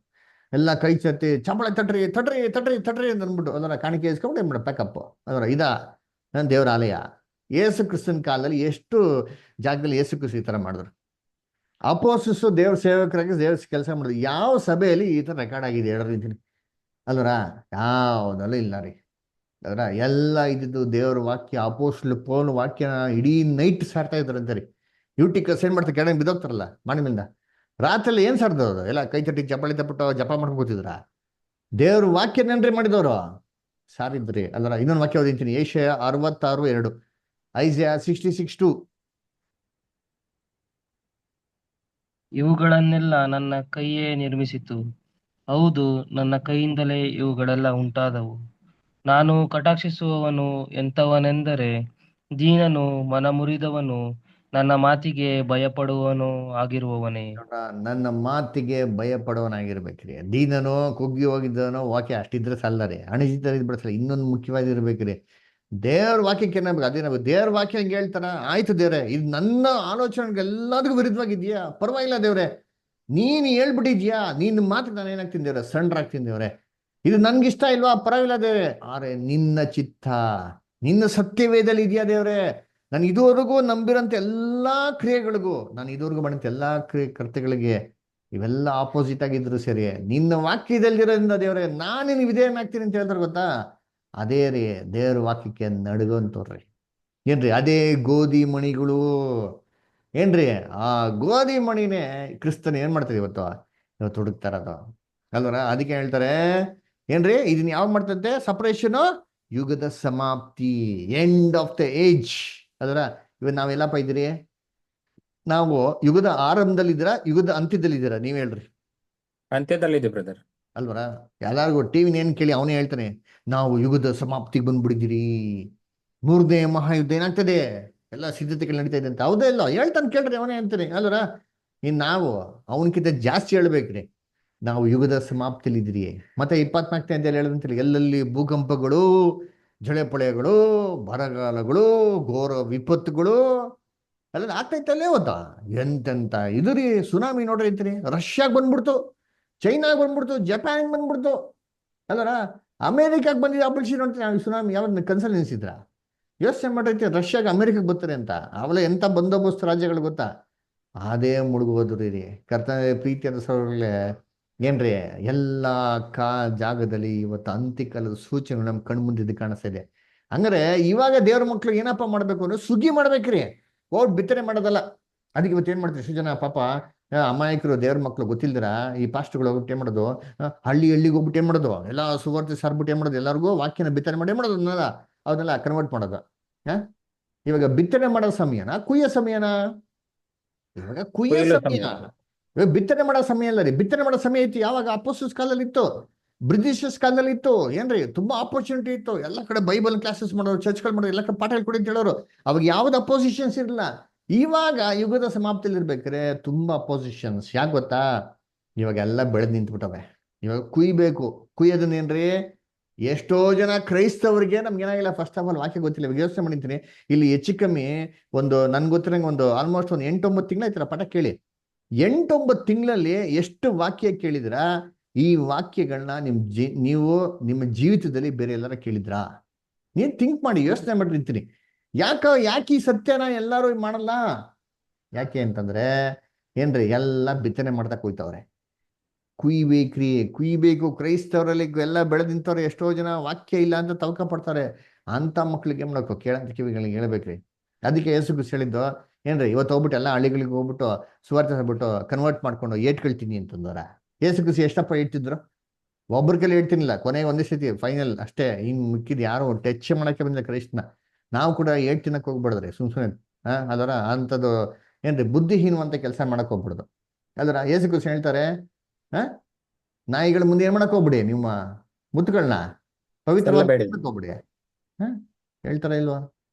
Speaker 1: ಎಲ್ಲ ಕೈ ಚತ್ತಿ ಚಪ್ಪಳ ತಟ್ರಿ ತಟ್ರಿ ತಟ್ರಿ ತಟ್ರಿ ಅಂತ ಅಂದ್ಬಿಟ್ಟು ಅದರ ಕಾಣಿಕೆ ಇಸ್ಕೊಂಡು ಏನ್ ಮಾಡೋದು, ಪ್ಯಾಕಪ್ ಅದರ ನನ್ನ ದೇವರ ಆಲಯ. ಯೇಸು ಕ್ರಿಸ್ತನ ಕಾಲದಲ್ಲಿ ಎಷ್ಟು ಜಾಗದಲ್ಲಿ ಯೇಸು ಕ್ರಿಸ್ತ ಈ ತರ ಮಾಡಿದ್ರು. ಅಪೋಸಿಸ್ ದೇವ್ರ ಸೇವಕರಾಗಿ ದೇವ್ರ ಕೆಲಸ ಮಾಡಿದ್ರು. ಯಾವ ಸಭೆಯಲ್ಲಿ ಈ ತರ ರೆಕಾರ್ಡ್ ಆಗಿದೆ ಹೇಳಿದ್ದೀನಿ ಅಲ್ವರ? ಯಾವ್ದಲ್ಲೂ ಇಲ್ಲ ರೀ ಅದರ. ಎಲ್ಲ ಇದ್ದಿದ್ದು ದೇವ್ರ ವಾಕ್ಯ. ಅಪೋಸ್ಟ್ಲ್ ಪೌಲ್ ವಾಕ್ಯನ ಇಡೀ ನೈಟ್ ಸಾರ್ತಾ ಇದ್ರಂತೆ ರೀ. ಯೂಟಿಕಸ್ ಏನ್ ಮಾಡ್ತಾರೆ, ಕೆಳಗೆ ಬಿದ್ದೋಗ್ತಾರಲ್ಲ ಮಣ್ಣಿನಿಂದ, ರಾತ್ರಿಯಲ್ಲಿ ಏನ್ ಸಾರ್ದವ್ರು ಎಲ್ಲ ಕೈ ತಟ್ಟಿ ಚಪ್ಪಳಿ ತಪ್ಪಿಟ್ಟು ಜಪ ಮಾಡ್ಕೊತಿದ್ರ. ದೇವ್ರ ವಾಕ್ಯನೇನ್ರಿ ಮಾಡಿದವರು ಸಾರಿದ್ರಿ ಅಲ್ಲರ. ಇನ್ನೊಂದು ವಾಕ್ಯ ಓದಿಂತೀನಿ, ಏಷ್ಯಾ 66:2, ಐಸಾಯ 66:2.
Speaker 2: ಇವುಗಳನ್ನೆಲ್ಲ ನನ್ನ ಕೈಯೇ ನಿರ್ಮಿಸಿತು, ಹೌದು ನನ್ನ ಕೈಯಿಂದಲೇ ಇವುಗಳೆಲ್ಲ ಉಂಟಾದವು. ನಾನು ಕಟಾಕ್ಷಿಸುವವನು ಎಂಥವನೆಂದರೆ ದೀನನು, ಮನಮುರಿದವನು, ನನ್ನ ಮಾತಿಗೆ ಭಯಪಡುವವನು ಆಗಿರುವವನೇ.
Speaker 1: ನನ್ನ ಮಾತಿಗೆ ಭಯ ಪಡುವವನಾಗಿರ್ಬೇಕ್ರಿ. ದೀನನೋ ಕುಗ್ಗಿ ಹೋಗಿದ್ದನೋ ವಾಕ್ಯ ಅಷ್ಟಿದ್ರೆ ಸಲ್ಲರಿ, ಅಣಿಜಿತ ಬಿಡಿಸಲ್ಲ. ಇನ್ನೊಂದು ಮುಖ್ಯವಾಗಿರ್ಬೇಕ್ರಿ, ದೇವ್ರ ವಾಕ್ಯಕ್ಕೆ ಏನಾಗಬೇಕು, ಅದೇನಾಗ ದೇವ್ರ ವಾಕ್ಯ ಹಂಗೆ ಹೇಳ್ತಾರ, ಆಯ್ತು ದೇವ್ರೆ ಇದು ನನ್ನ ಆಲೋಚನೆಗೆಲ್ಲದಕ್ಕೂ ವಿರುದ್ಧವಾಗಿದ್ಯಾ, ಪರವಾಗಿಲ್ಲ ದೇವ್ರೆ ನೀನು ಹೇಳ್ಬಿಟ್ಟಿದ್ಯಾ, ನಿನ್ನ ಮಾತು ನಾನು ಏನಾಗ್ತೀನಿ ದೇವ್ರೆ, ಸಣ್ಣ ದೇವ್ರೆ, ಇದು ನನ್ಗಿಷ್ಟ ಇಲ್ವಾ, ಪರವಾಗಿಲ್ಲ ದೇವ್ರೆ, ಆದ್ರೆ ನಿನ್ನ ಚಿತ್ತ ನಿನ್ನ ಸತ್ಯವೇದಲ್ಲಿ ಇದೆಯಾ ದೇವ್ರೆ, ನಾನು ಇದುವರೆಗೂ ನಂಬಿರೋಂಥ ಎಲ್ಲಾ ಕ್ರಿಯೆಗಳಿಗೂ, ನಾನು ಇದುವರೆಗೂ ಮಾಡಿದಂಥ ಎಲ್ಲಾ ಕೃತ್ಯಗಳಿಗೆ ಇವೆಲ್ಲ ಆಪೋಸಿಟ್ ಆಗಿದ್ರು ಸರಿ, ನಿನ್ನ ವಾಕ್ಯದಲ್ಲಿರೋದ್ರಿಂದ ದೇವ್ರೆ ನಾನು ನಿನ್ನ ವಿಧೇಯನಾಗ್ತೀನಿ ಅಂತ ಹೇಳ್ತಾರೆ ಗೊತ್ತಾ. ಅದೇ ರೀ ದೇವ್ರ ವಾಕ್ಯಕ್ಕೆ ನಡ್ಕೊಂತವ್ರಿ. ಏನ್ರಿ ಅದೇ ಗೋಧಿ ಮಣಿಗಳು. ಏನ್ರಿ ಆ ಗೋಧಿ ಮಣಿನೇ ಕ್ರಿಸ್ತನ ಏನ್ ಮಾಡ್ತಾರೆ ಇವತ್ತು ಹುಡುಕ್ತಾರ ಅದು ಅಲ್ವರ. ಅದಕ್ಕೆ ಹೇಳ್ತಾರೆ ಏನ್ರಿ ಇದನ್ನ ಯಾವಾಗ ಮಾಡ್ತಂತೆ ಸಪರೇಷನ್, ಯುಗದ ಸಮಾಪ್ತಿ, ಎಂಡ್ ಆಫ್ ದ ಏಜ್. ಅದರ ಇವತ್ತು ನಾವೆಲ್ಲಪ್ಪ ಇದ್ದೀರಿ, ನಾವು ಯುಗದ ಆರಂಭದಲ್ಲಿದ್ದೀರಾ ಯುಗದ ಅಂತ್ಯದಲ್ಲಿದ್ದೀರಾ? ನೀವ್ ಹೇಳ್ರಿ.
Speaker 3: ಅಂತ್ಯದಲ್ಲಿದೆ ಬ್ರದರ್.
Speaker 1: ಅಲ್ವರ ಎಲ್ಲಾರ್ಗು ಟಿವಿನ ಏನ್ ಕೇಳಿ ಅವನೇ ಹೇಳ್ತಾನೆ ನಾವು ಯುಗದ ಸಮಾಪ್ತಿಗೆ ಬಂದ್ಬಿಟ್ಟಿದ್ದೀರಿ, 3ನೇ ಮಹಾಯುದ್ಧ ಏನಾಗ್ತದೆ, ಎಲ್ಲ ಸಿದ್ಧತೆಗಳು ನಡೀತಾ ಇದೆ ಅಂತ. ಹೌದಾ ಇಲ್ಲ ಹೇಳ್ತಾನೆ ಕೇಳ್ರಿ, ಅವನೇ ಅಂತಾನೆ ಅಲ್ವರ. ನಾವು ಅವನಕ್ಕಿಂತ ಜಾಸ್ತಿ ಹೇಳ್ಬೇಕ್ರಿ, ನಾವು ಯುಗದ ಸಮಾಪ್ತಿಯಲ್ಲಿ ಇದ್ದೀರಿ. ಮತ್ತೆ 24ನೇ ಅಧ್ಯಾಯ ಹೇಳದಂತೇಳಿ ಎಲ್ಲೆಲ್ಲಿ ಭೂಕಂಪಗಳು, ಝಳೆಪೊಳೆಗಳು, ಬರಗಾಲಗಳು, ಘೋರ ವಿಪತ್ತುಗಳು ಎಲ್ಲ ಆಗ್ತೈತಲ್ಲೇ ಹೋದ. ಎಂತೆಂತ ಇದು ರೀ, ಸುನಾಮಿ ನೋಡ್ರಿ ಅಂತೀನಿ, ರಷ್ಯಾಗೆ ಬಂದ್ಬಿಡ್ತು, ಚೈನಾಗ್ ಬಂದ್ಬಿಡ್ತು, ಜಪಾನ್ ಬಂದ್ಬಿಡ್ತು ಅಲ್ವರ. ಅಮೇರಿಕಾಗೆ ಬಂದಿದ್ದು ಆಪರೇಷನ್ ನೋಡ್ತೀನಿ ಸುನಾಮಿ ಯಾವ್ದು ಕನ್ಸಲ್ ನಿಲ್ಸಿದ್ರ? ಯೋಚನೆ ಮಾಡೈತಿ ರಷ್ಯಾಗೆ ಅಮೆರಿಕಕ್ಕೆ ಬರ್ತಾರೆ ಅಂತ. ಅವೆಲ್ಲ ಎಂತ ಬಂದೋಬಸ್ತ್ ರಾಜ್ಯಗಳು ಗೊತ್ತಾ, ಅದೇ ಮುಳುಗೋದ್ರಿ ರೀ. ಕರ್ತನ ಪ್ರೀತಿಯಾದ ಸಹೋದರರೇ, ಏನ್ರಿ ಎಲ್ಲ ಜಾಗದಲ್ಲಿ ಇವತ್ತು ಅಂತ್ಯಕಾಲದ ಸೂಚನೆಗಳು ನಮ್ಮ ಕಣ್ಣು ಮುಂದೆ ಕಾಣಿಸ್ತಾ ಇದೆ. ಹಂಗಾರೆ ಇವಾಗ ದೇವ್ರ ಮಕ್ಳು ಏನಪ್ಪ ಮಾಡ್ಬೇಕು ಅಂದ್ರೆ ಸುಗ್ಗಿ ಮಾಡ್ಬೇಕ್ರಿ, ಓಟ್ ಬಿತ್ತನೆ ಮಾಡೋದಲ್ಲ. ಅದಕ್ಕೆ ಇವತ್ತು ಏನ್ ಮಾಡ್ತೀರಿ, ಜನ ಪಾಪ ಅಮಾಯಕರು ದೇವ್ರ ಮಕ್ಳು ಗೊತ್ತಿಲ್ದಿರ ಈ ಪಾಸ್ಟ್ಗಳು ಹೋಗ್ಬಿಟ್ಟು ಏನ್ ಮಾಡೋದು, ಹಳ್ಳಿಗೆ ಹೋಗ್ಬಿಟ್ಟು ಏನ್ ಮಾಡೋದು, ಎಲ್ಲ ಸುವರ್ತಿ ಸರ್ಬಿಟ್ಟು ಏನ್ ಮಾಡೋದು, ಎಲ್ಲರಿಗೂ ವಾಕ್ಯನ ಬಿತ್ತನೆ ಮಾಡಿ ಮಾಡೋದು, ಅವನ್ನೆಲ್ಲ ಕನ್ವರ್ಟ್ ಮಾಡೋದು. ಇವಾಗ ಬಿತ್ತನೆ ಮಾಡೋ ಸಮಯನ ಕುಯ್ಯೋ ಸಮಯನ? ಇವಾಗ ಕುಯ್ಯೋ
Speaker 3: ಕೊಯ್ಲು
Speaker 1: ಸಮಯ,
Speaker 3: ಸಮಯ.
Speaker 1: ಇವಾಗ ಬಿತ್ತನೆ ಮಾಡೋ ಸಮಯ ಅಲ್ಲ ರೀ. ಬಿತ್ತನೆ ಮಾಡೋ ಸಮಯ ಇತ್ತು ಯಾವಾಗ? ಅಪೋಸ್ತಲರ ಕಾಲದಲ್ಲಿ ಇತ್ತು, ಬ್ರಿಟಿಷರ್ಸ್ ಕಾಲದಲ್ಲಿ ಇತ್ತು. ಏನ್ರಿ ತುಂಬಾ ಆಪರ್ಚುನಿಟಿ ಇತ್ತು, ಎಲ್ಲ ಕಡೆ ಬೈಬಲ್ ಕ್ಲಾಸಸ್ ಮಾಡೋರು, ಚರ್ಚ್ಗಳು ಮಾಡೋರು, ಎಲ್ಲ ಕಡೆ ಪಾಠ ಹೇಳ್ಕೊಡಿ ಅಂತ ಹೇಳೋರು. ಅವಾಗ ಯಾವ್ದು ಅಪೋಸಿಷನ್ಸ್ ಇರಲಿಲ್ಲ. ಇವಾಗ ಯುಗದ ಸಮಾಪ್ತಿಯಲ್ಲಿ ಇರ್ಬೇಕಾರೆ ತುಂಬಾ ಅಪೋಸಿಷನ್ಸ್. ಯಾಕೆ ಗೊತ್ತಾ, ಇವಾಗ ಎಲ್ಲ ಬೆಳೆದ್ ನಿಂತ್ಬಿಟ್ಟವೆ. ಇವಾಗ ಕುಯ್ಬೇಕು. ಕುಯ್ಯೋದನ್ನೇನ್ರಿ, ಎಷ್ಟೋ ಜನ ಕ್ರೈಸ್ತವರಿಗೆ ನಮ್ಗೇನಾಗಿಲ್ಲ, ಫಸ್ಟ್ ಆಫ್ ಆಲ್ ವಾಕ್ಯ ಗೊತ್ತಿಲ್ಲ. ಇವಾಗ ಯೋಚನೆ ಮಾಡಿರ್ತೀನಿ, ಇಲ್ಲಿ ಹೆಚ್ಚು ಕಮ್ಮಿ ಒಂದು ನನ್ಗೆ ಗೊತ್ತಿರಂಗೆ ಒಂದು ಆಲ್ಮೋಸ್ಟ್ ಒಂದು 8-9 ತಿಂಗಳ ಆಯ್ತಲ್ಲ ಪಾಠ ಕೇಳಿ. 8-9 ತಿಂಗಳಲ್ಲಿ ಎಷ್ಟು ವಾಕ್ಯ ಕೇಳಿದ್ರ? ಈ ವಾಕ್ಯಗಳನ್ನ ನೀವು ನಿಮ್ಮ ಜೀವಿತದಲ್ಲಿ ಬೇರೆ ಎಲ್ಲಾರ ಕೇಳಿದ್ರಾ? ನೀನ್ ಥಿಂಕ್ ಮಾಡಿ, ಯೋಚನೆ ಮಾಡಿರ್ತೀನಿ. ಯಾಕೆ ಈ ಸತ್ಯನ ಎಲ್ಲಾರು ಮಾಡಲ್ಲ? ಯಾಕೆ ಅಂತಂದ್ರೆ ಏನ್ರಿ ಎಲ್ಲ ಬಿತ್ತನೆ ಮಾಡ್ತಾ ಹೋಯ್ತವ್ರೆ. ಕುಯ್ಬೇಕು. ಕ್ರೈಸ್ತವರಲ್ಲಿ ಎಲ್ಲ ಬೆಳೆದ್ ನಿಂತವ್ರೆ. ಎಷ್ಟೋ ಜನ ವಾಕ್ಯ ಇಲ್ಲ ಅಂತ ತವಕ ಪಡ್ತಾರೆ. ಅಂತ ಮಕ್ಳಿಗೆ ಏನ್ ಮಾಡ್ಕೋ, ಕೇಳಂತ ಕಿವಿಗಳಿಗೆ ಹೇಳ್ಬೇಕ್ರಿ. ಅದಕ್ಕೆ ಯೇಸು ಕ್ರಿಸ್ತ ಹೇಳಿದ್ದು ಏನ್ರಿ, ಇವತ್ತು ಹೋಗ್ಬಿಟ್ಟು ಎಲ್ಲ ಹಳ್ಳಿಗಳಿಗೆ ಹೋಗ್ಬಿಟ್ಟು ಸುವಾರ್ತೆ ಹೇಳ್ಬಿಟ್ಟು ಕನ್ವರ್ಟ್ ಮಾಡ್ಕೊಂಡು ಏಟ್ಕೊಳ್ತೀನಿ ಅಂತಂದವ್ರ. ಯೇಸು ಕ್ರಿಸ್ತ ಎಷ್ಟಪ್ಪ ಇಟ್ಟಿದ್ರು? ಒಬ್ರ ಕೈಲಿ ಹೇಳ್ತೀನಿಲ್ಲ, ಕೊನೆಗೆ ಒಂದೇ ಸತಿ ಫೈನಲ್ ಅಷ್ಟೇ. ಇನ್ ಮಿಕ್ಕಿದ್ ಯಾರು ಟಚ್ ಮಾಡಕ್ಕೆ ಬಂದಿಲ್ಲ ಕ್ರೈಸ್ತನ. ನಾವು ಕೂಡ ಏಟ್ ತಿನ್ನಕ್ ಹೋಗ್ಬಿಡ್ದ್ರಿ ಸುಮ್ಸುನೆ. ಅದರ ಅಂಥದ್ದು ಏನ್ರಿ ಬುದ್ಧಿಹೀನವಂತ ಕೆಲಸ ಮಾಡಕ್ ಹೋಗ್ಬಿಡ್ದು. ಅಲ್ರ ಯೇಸು ಕ್ರಿಸ್ತ ಹೇಳ್ತಾರೆ, ನಾಯಿಗಳ ಮುಂದೆ ಏನ್ ಮಾಡಕ್ ಹೋಗ್ಬಿಡಿ, ನಿಮ್ಮ ಮುತ್ತುಗಳನ್ನ ಪವಿತ್ರವಾಗಿ ಹೋಗ್ಬಿಡಿ. ಹೇಳ್ತಾರ ಇಲ್ವಾ?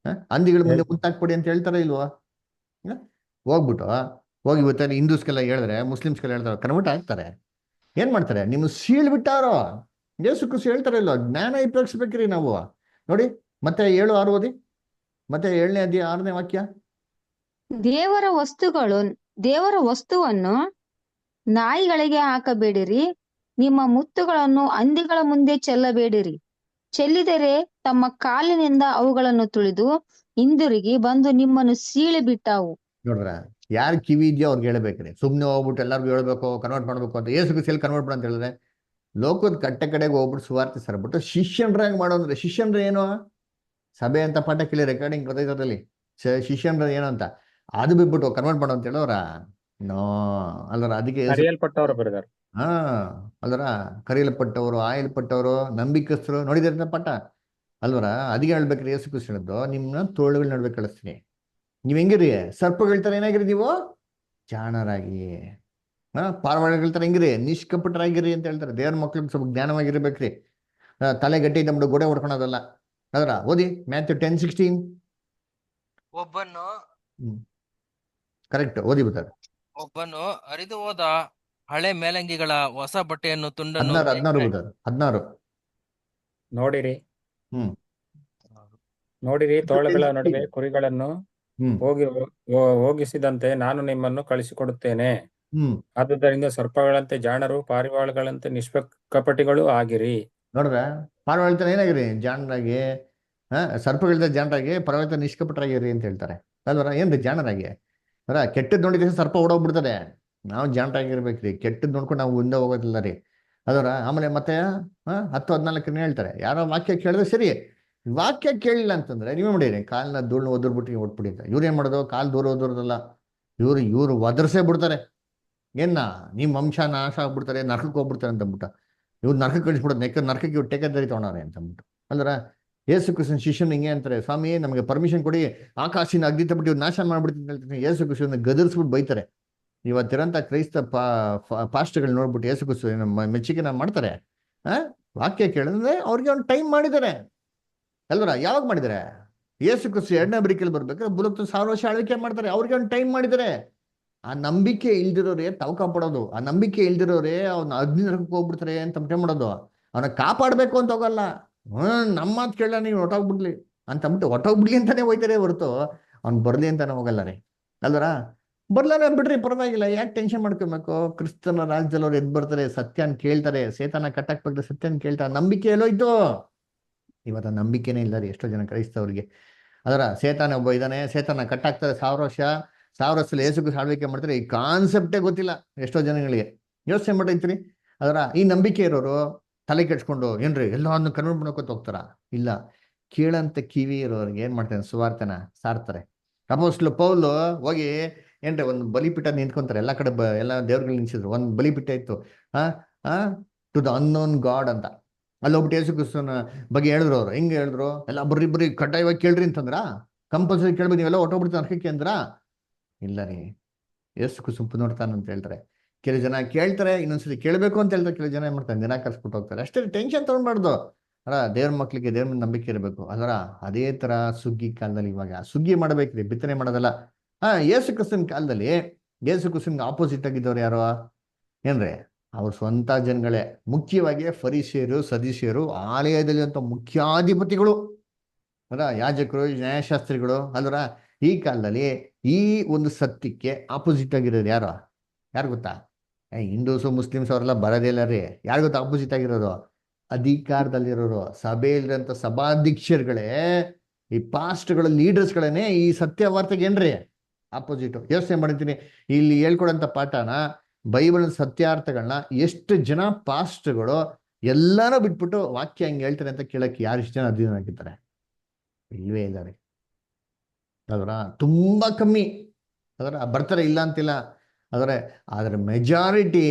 Speaker 1: ಹಂದಿಗಳ ಮುಂದೆ ಮುತ್ತಾಕ್ಬಿಡಿ ಅಂತ ಹೇಳ್ತಾರ ಇಲ್ವಾ? ಹೋಗಿ ಇವತ್ತ ಹಿಂದೂಸ್ಗೆಲ್ಲ ಹೇಳಿದ್ರೆ, ಮುಸ್ಲಿಮ್ಸ್ಗೆಲ್ಲ ಹೇಳ್ತಾರೆ, ಕನ್ವರ್ಟ್ ಆಗ್ತಾರೆ. ಏನ್ ಮಾಡ್ತಾರೆ? ನಿಮ್ಮ ಸೀಳ್ ಬಿಟ್ಟಾರೋ. ಯೇಸು ಕ್ರಿಸ್ತ ಹೇಳ್ತಾರ ಇಲ್ವಾ? ಜ್ಞಾನ ಉಪಯೋಗಿಸ್ಬೇಕ್ರಿ ನಾವು. ನೋಡಿ ಮತ್ತೆ 7:6 ಓದಿ. ಮತ್ತೆ 7ನೇ ಅಧ್ಯಾಯ 6ನೇ ವಾಕ್ಯ.
Speaker 4: ದೇವರ ವಸ್ತುವನ್ನು ನಾಯಿಗಳಿಗೆ ಹಾಕಬೇಡಿರಿ, ನಿಮ್ಮ ಮುತ್ತುಗಳನ್ನು ಹಂದಿಗಳ ಮುಂದೆ ಚೆಲ್ಲಬೇಡಿರಿ. ಚೆಲ್ಲಿದರೆ ತಮ್ಮ ಕಾಲಿನಿಂದ ಅವುಗಳನ್ನು ತುಳಿದು ಹಿಂದಿರುಗಿ ಬಂದು ನಿಮ್ಮನ್ನು ಸೀಳಿ ಬಿಟ್ಟಾವು.
Speaker 1: ನೋಡ್ರ, ಯಾರು ಕಿವಿ ಇದೆಯೋ ಅವ್ರಿಗೆ ಹೇಳ್ಬೇಕ್ರಿ. ಸುಮ್ನೆ ಹೋಗ್ಬಿಟ್ಟು ಎಲ್ಲರಿಗೂ ಹೇಳ್ಬೇಕು, ಕನ್ವರ್ಟ್ ಮಾಡ್ಬೇಕು ಅಂತ. ಯೇಸು ಕ್ರಿಸ್ತ ಎಲ್ಲಿ ಕನ್ವರ್ಟ್ ಮಾಡ ಅಂತ ಹೇಳಿದ್ರೆ, ಲೋಕದ ಕಡೆಗೆ ಹೋಗ್ಬಿಟ್ಟು ಸುವಾರ್ತೆ ಸರ್ಬಿಟ್ಟು ಶಿಷ್ಯನ್ರಾಗ ಮಾಡೋಂದ್ರೆ. ಶಿಷ್ಯನ್ರ ಏನು? ಸಭೆ ಅಂತ ಪಾಠ ಕೇಳಿ ರೆಕಾರ್ಡಿಂಗ್ ಗೊತ್ತೈತದಲ್ಲಿ. ಶಿಷ್ಯನ್ರ ಏನು ಅಂತ ಅದು ಬಿಟ್ಬಿಟ್ಟು ಕನ್ವರ್ಟ್ ಮಾಡೋ ಅಂತ ಹೇಳೋರ? ನೋ ಅಲ್ರ. ಅದಕ್ಕೆ
Speaker 3: ಕರೆಯಲ್ಪಟ್ಟವರು ಬ್ರದರ್.
Speaker 1: ಅಲ್ರ, ಕರೆಯಲ್ಪಟ್ಟವರು, ಆಯಲ್ಪಟ್ಟವರು, ನಂಬಿಕಸ್ಥರು. ನೋಡಿದಾರೆ ಪಾಠ ಅಲ್ವರ. ಅದಕ್ಕೆ ಹೇಳ್ಬೇಕ್ರಿ ಯೇಸು ಕ್ರಿಸ್ತ ಹೇಳಿದ್ದು, ನಿಮ್ನ ತೋಳುಗಳ ನಡುವೆ ಕಳಿಸ್ತೀನಿ. ನೀವ್ ಹೆಂಗಿರಿ? ಸರ್ಪಗಳ್ತಾರೆ ಏನಾಗಿರಿ ನೀವು? ಜಾಣರಾಗಿ. ಪಾರಿವಾಳಗಳ್ತಾರೆ ಹೆಂಗಿರಿ? ನಿಷ್ಕಪಟರಾಗಿರಿ ಅಂತ ಹೇಳ್ತಾರೆ. ದೇವ್ರ ಮಕ್ಳಿಗೆ ಸ್ವಲ್ಪ ಜ್ಞಾನವಾಗಿರ್ಬೇಕ್ರಿ. ತಲೆ ಗಟ್ಟಿ ನಮ್ದು ಗೋಡೆ ಹೊಡ್ಕೊಳೋದಲ್ಲ. ಅದರ ಓದಿ ಮ್ಯಾಥ್ಯೂ 10:16.
Speaker 8: ಒಬ್ಬನು
Speaker 1: ಕರೆಕ್ಟ್ ಓದಿ ಬಿಡ್ತಾರೆ.
Speaker 8: ಒಬ್ಬನು ಹರಿದು ಹೋದ ಹಳೆ ಮೇಲಂಗಿಗಳ ಹೊಸ ಬಟ್ಟೆಯನ್ನು ತುಂಡನ್ನು
Speaker 1: 16
Speaker 3: ನೋಡಿರಿ, ತೋಳಗಳ ನಡುವೆ ಕುರಿಗಳನ್ನು ಹೋಗಿಸಿದಂತೆ ನಾನು ನಿಮ್ಮನ್ನು ಕಳಿಸಿಕೊಡುತ್ತೇನೆ. ಆದುದರಿಂದ ಸರ್ಪಗಳಂತೆ ಜಾಣರು, ಪಾರಿವಾಳಗಳಂತೆ ನಿಷ್ಕಪಟಿಗಳು ಆಗಿರಿ.
Speaker 1: ನೋಡ್ರ, ಪಾರಿವಾಳ ಏನಾಗಿರಿ? ಜಾಣರಾಗಿ. ಸರ್ಪಗಳಿಂದ ಜಾಣರಾಗಿ ಪರ್ವತ ನಿಷ್ಕಪಟರಾಗಿರಿ ಅಂತ ಹೇಳ್ತಾರೆ ಅಲ್ವರ. ಏನ್ರಿ ಜಾಣರಾಗಿ ಅಲ್ಲ, ಕೆಟ್ಟದ್ ನೋಡಿದ್ರೆ ಸರ್ಪ ಓಡೋಗ್ಬಿಡ್ತದೆ. ನಾವು ಜಾಣರಾಗಿರ್ಬೇಕ್ರಿ, ಕೆಟ್ಟದ್ ನೋಡ್ಕೊಂಡು ನಾವು ಮುಂದೆ ಹೋಗೋದಿಲ್ಲ ರೀ ಅದರ. ಆಮೇಲೆ ಮತ್ತೆ 10:14 ಹೇಳ್ತಾರೆ, ಯಾರೋ ವಾಕ್ಯ ಕೇಳಿದ್ರೆ ಸರಿ, ವಾಕ್ಯ ಕೇಳಿಲ್ಲ ಅಂತಂದ್ರೆ ನೀವೇ ಮಾಡಿರಿ, ಕಾಲ್ನ ಧೂಳ್ನ ಒದರ್ಬಿಟ್ಟು ಓಡ್ಬಿಡಿ ಅಂತ. ಇವ್ರು ಏನ್ ಮಾಡೋದು, ಕಾಲ್ ದೂರ ಓದೋದಲ್ಲ, ಇವ್ರು ಒದರ್ಸೇ ಬಿಡ್ತಾರೆ. ಏನ ನಿಮ್ಮ ವಂಶ ನಾಶ ಆಗ್ಬಿಡ್ತಾರೆ, ನರಕಕ್ಕೆ ಹೋಗ್ಬಿಡ್ತಾರೆ ಅಂತ ಅಂದ್ಬಿಟ್ಟು ಇವ್ರು ನರಕಕ್ಕೆ ಕಳಿಸ್ಬಿಡೋದು, ನರಕಕ್ಕೆ ಇವ್ರು ಟೇಕದಾರಿ ತಗೊಂಡವ್ರೆ ಅಂತ ಅಂದ್ಬಿಟ್ಟು ಅಲ್ರ. ಯೇಸು ಕ್ರಿಸ್ತನ ಶಿಷ್ಯನ್ ಹಿಂಗೆ ಅಂತಾರೆ, ಸ್ವಾಮಿ ನಮಗೆ ಪರ್ಮಿಷನ್ ಕೊಡಿ, ಆಕಾಶಿನ ಅಗ್ನಿ ತಬಿಟ್ಟು ಇವ್ರು ನಾಶ ಮಾಡ್ಬಿಡ್ತೀನಿ ಹೇಳ್ತೀನಿ. ಯೇಸು ಕ್ರಿಸ್ತನ ಗದರ್ಸ್ಬಿಟ್ಟು ಬೈತಾರೆ. ಇವತ್ತಿರಂತ ಕ್ರೈಸ್ತ ಪಾಸ್ಟ್ಗಳು ನೋಡ್ಬಿಟ್ಟು ಯೇಸು ಕ್ರಿಸ್ತ ಮೆಚ್ಚುಗೆನ ಮಾಡ್ತಾರೆ. ವಾಕ್ಯ ಕೇಳಿದ್ರೆ ಅವ್ರಿಗೆ ಒಂದು ಟೈಮ್ ಮಾಡಿದ್ದಾರೆ ಅಲ್ವರ. ಯಾವಾಗ ಮಾಡಿದ್ದಾರೆ? ಯೇಸು ಕ್ರಿಸ್ತ 2ನೇ ಬರಿಕೆಯಲ್ಲಿ ಬರ್ಬೇಕಾದ್ರೆ ಬುಲಕ್ತು 1000 ವರ್ಷ ಆಳ್ವಿಕೆ ಮಾಡ್ತಾರೆ, ಅವ್ರಿಗೆ ಒಂದು ಟೈಮ್ ಮಾಡಿದ್ದಾರೆ. ಆ ನಂಬಿಕೆ ಇಲ್ದಿರೋರೇ ತವಕ ಪಡೋದು, ಆ ನಂಬಿಕೆ ಇಲ್ದಿರೋರೇ ಅವ್ನ ಅಗ್ನಿ ನರಕಕ್ಕೆ ಹೋಗ್ಬಿಡ್ತಾರೆ ಅಂತ ಮಾಡೋದು. ಅವನ ಕಾಪಾಡ್ಬೇಕು ಅಂತ ಹೋಗಲ್ಲ. ನಮ್ಮ ಮಾತು ಕೇಳ ನೀವು ಹೊಟ್ಟೋಗ್ಬಿಡ್ಲಿ ಅಂತ ಅಂದ್ಬಿಟ್ಟು ಹೊಟ್ಟೋಗ್ಬಿಡ್ಲಿ ಅಂತಾನೆ ಹೋಯ್ತಾರೆ ಹೊರತು ಅವ್ನು ಬರ್ಲಿ ಅಂತಾನೆ ಹೋಗಲ್ಲ ರೀ ಅಲ್ವರ. ಬರ್ಲಾನೆ ಬಿಡ್ರಿ, ಪರವಾಗಿಲ್ಲ, ಯಾಕೆ ಟೆನ್ಷನ್ ಮಾಡ್ಕೊಬೇಕು? ಕ್ರಿಸ್ತನ ರಾಜ್ಯದಲ್ಲಿ ಅವ್ರು ಎದ್ದು ಬರ್ತಾರೆ, ಸತ್ಯನ ಕೇಳ್ತಾರೆ, ಸೇತನ ಕಟ್ಟಕ್ ಬಗ್ಗೆ ಸತ್ಯನ ಕೇಳ್ತಾರೆ. ನಂಬಿಕೆ ಎಲ್ಲೋಯ್ತು? ಇವತ್ತ ನಂಬಿಕೆನೇ ಇಲ್ಲ ರೀ ಎಷ್ಟೋ ಜನ ಕ್ರೈಸ್ತವ್ರಿಗೆ ಅದರ. ಸೇತಾನ ಒಬ್ಬ ಇದ್ದಾನೆ, ಸೇತನ ಕಟ್ಟಾಕ್ತಾರೆ 1000 ವರ್ಷ, 1000 ವರ್ಷದಲ್ಲಿ ಯೇಸುಗೂ ಆಳ್ವಿಕೆ ಮಾಡ್ತಾರೆ. ಈ ಕಾನ್ಸೆಪ್ಟೇ ಗೊತ್ತಿಲ್ಲ ಎಷ್ಟೋ ಜನಗಳಿಗೆ. ಯೋಚನೆ ಮಾಡೈತ್ರಿ ಅದರ. ಈ ನಂಬಿಕೆ ಇರೋರು ತಲೆ ಕೆಡ್ಸ್ಕೊಂಡು ಏನ್ರಿ ಎಲ್ಲವನ್ನು ಕನ್ವರ್ಟ್ ಮಾಡ್ಕೊತ ಹೋಗ್ತಾರ? ಇಲ್ಲ, ಕೇಳಂತ ಕಿವಿ ಇರೋರಿಗೆ ಏನ್ ಮಾಡ್ತಾರೆ, ಸುವಾರ್ತನ ಸಾರ್ತಾರೆ. ಅಪೊಸ್ತಲ ಪೌಲು ಹೋಗಿ ಏನ್ರಿ ಒಂದು ಬಲಿಪೀಠ ನಿಂತ್ಕೊಂತಾರೆ. ಎಲ್ಲ ಕಡೆ ಎಲ್ಲ ದೇವ್ರುಗಳು ನಿಲ್ಸಿದ್ರು. ಒಂದು ಬಲಿಪೀಠ ಇತ್ತು, ಟು ದ ಅನ್ನೋನ್ ಗಾಡ್ ಅಂತ. ಅಲ್ಲಿ ಹೋಗ್ಬಿಟ್ಟು ಯೇಸು ಕ್ರಿಸ್ತನ ಬಗ್ಗೆ ಹೇಳಿದ್ರು. ಅವ್ರು ಹೆಂಗೆ ಹೇಳಿದ್ರು? ಎಲ್ಲ ಬರೀ ಕಡ್ಡಾಯವಾಗಿ ಕೇಳ್ರಿ ಅಂತಂದ್ರ, ಕಂಪಲ್ಸರಿ ಕೇಳ್ಬೇಕು, ನೀವೆಲ್ಲ ಹೊಟ್ಟೋಗ್ಬಿಡ್ತೀವಿ ನರಕಕ್ಕೆ ಅಂದ್ರ? ಇಲ್ಲ ರೀ, ಯೇಸು ಕ್ರಿಸ್ತ ನೋಡ್ತಾನಂತ ಹೇಳ್ತಾರೆ. ಕೆಲವು ಜನ ಕೇಳ್ತಾರೆ, ಇನ್ನೊಂದ್ಸತಿ ಕೇಳಬೇಕು ಅಂತ ಹೇಳ್ತಾರೆ. ಕೆಲವು ಜನ ಏನ್ ಮಾಡ್ತಾರೆ, ನಿರಾಕರಿಸ್ಬಿಟ್ಟು ಹೋಗ್ತಾರೆ. ಅಷ್ಟೇ, ಟೆನ್ಷನ್ ತಗೊಂಡ್ಬಾರ್ದು ದೇವ್ರ ಮಕ್ಳಿಗೆ ದೇವ್ರ ಮೇಲೆ ನಂಬಿಕೆ ಇರಬೇಕು ಅದರ. ಅದೇ ತರ ಸುಗ್ಗಿ ಕಾಲದಲ್ಲಿ ಇವಾಗ ಸುಗ್ಗಿ ಮಾಡ್ಬೇಕ್ರಿ, ಬಿತ್ತನೆ ಮಾಡೋದಲ್ಲ. ಯೇಸು ಕ್ರಿಸ್ತನ ಕಾಲದಲ್ಲಿ ಯೇಸು ಕ್ರಿಸ್ತನ್ಗೆ ಆಪೋಸಿಟ್ ಆಗಿದ್ದವ್ರು ಯಾರು ಏನ್ರಿ? ಅವ್ರ ಸ್ವಂತ ಜನಗಳೇ, ಮುಖ್ಯವಾಗಿ ಫರಿಸಿಯರು, ಸದಿಸಿಯರು, ಆಲಯದಲ್ಲಿ ಅಂತ ಮುಖ್ಯಾಧಿಪತಿಗಳು ಯಾಜಕರು, ನ್ಯಾಯಶಾಸ್ತ್ರಿಗಳು ಅಲ್ವರ. ಈ ಕಾಲದಲ್ಲಿ ಈ ಒಂದು ಸತ್ಯಕ್ಕೆ ಆಪೋಸಿಟ್ ಆಗಿರೋರು ಯಾರು ಗೊತ್ತಾ? ಹಿಂದೂಸು ಮುಸ್ಲಿಮ್ಸ್ ಅವರೆಲ್ಲ ಬರೋದೇ ಇಲ್ಲ ರೀ. ಯಾರು ಗೊತ್ತಾ ಆಪೋಸಿಟ್ ಆಗಿರೋರು? ಅಧಿಕಾರದಲ್ಲಿರೋರು, ಸಭೆಯಲ್ಲಿರೋಂಥ ಸಭಾಧ್ಯಕ್ಷರುಗಳೇ, ಈ ಪಾಸ್ಟ್ಗಳ ಲೀಡರ್ಸ್ಗಳೇನೆ ಈ ಸತ್ಯವಾರ್ತೆಗೆ ಏನ್ರಿ ಆಪೋಸಿಟ್. ಯೋಚನೆ ಮಾಡಿರ್ತೀನಿ, ಇಲ್ಲಿ ಹೇಳ್ಕೊಡಂತ ಪಾಠನ, ಬೈಬಲ್ ಸತ್ಯಾರ್ಥಗಳನ್ನ ಎಷ್ಟು ಜನ ಪಾಸ್ಟ್ಗಳು ಎಲ್ಲಾನು ಬಿಟ್ಬಿಟ್ಟು ವಾಕ್ಯ ಹಂಗೆ ಹೇಳ್ತಾರೆ ಅಂತ ಕೇಳಕ್ಕೆ ಯಾರು ಇಷ್ಟು ಜನ ಅಧೀನರಾಗಿದ್ದಾರೆ? ಇಲ್ವೇ ಇಲ್ಲ ರೀ ಅದರ. ತುಂಬಾ ಕಮ್ಮಿ ಅದರ ಬರ್ತಾರೆ, ಇಲ್ಲ ಅಂತಿಲ್ಲ ಆದರೆ ಮೆಜಾರಿಟಿ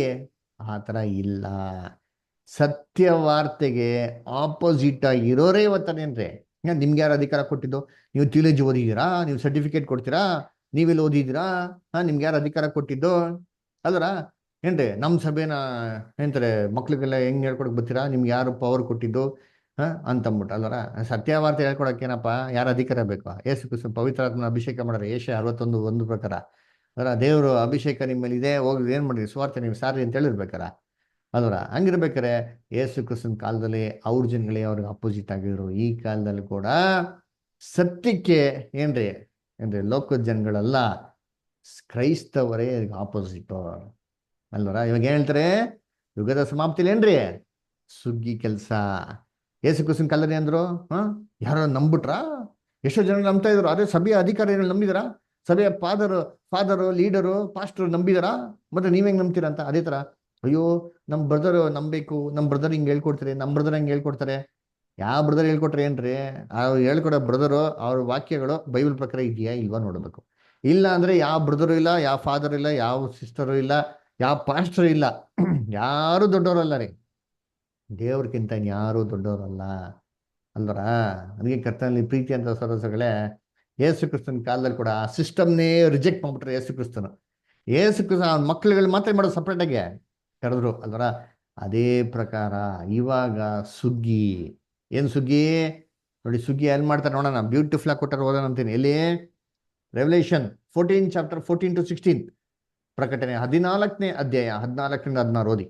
Speaker 1: ಆ ಥರ ಇಲ್ಲ. ಸತ್ಯವಾರ್ತೆಗೆ ಆಪೋಸಿಟ್ ಆಗಿರೋರೇ ಇವತ್ತನೇನ್ರಿ. ನಿಮ್ಗೆ ಯಾರು ಅಧಿಕಾರ ಕೊಟ್ಟಿದ್ದು? ನೀವು ಥಿಯಾಲಜಿ ಓದಿದ್ದೀರಾ? ನೀವು ಸರ್ಟಿಫಿಕೇಟ್ ಕೊಡ್ತೀರಾ? ನೀವೆಲ್ಲ ಓದಿದ್ದೀರಾ? ನಿಮ್ಗೆ ಯಾರು ಅಧಿಕಾರ ಕೊಟ್ಟಿದ್ದು ಅಲ್ವರ? ಏನ್ರಿ ನಮ್ಮ ಸಭೆನ ಏನಂತಾರೆ, ಮಕ್ಳಿಗೆಲ್ಲ ಹೆಂಗ್ ಹೇಳ್ಕೊಡಕ್ ಬರ್ತೀರಾ? ನಿಮ್ಗೆ ಯಾರು ಪವರ್ ಕೊಟ್ಟಿದ್ದು ಅಂತಂದ್ಬಿಟ್ಟು ಅಲ್ವರ. ಸತ್ಯವಾರ್ತೆ ಹೇಳ್ಕೊಡಕ್ಕೆ ಏನಪ್ಪ, ಯಾರ ಅಧಿಕಾರ ಬೇಕು? ಯೇಸು ಕ್ರಿಸ್ತ ಪವಿತ್ರಾತ್ಮನ ಅಭಿಷೇಕ ಮಾಡ್ರೆ, ಏಷ್ಯ 61:1 ಪ್ರಕಾರ ಅದರ. ದೇವರು ಅಭಿಷೇಕ ನಿಮ್ಮ ಮೇಲೆ ಇದೆ, ಹೋಗಿ ಏನ್ ಮಾಡಿರಿ, ಸ್ವಾರ್ಥ ನೀವು ಸಾರಿ ಅಂತ ಹೇಳಿರ್ಬೇಕಾರ ಅಲ್ವರ. ಹಂಗಿರ್ಬೇಕಾರೆ ಯೇಸು ಕ್ರಿಸ್ತನ ಕಾಲದಲ್ಲಿ ಅವ್ರ ಜನಗಳೇ ಅವ್ರಿಗೆ ಅಪೋಸಿಟ್ ಆಗಿದ್ರು. ಈ ಕಾಲದಲ್ಲಿ ಕೂಡ ಸತ್ಯಕ್ಕೆ ಏನ್ರಿ ಲೋಕದ ಜನಗಳೆಲ್ಲ ಕ್ರೈಸ್ತವರೇ ಆಪೋಸಿಟ್ ಅಲ್ವರ. ಇವಾಗ ಏನ್ ಹೇಳ್ತಾರೆ, ಯುಗದ ಸಮಾಪ್ತಿಲಿ ಏನ್ರಿ ಸುಗ್ಗಿ ಕೆಲಸ. ಯೇಸು ಕ್ರಿಸ್ತನ ಕಾಲದಲ್ಲಿ ಅಂದ್ರು, ಯಾರೋ ನಂಬಿಟ್ರ? ಎಷ್ಟೋ ಜನ ನಂಬ್ತಾ ಇದ್ರು. ಅದೇ ಸಭೆಯ ಅಧಿಕಾರಿಗಳು ನಂಬಿದಾರ? ಸಭೆಯ ಫಾದರು, ಲೀಡರು, ಪಾಸ್ಟರ್ ನಂಬಿದಾರ? ಮತ್ತೆ ನೀವ್ ನಂಬ್ತೀರಾ ಅಂತ. ಅದೇ ತರ, ಅಯ್ಯೋ ನಮ್ಮ ಬ್ರದರ್ ನಂಬೇಕು, ನಮ್ಮ ಬ್ರದರ್ ಹಿಂಗೆ ಹೇಳ್ಕೊಡ್ತಾರೆ, ನಮ್ಮ ಬ್ರದರ್ ಹಂಗೆ ಹೇಳ್ಕೊಡ್ತಾರೆ. ಯಾವ ಬ್ರದರ್ ಹೇಳ್ಕೊಟ್ರೆ ಏನ್ರಿ? ಅವ್ರು ಹೇಳ್ಕೊಡೋ ಬ್ರದರು ಅವ್ರ ವಾಕ್ಯಗಳು ಬೈಬಲ್ ಪ್ರಕಾರ ಇದೆಯಾ ಇಲ್ವಾ ನೋಡ್ಬೇಕು. ಇಲ್ಲ ಅಂದ್ರೆ ಯಾವ ಬ್ರದರು ಇಲ್ಲ, ಯಾವ ಫಾದರ್ ಇಲ್ಲ, ಯಾವ ಸಿಸ್ಟರು ಇಲ್ಲ, ಯಾವ ಪಾಸ್ಟರ್ ಇಲ್ಲ, ಯಾರು ದೊಡ್ಡವರಲ್ಲ ರೀ. ದೇವ್ರಕ್ಕಿಂತ ಯಾರು ದೊಡ್ಡವರಲ್ಲ ಅಲ್ವರ. ಅದಕ್ಕೆ ಕರ್ತನಲ್ಲಿ ಪ್ರೀತಿ ಅಂತ ಸರಸಗಳೇ, ಯೇಸು ಕ್ರಿಸ್ತನ ಕಾಲದಲ್ಲಿ ಕೂಡ ಆ ಸಿಸ್ಟಮ್ನೇ ರಿಜೆಕ್ಟ್ ಮಾಡ್ಬಿಟ್ರೆ ಯೇಸು ಕ್ರಿಸ್ತನು. ಯೇಸು ಕ್ರಿಸ್ತ ಅವ್ನ ಮಕ್ಳುಗಳು ಮಾತ್ರ ಮಾಡೋದು ಸಪ್ರೇಟಾಗಿ ಕರೆದ್ರು ಅಲ್ವರ. ಅದೇ ಪ್ರಕಾರ ಇವಾಗ ಸುಗ್ಗಿ. ಏನು ಸುಗ್ಗಿ ನೋಡಿ, ಸುಗ್ಗಿ ಎಲ್ಲಿ ಮಾಡ್ತಾರೆ ನೋಡೋಣ. ಬ್ಯೂಟಿಫುಲ್ ಆಗಿ ಕೊಟ್ಟಾರೆ, ಓದೋಣ ಅಂತೀನಿ. ಎಲ್ಲಿ? ರೆವಲ್ಯೂಷನ್ 14 ಚಾಪ್ಟರ್ 14-16, ಪ್ರಕಟಣೆ 14ನೇ ಅಧ್ಯಾಯ 14-16 ಓದಿ.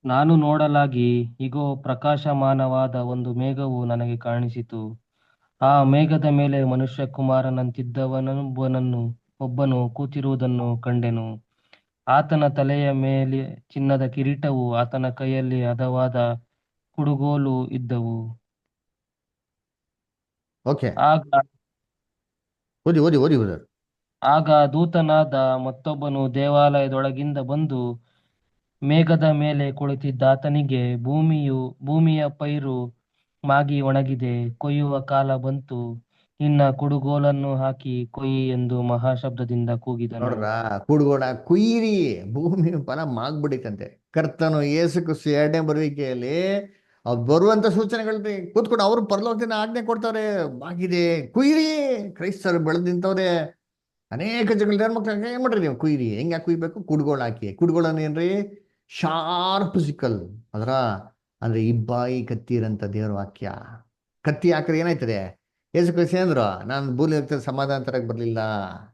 Speaker 2: ನಾನು ನೋಡಲಾಗಿ, ಇಗೋ, ಪ್ರಕಾಶಮಾನವಾದ ಒಂದು ಮೇಘವು ನನಗೆ ಕಾಣಿಸಿತು. ಆ ಮೇಘದ ಮೇಲೆ ಮನುಷ್ಯ ಕುಮಾರನಂತಿದ್ದವನೊಬ್ಬನು ಕೂತಿರುವುದನ್ನು ಕಂಡೆನು. ಆತನ ತಲೆಯ ಮೇಲೆ ಚಿನ್ನದ ಕಿರೀಟವು, ಆತನ ಕೈಯಲ್ಲಿ ಹದವಾದ ಕುಡುಗೋಲು ಇದ್ದವು.
Speaker 1: ಓಕೆ,
Speaker 2: ಆಗ
Speaker 1: ಓದಿ ಓದಿ ಓದಿ ಓದಿ.
Speaker 2: ಆಗ ದೂತನಾದ ಮತ್ತೊಬ್ಬನು ದೇವಾಲಯದೊಳಗಿಂದ ಬಂದು ಮೇಘದ ಮೇಲೆ ಕುಳಿತಿದ್ದ ಆತನಿಗೆ, ಭೂಮಿಯ ಪೈರು ಮಾಗಿ ಒಣಗಿದೆ, ಕೊಯ್ಯುವ ಕಾಲ ಬಂತು, ನಿನ್ನ ಕುಡುಗೋಲನ್ನು ಹಾಕಿ ಕೊಯ್ಯಿ ಎಂದು ಮಹಾಶಬ್ದದಿಂದ ಕೂಗಿದನು.
Speaker 1: ನೋಡ್ರ, ಕುಡ್ಗೋಣ ಕುಯ್ಯಿರಿ, ಭೂಮಿ ಫಲ ಮಾಗ್ಬಿಡಿತಂತೆ. ಕರ್ತನು ಯೇಸು ಕ್ರಿಸ್ತು ಎರಡನೇ ಬರುವಿಕೆಯಲ್ಲಿ ಅವ್ರು ಬರುವಂತ ಸೂಚನೆಗಳು ಕೂತ್ಕೊಂಡು ಅವ್ರು ಪರಲೋಕದಿಂದ ಆಜ್ಞೆ ಕೊಡ್ತಾರೆ, ಬಾಗಿದೆ ಕುಯ್ಯಿರಿ. ಕ್ರೈಸ್ತರು ಬೆಳೆದು ನಿಂತವ್ರೆ. ಅನೇಕ ಜನಗಳು ದೇವ್ರ ಮಕ್ಳು ಏನ್ ಮಾಡ್ರಿ ನೀವು, ಕುಯ್ಯಿರಿ. ಹೆಂಗೆ ಕುಯ್ಬೇಕು? ಕುಡ್ಗೋಳು ಹಾಕಿ. ಕುಡ್ಗೋಳನ್ನ ಏನ್ರಿ? ಶಾರ್ಪ್ ಸಿಕ್ಕಲ್ ಅದರ ಅಂದ್ರೆ ಇಬ್ಬಾಯಿ ಕತ್ತಿ ಇರಂತ ದೇವ್ರ ವಾಕ್ಯ. ಕತ್ತಿ ಹಾಕ್ರೆ ಏನಾಯ್ತದೆ? ಯೇಸು ಕ್ರಿಸ್ತು ಅಂದ್ರು, ನಾನು ಭೂಮಿ ಹೋಗ್ತದೆ ಸಮಾಧಾನ ತರಕ್ ಬರ್ಲಿಲ್ಲ,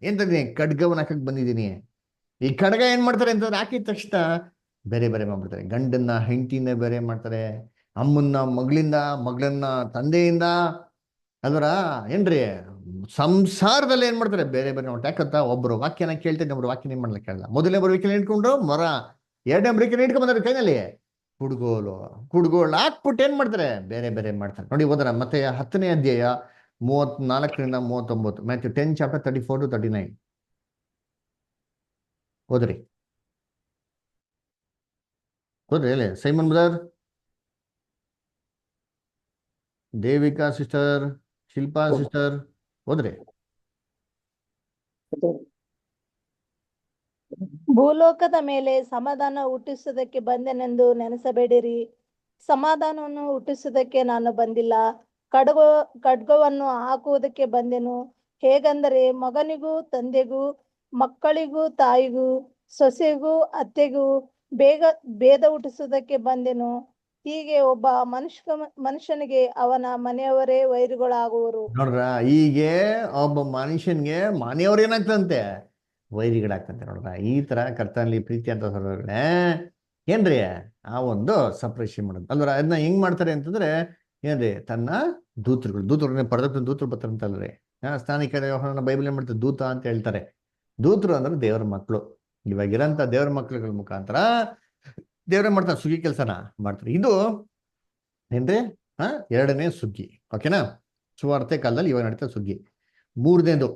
Speaker 1: ಎಂತದೀನಿ ಖಡ್ಗವನ್ನ ಹಾಕಕ್ ಬಂದಿದ್ದೀನಿ. ಈ ಖಡ್ಗ ಏನ್ ಮಾಡ್ತಾರೆ ಅಂತಂದ್ರೆ ಹಾಕಿದ ತಕ್ಷಣ ಬೇರೆ ಬೇರೆ ಮಾಡ್ಬಿಡ್ತಾರೆ. ಗಂಡನ್ನ ಹೆಂಡತಿಯಿಂದ ಬೇರೆ ಮಾಡ್ತಾರೆ, ಅಮ್ಮನ್ನ ಮಗಳನ್ನ ತಂದೆಯಿಂದ. ಅದರ ಏನ್ರಿ ಸಂಸಾರದಲ್ಲಿ ಏನ್ ಮಾಡ್ತಾರೆ? ಬೇರೆ ಬೇರೆ ಮಾಡ್ತಾರೆ. ಯಾಕಂತ ಒಬ್ರು ವಾಕ್ಯನ ಕೇಳ್ತಾರೆ, ಒಬ್ರು ವಾಕ್ಯನ ಏನ್ ಮಾಡ್ಲಿಕ್ಕೆ ಕೇಳಲ್ಲ. ಮೊದಲನೇ ಬರುವಿಕೆಯಲ್ಲಿ ಇಟ್ಕೊಂಡ್ರು ಮರ, ಎರಡನೇ ಬರುವಿಕೆಯಲ್ಲಿ ಇಟ್ಕೊಂಡ್ ಬಂದ್ರೆ ಕೈನಲ್ಲಿ ಕುಡ್ಗೋಳು ಹಾಕ್ಬಿಟ್ಟು ಏನ್ ಮಾಡ್ತಾರೆ? ಬೇರೆ ಬೇರೆ ಮಾಡ್ತಾರೆ. ನೋಡಿ ಓದರ ಮತ್ತೆ 10ನೇ ಅಧ್ಯಾಯ 34ರಿಂದ 39, ಮ್ಯಾಥ್ಯೂ 10 ಚಾಪ್ಟರ್ 34 to 39 ಓದ್ರಿ. ಹೇಳಿ Simon brother, Devika sister, Shilpa sister, ಓದ್ರಿ.
Speaker 9: ಭೂಲೋಕದ ಮೇಲೆ ಸಮಾಧಾನ ಹುಟ್ಟಿಸುವುದಕ್ಕೆ ಬಂದೆನೆಂದು ನೆನೆಸಬೇಡಿರಿ. ಸಮಾಧಾನವನ್ನು ಹುಟ್ಟಿಸುವುದಕ್ಕೆ ನಾನು ಬಂದಿಲ್ಲ, ಖಡ್ಗವನ್ನು ಹಾಕುವುದಕ್ಕೆ ಬಂದೆನು. ಹೇಗೆಂದರೆ ಮಗನಿಗೂ ತಂದೆಗೂ, ಮಕ್ಕಳಿಗೂ ತಾಯಿಗೂ, ಸೊಸೆಗೂ ಅತ್ತೆಗೂ ಭೇದ ಹುಟ್ಟಿಸುವುದಕ್ಕೆ ಬಂದೆನು. ಹೀಗೆ ಒಬ್ಬ ಮನುಷ್ಯನಿಗೆ ಅವನ ಮನೆಯವರೇ ವೈರಿಗಳಾಗುವರು.
Speaker 1: ನೋಡ್ರ, ಹೀಗೆ ಒಬ್ಬ ಮನುಷ್ಯನ್ಗೆ ಮನೆಯವ್ರು ಏನಾಗ್ತಂತೆ? ವೈರಿಗಳಾಗ್ತಂತೆ. ನೋಡ್ರ, ಈ ತರ ಕರ್ತನಲ್ಲಿ ಪ್ರೀತಿ ಅಂತ ಹೊರಗಡೆ ಏನ್ರಿ ಆ ಒಂದು ಸಪ್ರೇಷನ್ ಮಾಡೋದು ಅಲ್ವರ. ಅದನ್ನ ಹೆಂಗ್ ಮಾಡ್ತಾರೆ ಅಂತಂದ್ರೆ ಏನ್ರಿ, ತನ್ನ ದೂತರು ಪರದಕ್ಕೆ ದೂತರು ಬರ್ತಾರೆ ಅಂತಲ್ರಿ. ಸ್ಥಾನಿಕ ಯೋಹಾನನ ಬೈಬಲ್ ಏನ್ ಮಾಡ್ತಾರೆ? ದೂತ ಅಂತ ಹೇಳ್ತಾರೆ. ದೂತರು ಅಂದ್ರೆ ದೇವರ ಮಕ್ಕಳು. ಇವಾಗಿರಂತ ದೇವರ ಮಕ್ಕಳುಗಳ ಮುಖಾಂತರ ದೇವ್ರ ಮಾಡ್ತಾರೆ, ಸುಗ್ಗಿ ಕೆಲಸನ ಮಾಡ್ತಾರೆ. ಇದು ಏನ್ರಿ ಎರಡನೇ ಸುಗ್ಗಿ. ಓಕೆನಾ? ಸುವಾರ್ತೆ ಕಾಲದಲ್ಲಿ ಇವಾಗ ನಡೀತಾ ಸುಗ್ಗಿ. ಮೂರನೇದು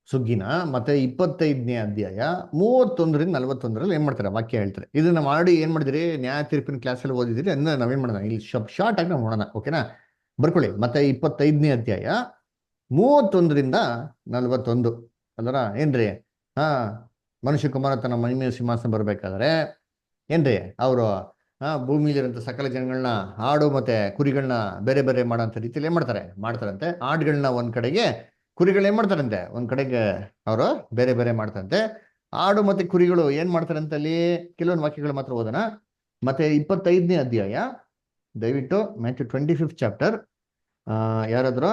Speaker 1: ಸುಗ್ಗಿನ ಮತ್ತೆ 25ನೇ ಅಧ್ಯಾಯ 31ರಿಂದ 41 ಏನ್ ಮಾಡ್ತಾರೆ? ವಾಕ್ಯ ಹೇಳ್ತಾರೆ. ಇದನ್ನ ಮಾಡಿ ಏನ್ ಮಾಡಿದಿರಿ? ನ್ಯಾಯ ತೀರ್ಪಿನ ಕ್ಲಾಸಲ್ಲಿ ಓದಿದಿರಿ. ಅದನ್ನ ನಾವೇನ್ ಮಾಡೋಣ, ಇಲ್ಲಿ ಶಾರ್ಟ್ ಆಗಿ ನಾವು ನೋಡೋಣ. ಓಕೆನಾ? ಬರ್ಕೊಳ್ಳಿ. ಮತ್ತೆ 25ನೇ ಅಧ್ಯಾಯ 31ರಿಂದ 41 ಅದರ ಏನ್ರಿ ಮನುಷ್ಯ ಕುಮಾರ ತನ್ನ ಮಹಿಮೆಯ ಸಿಂಹಾಸನ ಬರ್ಬೇಕಾದ್ರೆ ಏನ್ರಿ ಅವರು ಭೂಮಿಲಿರೋಂಥ ಸಕಲ ಜನಗಳನ್ನ ಆಡು ಮತ್ತೆ ಕುರಿಗಳನ್ನ ಬೇರೆ ಬೇರೆ ಮಾಡೋಂಥ ರೀತಿಯಲ್ಲಿ ಏನ್ ಮಾಡ್ತಾರಂತೆ. ಆಡುಗಳನ್ನ ಒಂದ್ ಕಡೆಗೆ, ಕುರಿಗಳು ಏನ್ ಮಾಡ್ತಾರಂತೆ ಒಂದ್ ಕಡೆಗೆ, ಅವರು ಬೇರೆ ಬೇರೆ ಮಾಡ್ತಾರಂತೆ. ಆಡು ಮತ್ತೆ ಕುರಿಗಳು ಏನ್ ಮಾಡ್ತಾರಂತೆ ಅಲ್ಲಿ ಕೆಲವೊಂದು ವಾಕ್ಯಗಳು ಮಾತ್ರ ಓದೋಣ. ಮತ್ತೆ 25ನೇ ಅಧ್ಯಾಯ ದಯವಿಟ್ಟು ಮ್ಯಾಥ್ಯೂ 25th ಚಾಪ್ಟರ್ ಯಾರಾದ್ರು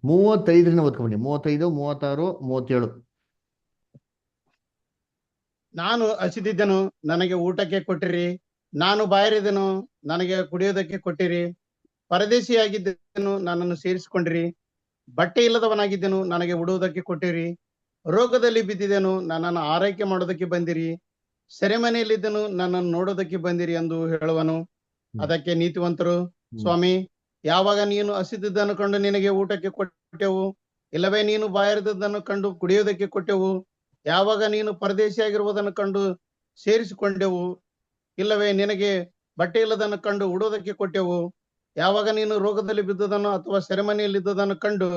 Speaker 1: 35ರಿಂದ ಓದ್ಕೊಂಡ್ಬನ್ನಿ. 35, 36, 37.
Speaker 10: ನಾನು ಹಸಿದಿದ್ದೆನು, ನನಗೆ ಊಟಕ್ಕೆ ಕೊಟ್ಟಿರಿ. ನಾನು ಬಾಯಾರಿದೆನು, ನನಗೆ ಕುಡಿಯೋದಕ್ಕೆ ಕೊಟ್ಟಿರಿ. ಪರದೇಶಿಯಾಗಿದ್ದೆನು, ನನ್ನನ್ನು ಸೇರಿಸಿಕೊಂಡಿರಿ. ಬಟ್ಟೆ ಇಲ್ಲದವನಾಗಿದ್ದೆನು, ನನಗೆ ಉಡುವುದಕ್ಕೆ ಕೊಟ್ಟಿರಿ. ರೋಗದಲ್ಲಿ ಬಿದ್ದಿದ್ದೆನು, ನನ್ನನ್ನು ಆರೈಕೆ ಮಾಡೋದಕ್ಕೆ ಬಂದಿರಿ. ಸೆರೆಮನೆಯಲ್ಲಿದ್ದೆನು, ನನ್ನನ್ನು ನೋಡೋದಕ್ಕೆ ಬಂದಿರಿ ಎಂದು ಹೇಳುವನು. ಅದಕ್ಕೆ ನೀತಿವಂತರು, ಸ್ವಾಮಿ, ಯಾವಾಗ ನೀನು ಹಸಿದಿದ್ದನ್ನು ಕಂಡು ನಿನಗೆ ಊಟಕ್ಕೆ ಕೊಟ್ಟೆವು? ಇಲ್ಲವೇ ನೀನು ಬಾಯಾರಿದ್ದನ್ನು ಕಂಡು ಕುಡಿಯೋದಕ್ಕೆ ಕೊಟ್ಟೆವು? ಯಾವಾಗ ನೀನು ಪರದೇಶಿಯಾಗಿರುವುದನ್ನು ಕಂಡು ಸೇರಿಸಿಕೊಂಡೆವು? ಇಲ್ಲವೇ ನಿನಗೆ ಬಟ್ಟೆ ಇಲ್ಲದನ್ನು ಕಂಡು ಉಡೋದಕ್ಕೆ ಕೊಟ್ಟೆವು? ಯಾವಾಗ ನೀನು ರೋಗದಲ್ಲಿ ಬಿದ್ದುದನ್ನು ಅಥವಾ ಸೆರೆಮನೆಯಲ್ಲಿದ್ದುದನ್ನು ಕಂಡು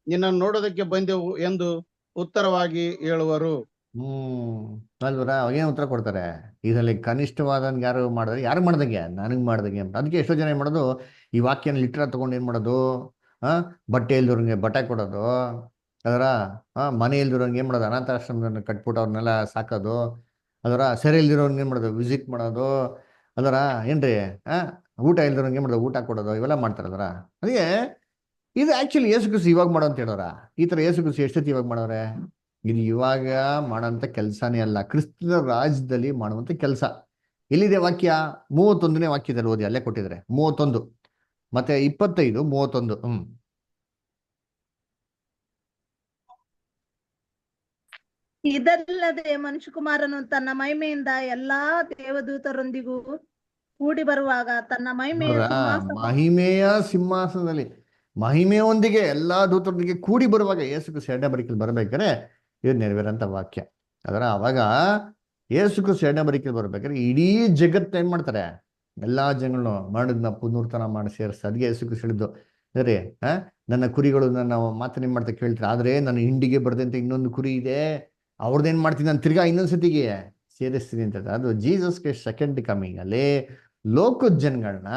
Speaker 10: ನಿನ್ನನ್ನು ನೋಡೋದಕ್ಕೆ ಬಂದೆವು ಎಂದು ಉತ್ತರವಾಗಿ ಹೇಳುವರು.
Speaker 1: ಅಲ್ವರ, ಅವಾಗೇನು ಉತ್ತರ ಕೊಡ್ತಾರೆ? ಇದರಲ್ಲಿ ಕನಿಷ್ಠವಾದನ್ ಯಾರು ಮಾಡಿದ್ರೆ, ಯಾರು ಮಾಡ್ದಂಗೆ? ನನಗೆ ಮಾಡ್ದಂಗೆ ಅಂತ. ಅದಕ್ಕೆ ಎಷ್ಟೋ ಜನ ಏನ್ ಮಾಡೋದು, ಈ ವಾಕ್ಯನ ಲಿಟ್ರ ತಗೊಂಡು ಏನ್ ಮಾಡೋದು, ಬಟ್ಟೆ ಇಲ್ದಿರೋಂಗೆ ಬಟ್ಟೆ ಕೊಡೋದು, ಅದರ ಮನೆ ಇಲ್ದಿರೋಂಗೆ ಏನ್ ಮಾಡೋದು, ಅನಾಥಾಶ್ರಮವನ್ನು ಕಟ್ಬಿಟ್ಟು ಅವ್ರನ್ನೆಲ್ಲ ಸಾಕೋದು, ಅದರ ಸೆರೆ ಇಲ್ದಿರೋಂಗೆ ಏನ್ ಮಾಡೋದು, ವಿಸಿಟ್ ಮಾಡೋದು, ಅದರ ಏನ್ರಿ ಊಟ ಇಲ್ದಿರೋಂಗೆ ಏನ್ ಮಾಡೋದು, ಊಟ ಕೊಡೋದು, ಇವೆಲ್ಲ ಮಾಡ್ತಾರೆ. ಅದರ ಅದಕ್ಕೆ ಇದು ಆಕ್ಚುಲಿ ಯೇಸು ಕ್ರಿಸ್ತು ಇವಾಗ ಮಾಡೋ ಅಂತ ಹೇಳೋರ. ಈ ತರ ಯೇಸು ಕ್ರಿಸ್ತು ಎಷ್ಟೊತ್ತಿ ಇವಾಗ ಮಾಡೋರೆ? ಇದು ಇವಾಗ ಮಾಡೋಂಥ ಕೆಲಸನೇ ಅಲ್ಲ, ಕ್ರಿಸ್ತನ ರಾಜ್ಯದಲ್ಲಿ ಮಾಡುವಂತ ಕೆಲಸ. ಎಲ್ಲಿದೆ ವಾಕ್ಯ? 31ನೇ ವಾಕ್ಯದಲ್ಲಿ ಓದಿ, ಅಲ್ಲೇ ಕೊಟ್ಟಿದ್ದಾರೆ. 31 ಮತ್ತೆ 25, 31.
Speaker 9: ಇದಲ್ಲದೆ ಮನುಷ್ಯಕುಮಾರನು ತನ್ನ ಮಹಿಮೆಯಿಂದ ಎಲ್ಲಾ ದೇವದೂತರೊಂದಿಗೂ ಕೂಡಿ ಬರುವಾಗ ತನ್ನ ಮಹಿಮೆಯ
Speaker 1: ನೋಡ್ರ,
Speaker 9: ಸಿಂಹಾಸನ
Speaker 1: ಮಹಿಮೆಯ ಸಿಂಹಾಸನದಲ್ಲಿ ಮಹಿಮೆಯೊಂದಿಗೆ ಎಲ್ಲಾ ದೂತರೊಂದಿಗೆ ಕೂಡಿ ಬರುವಾಗ ಯೇಸು ಕ್ರಿಸ್ತ ಎರಡನೇ ಬರಿಕೆಯಲ್ಲಿ ಬರ್ಬೇಕಾದ್ರೆ ಇದು ನೆರವೇರಂತ ವಾಕ್ಯ. ಅದರ ಅವಾಗ ಯೇಸು ಕ್ರಿಸ್ತ ಎರಡನೇ ಬರಿಕೆಯಲ್ಲಿ ಬರ್ಬೇಕಾದ್ರೆ ಇಡೀ ಜಗತ್ತು ಏನ್ ಮಾಡ್ತಾರೆ, ಎಲ್ಲಾ ಜನಗಳನ್ನು ಮಾಡಿದ್ನ ಪುನರ್ತನ ಮಾಡಿ ಸೇರಿಸ್ತಾರೆ. ಅದಕ್ಕೆ ಯೇಸು ಕ್ರಿಸ್ತ ಹೇಳಿದ್ದು ಸರಿ, ನನ್ನ ಕುರಿಗಳು ನನ್ನ ಮಾತನ್ನ ಏನ್ ಮಾಡ್ತಾ ಕೇಳ್ತಾರೆ, ಆದ್ರೆ ನನ್ನ ಹಿಂಡಿಗೆ ಬರದಂತೆ ಇನ್ನೊಂದು ಕುರಿ ಇದೆ, ಅವ್ರದ್ದೇನ್ ಮಾಡ್ತೀನಿ ನಾನು ತಿರ್ಗಾ ಇನ್ನೊಂದ್ಸತಿಗೆ ಸೇರಿಸ್ತೀನಿ ಅಂತ. ಅದು ಜೀಸಸ್ ಕ್ರೈಸ್ಟ್ ಸೆಕೆಂಡ್ ಕಮಿಂಗ್ ಅಲ್ಲಿ ಲೋಕದ ಜನಗಳನ್ನ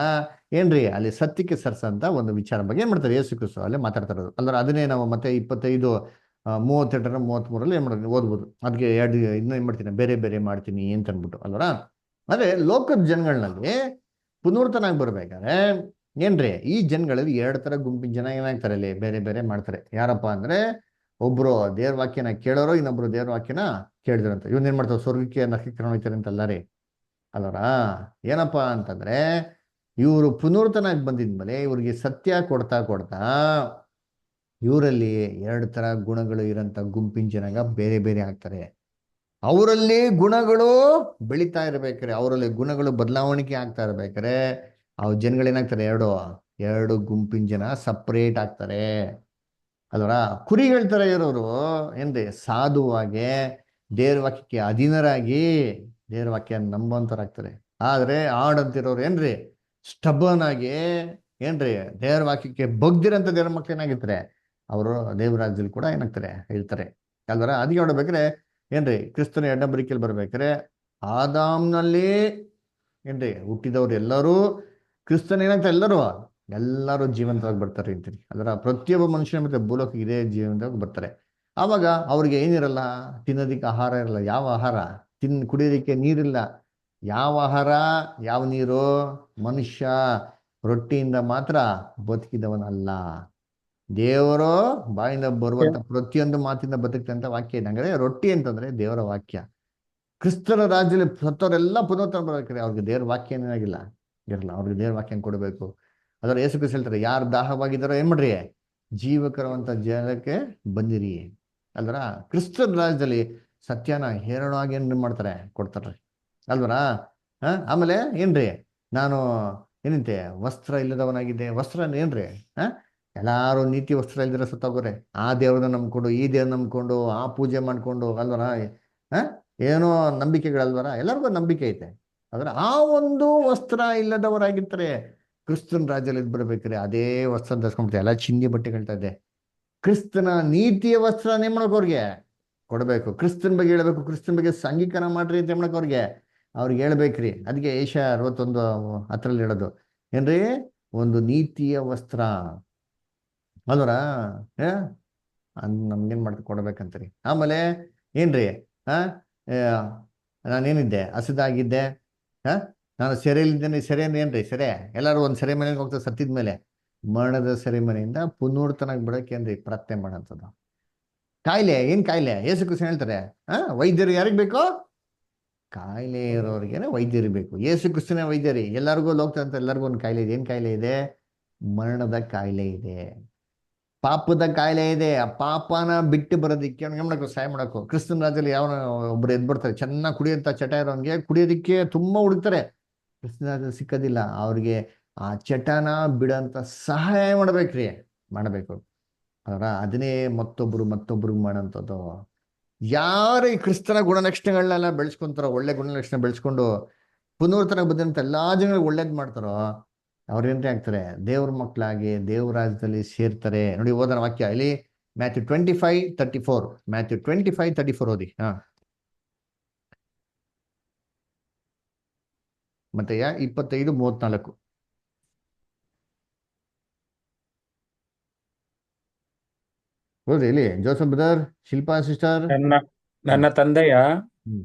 Speaker 1: ಏನ್ರಿ ಅಲ್ಲಿ ಸತ್ಯಕ್ಕೆ ಸರ್ಸಂತ ಒಂದು ವಿಚಾರ ಬಗ್ಗೆ ಏನ್ ಮಾಡ್ತಾರೆ ಯೇಸು ಕ್ರಿಸ್ತ ಅಲ್ಲಿ ಮಾತಾಡ್ತಾ ಇರೋದು. ಅಂದ್ರೆ ಅದನ್ನೇ ನಾವು ಮತ್ತೆ 25 32 33 ಏನ್ ಮಾಡ್ತೀನಿ ಓದ್ಬೋದು. ಅದಕ್ಕೆ ಇನ್ನೂ ಏನ್ ಮಾಡ್ತೀನಿ ಬೇರೆ ಬೇರೆ ಮಾಡ್ತೀನಿ ಅಂತ ಅನ್ಬಿಟ್ಟು ಅಲ್ವರ. ಅದೇ ಲೋಕದ ಜನಗಳಲ್ಲಿ ಪುನರ್ತನಾಗಿ ಬರ್ಬೇಕಾದ್ರೆ ಏನ್ರಿ ಈ ಜನಗಳಲ್ಲಿ 2 ತರ ಗುಂಪಿನ ಜನ ಏನಾಗ್ತಾರೆ ಅಲ್ಲಿ ಬೇರೆ ಬೇರೆ ಮಾಡ್ತಾರೆ. ಯಾರಪ್ಪ ಅಂದ್ರೆ ಒಬ್ರು ದೇವ್ರ ವಾಕ್ಯನ ಕೇಳೋರು, ಇನ್ನೊಬ್ರು ದೇವ್ರ ವಾಕ್ಯನ ಕೇಳಿದ್ರಂತ. ಇವನ್ ಏನ್ ಮಾಡ್ತಾವ ಸ್ವರ್ಗಕ್ಕೆ ನಕ್ಷತ್ರ ಹೋಗ್ತಾರೆ ಅಂತಲ್ಲ ರೀ ಅಲ್ವರ. ಏನಪ್ಪಾ ಅಂತಂದ್ರೆ ಇವರು ಪುನರ್ತನಾಗಿ ಬಂದಿದ್ಮೇಲೆ ಇವ್ರಿಗೆ ಸತ್ಯ ಕೊಡ್ತಾ ಕೊಡ್ತಾ ಇವರಲ್ಲಿ 2 ತರ ಗುಣಗಳು ಇರೋಂಥ ಗುಂಪಿನ ಜನಾಗ ಬೇರೆ ಬೇರೆ ಆಗ್ತಾರೆ. ಅವರಲ್ಲಿ ಗುಣಗಳು ಬೆಳೀತಾ ಇರ್ಬೇಕಾರೆ, ಅವರಲ್ಲಿ ಗುಣಗಳು ಬದಲಾವಣೆ ಆಗ್ತಾ ಇರ್ಬೇಕಾರೆ ಅವ್ ಜನಗಳೇನಾಗ್ತಾರೆ, ಎರಡು ಗುಂಪಿನ ಜನ ಸಪ್ರೇಟ್ ಆಗ್ತಾರೆ ಅಲ್ವರ. ಕುರಿಗಳ ತರ ಇರೋರು ಏನ್ರಿ ಸಾಧುವಾಗೆ ದೇವ್ರ ವಾಕ್ಯಕ್ಕೆ ಅಧೀನರಾಗಿ ದೇವ್ರ ವಾಕ್ಯ ನಂಬಂತರಾಗ್ತಾರೆ. ಆದ್ರೆ ಆಡಂತಿರೋರು ಏನ್ರಿ ಸ್ಟಬನ್ ಆಗಿ ಏನ್ರಿ ದೇವ್ರ ವಾಕ್ಯಕ್ಕೆ ಬಗ್ದಿರಂತ ದೇವ್ರ ಮಕ್ಳು ಏನಾಗಿರ್ತಾರೆ, ಅವರು ದೇವರಾಜ್ಯದಲ್ಲಿ ಕೂಡ ಏನಾಗ್ತಾರೆ ಇರ್ತಾರೆ ಅಲ್ವರ. ಅದಕ್ಕೆ ನೋಡ್ಬೇಕಾರೆ ಏನ್ರಿ ಕ್ರಿಸ್ತನ ಎರಡನೇ ಬರಿಕೆಯಲ್ಲಿ ಬರ್ಬೇಕಾರೆ ಆದಾಮ್ನಲ್ಲಿ ಏನ್ರಿ ಹುಟ್ಟಿದವ್ರು ಎಲ್ಲರೂ ಕ್ರಿಸ್ತನ ಏನಾಗ್ತಾರೆ ಎಲ್ಲರೂ ಜೀವಂತವಾಗಿ ಬರ್ತಾರೆ ಅಂತೀನಿ. ಅದರ ಪ್ರತಿಯೊಬ್ಬ ಮನುಷ್ಯನ ಮತ್ತೆ ಭೂಲೋಕ ಇದೇ ಜೀವಂತವಾಗಿ ಬರ್ತಾರೆ. ಆವಾಗ ಅವ್ರಿಗೆ ಏನಿರಲ್ಲ, ತಿನ್ನೋದಿಕ್ಕೆ ಆಹಾರ ಇರಲ್ಲ. ಯಾವ ಆಹಾರ? ಕುಡಿಯೋದಿಕ್ಕೆ ನೀರಿಲ್ಲ. ಯಾವ ಆಹಾರ ಯಾವ ನೀರು? ಮನುಷ್ಯ ರೊಟ್ಟಿಯಿಂದ ಮಾತ್ರ ಬದುಕಿದವನಲ್ಲ, ದೇವರ ಬಾಯಿಂದ ಬರುವಂತ ಪ್ರತಿಯೊಂದು ಮಾತಿಂದ ಬದುಕ್ತಂತ ವಾಕ್ಯ ಇದೆ. ಹಂಗಾದ್ರೆ ರೊಟ್ಟಿ ಅಂತಂದ್ರೆ ದೇವರ ವಾಕ್ಯ. ಕ್ರಿಸ್ತನ ರಾಜ್ಯದಲ್ಲಿ ಸತ್ತವರೆಲ್ಲ ಪುನರ್ತನ ಬರ್ಬೇಕಾರೆ ಅವ್ರಿಗೆ ದೇವ್ರ ವಾಕ್ಯ ಏನಾಗಿಲ್ಲ ಇರಲ್ಲ, ಅವ್ರಿಗೆ ದೇವ್ರ ವಾಕ್ಯ ಕೊಡಬೇಕು. ಅದರ ಯೇಸು ಕ್ರಿಸ್ತ ಹೇಳ್ತಾರೆ, ಯಾರು ದಾಹವಾಗಿದ್ದಾರೋ ಏನ್ ಮಾಡ್ರಿ ಜೀವಕರವಂತ ಜಲಕ್ಕೆ ಬಂದಿರಿ ಅಲ್ವರ. ಕ್ರಿಸ್ತನ ರಾಜ್ಯದಲ್ಲಿ ಸತ್ಯನ ಹೇರಳವಾಗಿ ಏನ್ ಮಾಡ್ತಾರೆ ಕೊಡ್ತಾರ್ರಿ ಅಲ್ವರ. ಆಮೇಲೆ ಏನ್ರಿ ನಾನು ಏನಂತೆ ವಸ್ತ್ರ ಇಲ್ಲದವನಾಗಿದ್ದೆ. ವಸ್ತ್ರ ಏನ್ರಿ ಎಲ್ಲಾರು ನೀತಿ ವಸ್ತ್ರ ಇಲ್ದಿರ ಸತ್ತೋಗೋರೆ. ಆ ದೇವ್ರನ್ನ ನಂಬ್ಕೊಂಡು ಈ ದೇವ್ರ ನಂಬ್ಕೊಂಡು ಆ ಪೂಜೆ ಮಾಡ್ಕೊಂಡು ಅಲ್ವರ ಏನೋ ನಂಬಿಕೆಗಳಲ್ವರ. ಎಲ್ಲರಿಗೂ ನಂಬಿಕೆ ಐತೆ, ಆದ್ರೆ ಆ ಒಂದು ವಸ್ತ್ರ ಇಲ್ಲದವರಾಗಿರ್ತಾರೆ. ಕ್ರಿಸ್ತನ ರಾಜ್ಯದಲ್ಲಿ ಬರ್ಬೇಕಾರೆ ಅದೇ ವಸ್ತ್ರ ಧರಿಸ್ಕೊಂಡ್ಬಿಡ್ತಾರೆ, ಎಲ್ಲ ಚಿಂದಿ ಬಟ್ಟೆಗಳ್ತಾ ಇದೆ. ಕ್ರಿಸ್ತನ ನೀತಿಯ ವಸ್ತ್ರ ಏನ್ ಮಾಡೋಕೆ ಅವ್ರಿಗೆ ಕೊಡ್ಬೇಕು, ಕ್ರಿಸ್ತನ ಬಗ್ಗೆ ಹೇಳ್ಬೇಕು, ಕ್ರಿಸ್ತನ ಬಗ್ಗೆ ಅಂಗೀಕಾರ ಮಾಡ್ರಿ ಅಂತ ಮಾಡಕ್ ಅವ್ರಿಗೆ ಹೇಳ್ಬೇಕ್ರಿ. ಅದಕ್ಕೆ ಏಷ್ಯ 61:10 ಹೇಳೋದು ಏನ್ರಿ, ಒಂದು ನೀತಿಯ ವಸ್ತ್ರ ಅಲ್ವರ ನಮ್ಗೇನ್ ಕೊಡ್ಬೇಕಂತರಿ. ಆಮೇಲೆ ಏನ್ರಿ ನಾನೇನಿದ್ದೆ ಹಸಿದಾಗಿದ್ದೆ, ನಾನು ಸೆರೆಯಲ್ಲಿದ್ದೇನೆ. ಸೆರೆ ಏನ್ರಿ ಸೆರೆ? ಎಲ್ಲರೂ ಒಂದು ಸೆರೆ ಮನೆಗೆ ಹೋಗ್ತಾರೆ ಸತ್ತಿದ ಮೇಲೆ. ಮರಣದ ಸೆರೆಮನೆಯಿಂದ ಪುನರ್ತನಾಗಿ ಬಿಡಕ್ಕೆ ಏನ್ರಿ ಪ್ರಾರ್ಥನೆ ಮಾಡೋಂಥದ್ದು. ಕಾಯಿಲೆ ಏನ್ ಕಾಯಿಲೆ? ಯೇಸು ಕ್ರಿಸ್ತ ಹೇಳ್ತಾರೆ ವೈದ್ಯರು ಯಾರಿಗೆ ಬೇಕೋ? ಕಾಯಿಲೆ ಇರೋರಿಗೇನೆ ವೈದ್ಯರು ಬೇಕು. ಯೇಸು ಕ್ರಿಸ್ತನೇ ವೈದ್ಯರಿ. ಎಲ್ಲರಿಗೂ ಹೋಗ್ತಂತ ಎಲ್ಲರಿಗೂ ಒಂದು ಕಾಯಿಲೆ ಇದೆ. ಏನ್ ಕಾಯಿಲೆ ಇದೆ? ಮರಣದ ಕಾಯಿಲೆ ಇದೆ, ಪಾಪದ ಕಾಯಿಲೆ ಇದೆ. ಆ ಪಾಪನ ಬಿಟ್ಟು ಬರೋದಿಕ್ಕೆ ಅವ್ನಿಗೆ ಏನ್ ಮಾಡಬೇಕು? ಸಹಾಯ ಮಾಡಬೇಕು. ಕ್ರಿಸ್ತನ ರಾಜ್ಯದಲ್ಲಿ ಯಾವ ಒಬ್ರು ಎದ್ಬಿಡ್ತಾರೆ, ಚೆನ್ನಾಗಿ ಕುಡಿಯೋಂಥ ಚಟ ಇರೋನ್ಗೆ ಕುಡಿಯೋದಿಕ್ಕೆ ತುಂಬಾ ಹುಡುಕ್ತಾರೆ, ಕ್ರಿಸ್ತನ ರಾಜ್ಯದಲ್ಲಿ ಸಿಕ್ಕೋದಿಲ್ಲ. ಅವ್ರಿಗೆ ಆ ಚಟನ ಬಿಡೋಂಥ ಸಹಾಯ ಮಾಡಬೇಕು ಅವರ. ಅದನ್ನೇ ಮತ್ತೊಬ್ರಿಗೆ ಮಾಡೋಂಥದ್ದು. ಯಾರು ಈ ಕ್ರಿಸ್ತನ ಗುಣಲಕ್ಷಣಗಳನ್ನೆಲ್ಲ ಬೆಳೆಸ್ಕೊಂತಾರೋ, ಒಳ್ಳೆ ಗುಣಲಕ್ಷಣ ಬೆಳೆಸ್ಕೊಂಡು ಪುನರ್ತನ ಬಂದಂತ ಎಲ್ಲಾ ಜನಗಳಿಗೆ ಒಳ್ಳೇದ್ ಮಾಡ್ತಾರೋ ಅವ್ರೇನ್ರಿ ಆಗ್ತಾರೆ? ದೇವ್ರ ಮಕ್ಕಳಾಗಿ ದೇವ್ರ ರಾಜ್ಯದಲ್ಲಿ ಸೇರ್ತಾರೆ. ನೋಡಿ ಓದೋಣ ವಾಕ್ಯ ಇಲ್ಲಿ ಮ್ಯಾಥ್ಯೂ 25:34. ಮ್ಯಾಥ್ಯೂ 25:34 ಓದಿ. ಮತ್ತೆ 25:34 ಹೌದ್ರಿ. ಇಲ್ಲಿ ಜೋಸಫ್ ಬ್ರದರ್, ಶಿಲ್ಪಾ ಸಿಸ್ಟರ್.
Speaker 3: ನನ್ನ ತಂದೆಯ
Speaker 1: ಹ್ಮ್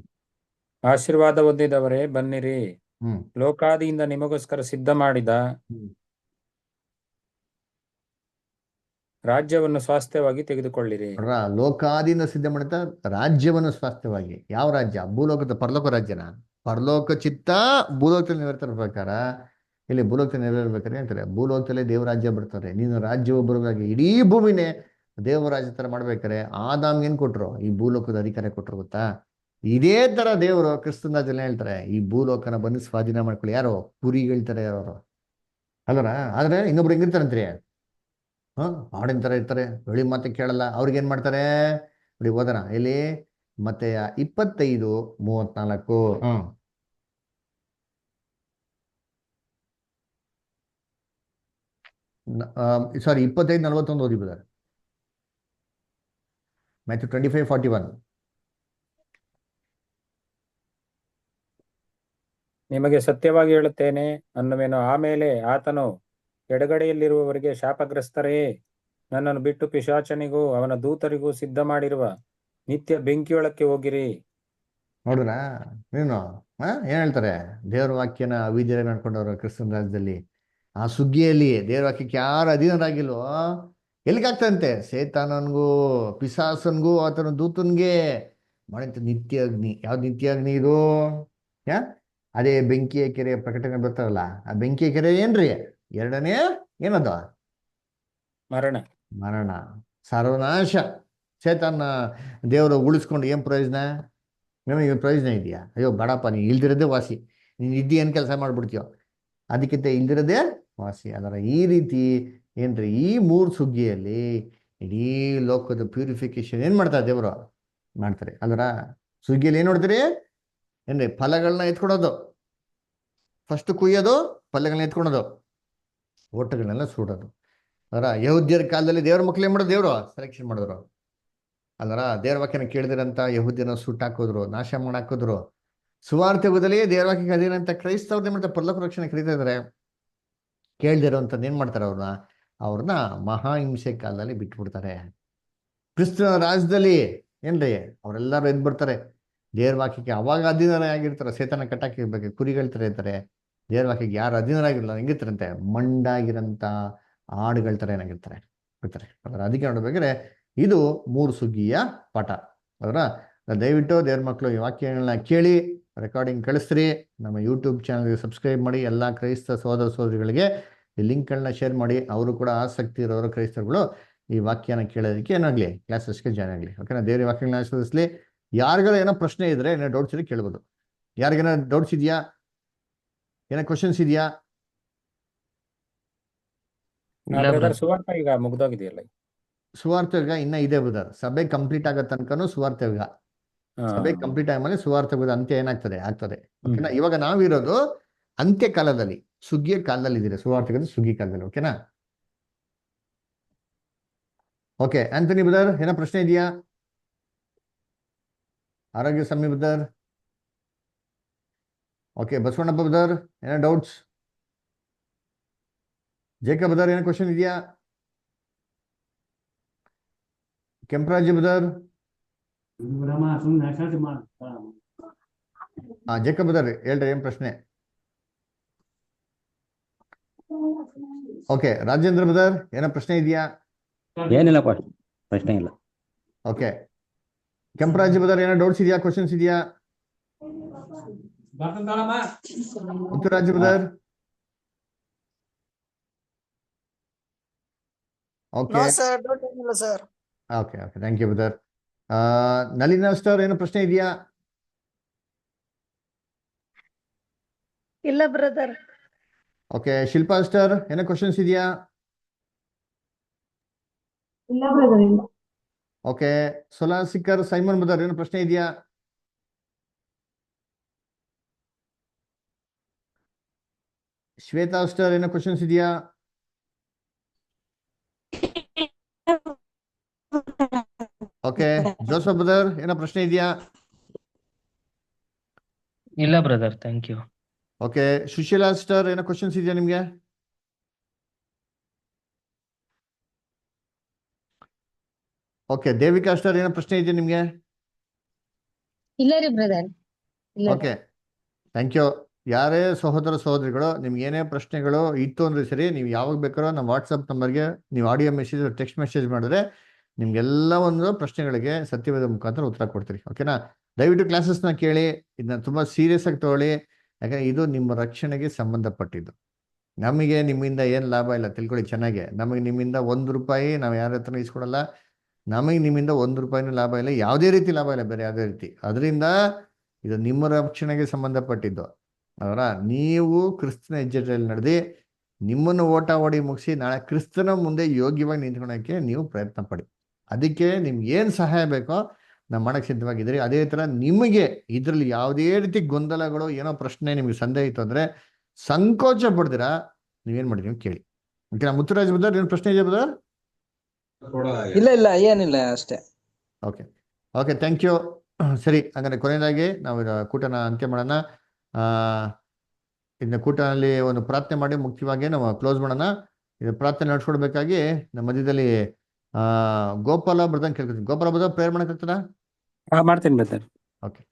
Speaker 3: ಆಶೀರ್ವಾದ ಹೊಂದಿದವರೇ ಬನ್ನಿರಿ,
Speaker 1: ಹ್ಮ್
Speaker 3: ಲೋಕಾದಿಯಿಂದ ನಿಮಗೋಸ್ಕರ ಸಿದ್ಧ ಮಾಡಿದ
Speaker 1: ಹ್ಮ್
Speaker 3: ರಾಜ್ಯವನ್ನು ಸ್ವಾಸ್ಥ್ಯವಾಗಿ ತೆಗೆದುಕೊಳ್ಳಿರಿ.
Speaker 1: ನೋಡ್ರ, ಲೋಕಾದಿಯಿಂದ ಸಿದ್ಧ ಮಾಡಿದ ರಾಜ್ಯವನ್ನು ಸ್ವಾಸ್ಥ್ಯವಾಗಿ. ಯಾವ ರಾಜ್ಯ? ಭೂಲೋಕದ ಪರಲೋಕ ರಾಜ್ಯನ. ಪರಲೋಕ ಚಿತ್ತ ಭೂಲೋಕದಲ್ಲಿ ನೆರವೇರ್ತಿರ್ಬೇಕಾರ ಇಲ್ಲಿ ಭೂಲೋಕದಲ್ಲಿ ನೆರವೇರ್ಬೇಕಾರೆ ಅಂತಾರೆ ಭೂಲೋಕದಲ್ಲೇ ದೇವರಾಜ್ಯ ಬರ್ತಾರೆ. ನೀನು ರಾಜ್ಯವು ಬರುವಾಗ ಇಡೀ ಭೂಮಿನೇ ದೇವರಾಜ ತರ ಮಾಡ್ಬೇಕಾರೆ ಆದಾಮ್ಗೆ ಏನ್ ಕೊಟ್ರು? ಈ ಭೂಲೋಕದ ಅಧಿಕಾರ ಕೊಟ್ರು ಗೊತ್ತಾ? ಇದೇ ತರ ದೇವರು ಕ್ರಿಸ್ತನ ರಾಜ್ಯದಲ್ಲಿ ಹೇಳ್ತಾರೆ, ಈ ಭೂಲೋಕನ ಬಂದು ಸ್ವಾಧೀನ ಮಾಡ್ಕೊಳ್ಳಿ. ಯಾರು? ಕುರಿಗಳ್ತಾರೆ ಅವರು ಅಲ್ಲರ. ಆದ್ರೆ ಇನ್ನೊಬ್ರು ಹೆಂಗಿರ್ತಾರಂತ್ರಿ, ಹಾಡಿನ ತರ ಇರ್ತಾರೆ, ಬೆಳಿ ಮಾತೆ ಕೇಳಲ್ಲ. ಅವ್ರಿಗೆ ಏನ್ ಮಾಡ್ತಾರೆ ನೋಡಿ, ಓದನ ಇಲ್ಲಿ ಮತ್ತೆ 25:34. ಸಾರಿ 25:41 ಓದಿ ಬಿಡ್ತಾರೆ. ಮ್ಯಾಥ್ಯೂ 25:41.
Speaker 3: ನಿಮಗೆ ಸತ್ಯವಾಗಿ ಹೇಳುತ್ತೇನೆ ಅನ್ನುವೆನು. ಆಮೇಲೆ ಆತನು ಎಡಗಡೆಯಲ್ಲಿರುವವರಿಗೆ, ಶಾಪಗ್ರಸ್ತರೇ, ನನ್ನನ್ನು ಬಿಟ್ಟು ಪಿಶಾಚನಿಗೂ ಅವನ ದೂತರಿಗೂ ಸಿದ್ಧ ಮಾಡಿರುವ ನಿತ್ಯ ಬೆಂಕಿಯೊಳಕ್ಕೆ ಹೋಗಿರಿ.
Speaker 1: ನೋಡ್ರ ನೀನು ಏನ್ ಹೇಳ್ತಾರೆ? ದೇವ್ರ ವಾಕ್ಯನ ಅವಿದ್ಯೆ ನಡ್ಕೊಂಡವ್ರು ಕ್ರಿಸ್ತನ ರಾಜ್ಯದಲ್ಲಿ. ಆ ಸುಗ್ಗಿಯಲ್ಲಿ ದೇವ್ರ ವಾಕ್ಯಕ್ಕೆ ಯಾರು ಅಧೀನರಾಗಿಲ್ವೋ ಎಲ್ಲಿಗಾಗ್ತಂತೆ? ಸೇತಾನನ್ಗೂ ಪಿಸಾಸನ್ಗೂ ಆತನ ದೂತನ್ಗೆ ಮಾಡಿದ ನಿತ್ಯ ಅಗ್ನಿ. ಯಾವ್ದು ನಿತ್ಯ ಅಗ್ನಿ ಇದು? ಅದೇ ಬೆಂಕಿಯ ಕೆರೆ ಪ್ರಕಟಣೆ ಬರ್ತಾರಲ್ಲ, ಆ ಬೆಂಕಿಯ ಕೆರೆ ಏನ್ರಿ? ಎರಡನೇ ಏನದು?
Speaker 3: ಮರಣ.
Speaker 1: ಮರಣ, ಸರ್ವನಾಶ. ಸೇತಾನ ದೇವರು ಉಳಿಸ್ಕೊಂಡು ಏನ್ ಪ್ರಯೋಜನ? ನಮಗೆ ಪ್ರಯೋಜನ ಇದೆಯಾ? ಅಯ್ಯೋ ಬೇಡಪ್ಪ, ನೀನು ಇಲ್ದಿರೋದೇ ವಾಸಿ, ನೀನು ಇದ್ದು ಏನು ಕೆಲಸ ಮಾಡ್ಬಿಡ್ತೀಯೋ, ಅದಕ್ಕಿಂತ ಇಲ್ದಿರೋದೇ ವಾಸಿ. ಅದರ ಈ ರೀತಿ ಏನ್ರಿ, ಈ 3 ಸುಗ್ಗಿಯಲ್ಲಿ ಇಡೀ ಲೋಕದ ಪ್ಯೂರಿಫಿಕೇಶನ್ ಏನ್ ಮಾಡ್ತಾರೆ? ದೇವರು ಮಾಡ್ತಾರೆ. ಅದರ ಸುಗ್ಗಿಯಲ್ಲಿ ಏನ್ ನೋಡ್ತೀರಿ ಏನ್ರಿ? ಫಲಗಳನ್ನ ಎತ್ಕೊಡೋದು, ಫಸ್ಟ್ ಕುಯ್ಯೋದು, ಫಲಗಳನ್ನ ಎತ್ಕೊಳೋದು, ಒಟ್ಟುಗಳನ್ನೆಲ್ಲ ಸುಡೋದು. ಅದರ ಯಹೂದ್ಯರ ಕಾಲದಲ್ಲಿ ದೇವ್ರ ಮಕ್ಳು ಏನ್ ಮಾಡೋದು? ದೇವರು ಸೆಲೆಕ್ಷನ್ ಮಾಡಿದ್ರು. ಅಲ್ಲರ ದೇವ್ರ ವಾಕ್ಯನ ಕೇಳಿದಿರಂತ ಯಹೂದ್ಯನ ಸುಟ್ಟಾಕಿದ್ರು, ನಾಶ ಮಾಡಾಕಿದ್ರು. ಸುವಾರ್ತೆ ಯುಗದಲ್ಲಿ ದೇವ್ರ ವಾಕ್ಯಕ್ಕೆ ಅದೇನಂತ ಕ್ರೈಸ್ತವ್ರದ್ದು ಏನ್ ಮಾಡ್ತಾರೆ? ಪರಲೋಕ ರಕ್ಷಣೆ ಕರೀತಾ ಇದಾರೆ. ಕೇಳ್ದಿರೋಂಥದ್ದು ಏನ್ ಮಾಡ್ತಾರೆ? ಅವ್ರನ್ನ ಮಹಾಹಿಂಸೆ ಕಾಲದಲ್ಲಿ ಬಿಟ್ಬಿಡ್ತಾರೆ. ಕ್ರಿಸ್ತನ ರಾಜ್ಯದಲ್ಲಿ ಏನ್ರಿ ಅವರೆಲ್ಲರೂ ಎದ್ದು ಬರ್ತಾರೆ. ದೇವ್ರ ವಾಕ್ಯಕ್ಕೆ ಅವಾಗ ಅಧೀನರಾಗಿರ್ತಾರೆ. ಸೇತನ ಕಟ್ಟಾಕಿ ಬಗ್ಗೆ ಕುರಿಗಳ ತರ ಇರ್ತಾರೆ. ದೇವ್ರ ವಾಕ್ಯಕ್ಕೆ ಯಾರು ಅಧೀನರಾಗಿರಲ್ಲ ಹೆಂಗಿರ್ತಾರಂತೆ? ಮಂಡಾಗಿರಂತ ಆಡುಗಳ ತರ ಏನಾಗಿರ್ತಾರೆ ಇರ್ತಾರೆ. ಅದರ ಅದಕ್ಕೆ ನೋಡ್ಬೇಕಾದ್ರೆ ಇದು 3 ಸುಗ್ಗಿಯ ಪಾಠ. ಅದರ ದಯವಿಟ್ಟು ದೇವ್ರ ಮಕ್ಕಳು ಈ ವಾಕ್ಯಗಳನ್ನ ಕೇಳಿ ರೆಕಾರ್ಡಿಂಗ್ ಕಳಿಸ್ರಿ. ನಮ್ಮ ಯೂಟ್ಯೂಬ್ ಚಾನಲ್ಗೆ ಸಬ್ಸ್ಕ್ರೈಬ್ ಮಾಡಿ. ಎಲ್ಲ ಕ್ರೈಸ್ತ ಸಹೋದರ ಸಹೋದರಿಗಳಿಗೆ ಈ ಲಿಂಕ್ಗಳನ್ನ ಶೇರ್ ಮಾಡಿ. ಅವರು ಕೂಡ ಆಸಕ್ತಿ ಇರೋರು ಕ್ರೈಸ್ತರುಗಳು ಈ ವಾಕ್ಯನ ಕೇಳೋದಕ್ಕೆ ಏನಾಗಲಿ, ಕ್ಲಾಸಸ್ಗೆ ಜಾಯ್ನ್ ಆಗಲಿ. ಓಕೆನಾ? ದೇವ್ರ ವಾಕ್ಯಗಳನ್ನ ಆಸ್ವಾದಿಸಲಿ. ಯಾರಿಗಾರ ಏನೋ ಪ್ರಶ್ನೆ ಇದ್ರೆ, ಏನೋ ಡೌಟ್ಸ್ ಇದ್ರೆ ಕೇಳ್ಬೋದು. ಯಾರಿಗೇನೋ ಡೌಟ್ಸ್ ಇದೆಯಾ? ಏನೋ ಕ್ವಶನ್ಸ್ ಇದೆಯಾ?
Speaker 3: ಸುವಾರ್ತೆ ಈಗ ಮುಗ್ದೋಗಿದೆಯಲ್ಲ.
Speaker 1: ಸುವಾರ್ತೆ ಯುಗ ಇನ್ನ ಇದೆ ಬ್ರದರ್. ಸಭೆ ಕಂಪ್ಲೀಟ್ ಆಗೋ ತನಕನೂ ಸುವಾರ್ತೆ ಯುಗ. ಸಭೆ ಕಂಪ್ಲೀಟ್ ಆದ್ಮೇಲೆ ಸುವಾರ್ತೆ ಯುಗದ ಅಂತ್ಯ ಏನಾಗ್ತದೆ? ಆಗ್ತದೆ. ಓಕೆನಾ? ಇವಾಗ ನಾವಿರೋದು ಅಂತ್ಯ ಕಾಲದಲ್ಲಿ, ಸುಗ್ಗಿಯ ಕಾಲದಲ್ಲಿ ಇದ್ದೀರಿ. ಸುವಾರ್ತೆ ಯುಗದ ಸುಗ್ಗಿ ಕಾಲದಲ್ಲಿ. ಓಕೆನಾ? ಓಕೆ ಆಂಥನಿ ಬ್ರದರ್, ಏನೋ ಪ್ರಶ್ನೆ ಇದೆಯಾ? ಆರೋಗ್ಯ ಸ್ವಾಮಿ ಬ್ರದರ್. ಓಕೆ ಬಸವಣ್ಣಪ್ಪ ಬ್ರದರ್, ಏನೋ ಡೌಟ್ಸ್? ಜೇಕಬ್ ಬ್ರದರ್, ಏನೋ ಕ್ವಶನ್ ಇದೆಯಾ? ಕೆಂಪರಾಜ್ ಬ್ರದರ್. ಜೇಕಬ್ ಬ್ರದರ್ ಹೇಳ್ರಿ, ಏನ್ ಪ್ರಶ್ನೆ? ಓಕೆ ರಾಜೇಂದ್ರ ಬ್ರದರ್, ಏನೋ ಪ್ರಶ್ನೆ ಇದೆಯಾ?
Speaker 5: ಏನಿಲ್ಲ, ಪ್ರಶ್ನೆ ಇಲ್ಲ.
Speaker 1: ಓಕೆ ಕೆಂಪರಾಜ್ ಬ್ರದರ್, ಏನೋ ಡೌಟ್ಸ್ ಇದೆಯಾ? ಕ್ವಶನ್ಸ್ ಇದೆಯಾ? Muthuraj brother. Okay okay okay thank you brother. Nalina star, ಏನೋ ಪ್ರಶ್ನೆ ಇದೆಯಾ?
Speaker 9: ಇಲ್ಲ ಬ್ರದರ್.
Speaker 1: ಓಕೆ ಶಿಲ್ಪಾ ಸ್ಟಾರ್, ಏನೋ ಕ್ವಶನ್ಸ್ ಇದೆಯಾ?
Speaker 11: ಇಲ್ಲ ಬ್ರದರ್, ಇಲ್ಲ.
Speaker 1: ಓಕೆ ಸೊಲಾಸಿಕರ್ ಸೈಮನ್ ಬ್ರದರ್, ಏನೋ ಪ್ರಶ್ನೆ ಇದೆಯಾ? ಶ್ವೇತಾ ಸ್ಟಾರ್, ಏನೋ ಕ್ವಶನ್ಸ್ ಇದೆಯಾ? ಓಕೆ ಜೋಸಫ್ ಬ್ರದರ್, ಏನೋ ಪ್ರಶ್ನೆ ಇದೆಯಾ?
Speaker 2: ಇಲ್ಲ brother, thank you.
Speaker 1: Okay Sushila star, ಏನೋ ಕ್ವಶನ್ಸ್ ಇದೆಯಾ ನಿಮ್ಗೆ? ಓಕೆ ದೇವಿಕಾ ಸ್ಟಾರ್, ಏನೋ ಪ್ರಶ್ನೆ ಇದೆಯಾ ನಿಮ್ಗೆ?
Speaker 11: ಇಲ್ಲ ರೀ ಬ್ರದರ್.
Speaker 1: Okay thank you. ಯಾರೇ ಸಹೋದರ ಸಹೋದರಿಗಳು ನಿಮ್ಗೆ ಏನೇ ಪ್ರಶ್ನೆಗಳು ಇತ್ತು ಅಂದ್ರೆ ಸರಿ, ನೀವು ಯಾವಾಗ ಬೇಕಾರೋ ನಮ್ಮ ವಾಟ್ಸಪ್ ನಂಬರ್ಗೆ ನೀವು ಆಡಿಯೋ ಮೆಸೇಜ್ ಟೆಕ್ಸ್ಟ್ ಮೆಸೇಜ್ ಮಾಡಿದ್ರೆ ನಿಮ್ಗೆಲ್ಲ ಒಂದು ಪ್ರಶ್ನೆಗಳಿಗೆ ಸತ್ಯವೇದ ಮುಖಾಂತರ ಉತ್ತರ ಕೊಡ್ತೀರಿ. ಓಕೆನಾ? ದಯವಿಟ್ಟು ಕ್ಲಾಸಸ್ನ ಕೇಳಿ, ಇದನ್ನ ತುಂಬಾ ಸೀರಿಯಸ್ ಆಗಿ ತಗೊಳ್ಳಿ. ಯಾಕಂದ್ರೆ ಇದು ನಿಮ್ಮ ರಕ್ಷಣೆಗೆ ಸಂಬಂಧಪಟ್ಟಿದ್ದು. ನಮಗೆ ನಿಮ್ಮಿಂದ ಏನು ಲಾಭ ಇಲ್ಲ ತಿಳ್ಕೊಳ್ಳಿ ಚೆನ್ನಾಗೆ. ನಮಗೆ ನಿಮ್ಮಿಂದ 1 ರೂಪಾಯಿ ನಾವು ಯಾರ ಹತ್ರನೂ ಇಸ್ಕೊಡಲ್ಲ. ನಮಗೆ ನಿಮ್ಮಿಂದ 1 ರೂಪಾಯಿನೂ ಲಾಭ ಇಲ್ಲ, ಯಾವುದೇ ರೀತಿ ಲಾಭ ಇಲ್ಲ, ಬೇರೆ ಯಾವುದೇ ರೀತಿ. ಅದರಿಂದ ಇದು ನಿಮ್ಮ ರಕ್ಷಣೆಗೆ ಸಂಬಂಧಪಟ್ಟಿದ್ದು. ಅವರ ನೀವು ಕ್ರಿಸ್ತನ ಹೆಜ್ಜೆಯಲ್ಲಿ ನಡೆದು ನಿಮ್ಮನ್ನು ಓಟ ಓಡಿ ಮುಗಿಸಿ ನಾಳೆ ಕ್ರಿಸ್ತನ ಮುಂದೆ ಯೋಗ್ಯವಾಗಿ ನಿಂತ್ಕೊಳ್ಳೋಕ್ಕೆ ನೀವು ಪ್ರಯತ್ನ ಪಡಿ. ಅದಕ್ಕೆ ನಿಮ್ಗೆ ಏನು ಸಹಾಯ ಬೇಕೋ ನಾವು ಮಾಡಕ್ಕೆ ಸಿದ್ಧವಾಗಿದ್ದೀರಿ. ಅದೇ ಥರ ನಿಮಗೆ ಇದರಲ್ಲಿ ಯಾವುದೇ ರೀತಿ ಗೊಂದಲಗಳು, ಏನೋ ಪ್ರಶ್ನೆ ನಿಮಗೆ ಸಂದೇಹ ಇತ್ತು ಅಂದರೆ ಸಂಕೋಚ ಪಡ್ದಿರಾ ನೀವೇನು ಮಾಡಿ ನೀವು ಕೇಳಿ. ಓಕೆ, ಮುತ್ತುರಾಜ್ ಬದರ್ ಏನು ಪ್ರಶ್ನೆ ಇದೆಯಾ ಬದರ್?
Speaker 12: ಇಲ್ಲ ಇಲ್ಲ ಏನಿಲ್ಲ ಅಷ್ಟೇ.
Speaker 1: Okay okay, thank you. ಸರಿ, ಹಾಗಾದ್ರೆ ಕೊನೆಯದಾಗಿ ನಾವು ಕೂಟನ ಅಂತ್ಯ ಮಾಡೋಣ. ಇನ್ನು ಕೂಟನಲ್ಲಿ ಒಂದು ಪ್ರಾರ್ಥನೆ ಮಾಡಿ ಮುಖ್ಯವಾಗಿ ನಾವು ಕ್ಲೋಸ್ ಮಾಡೋಣ. ಇದು ಪ್ರಾರ್ಥನೆ ನಡ್ಸ್ಕೊಡ್ಬೇಕಾಗಿ ನಮ್ಮ ಮಧ್ಯದಲ್ಲಿ ಗೋಪಾಲ ಬ್ರದರ್ ಕೇಳ್ಕೊತೀನಿ. ಗೋಪಾಲ ಬ್ರದರ್ ಪ್ರೇಯರ್ ಮಾಡಕ್ಕಾಗ್ತದಾ?
Speaker 3: ಮಾಡ್ತೀನಿ ಬ್ರದರ್.
Speaker 1: ಓಕೆ.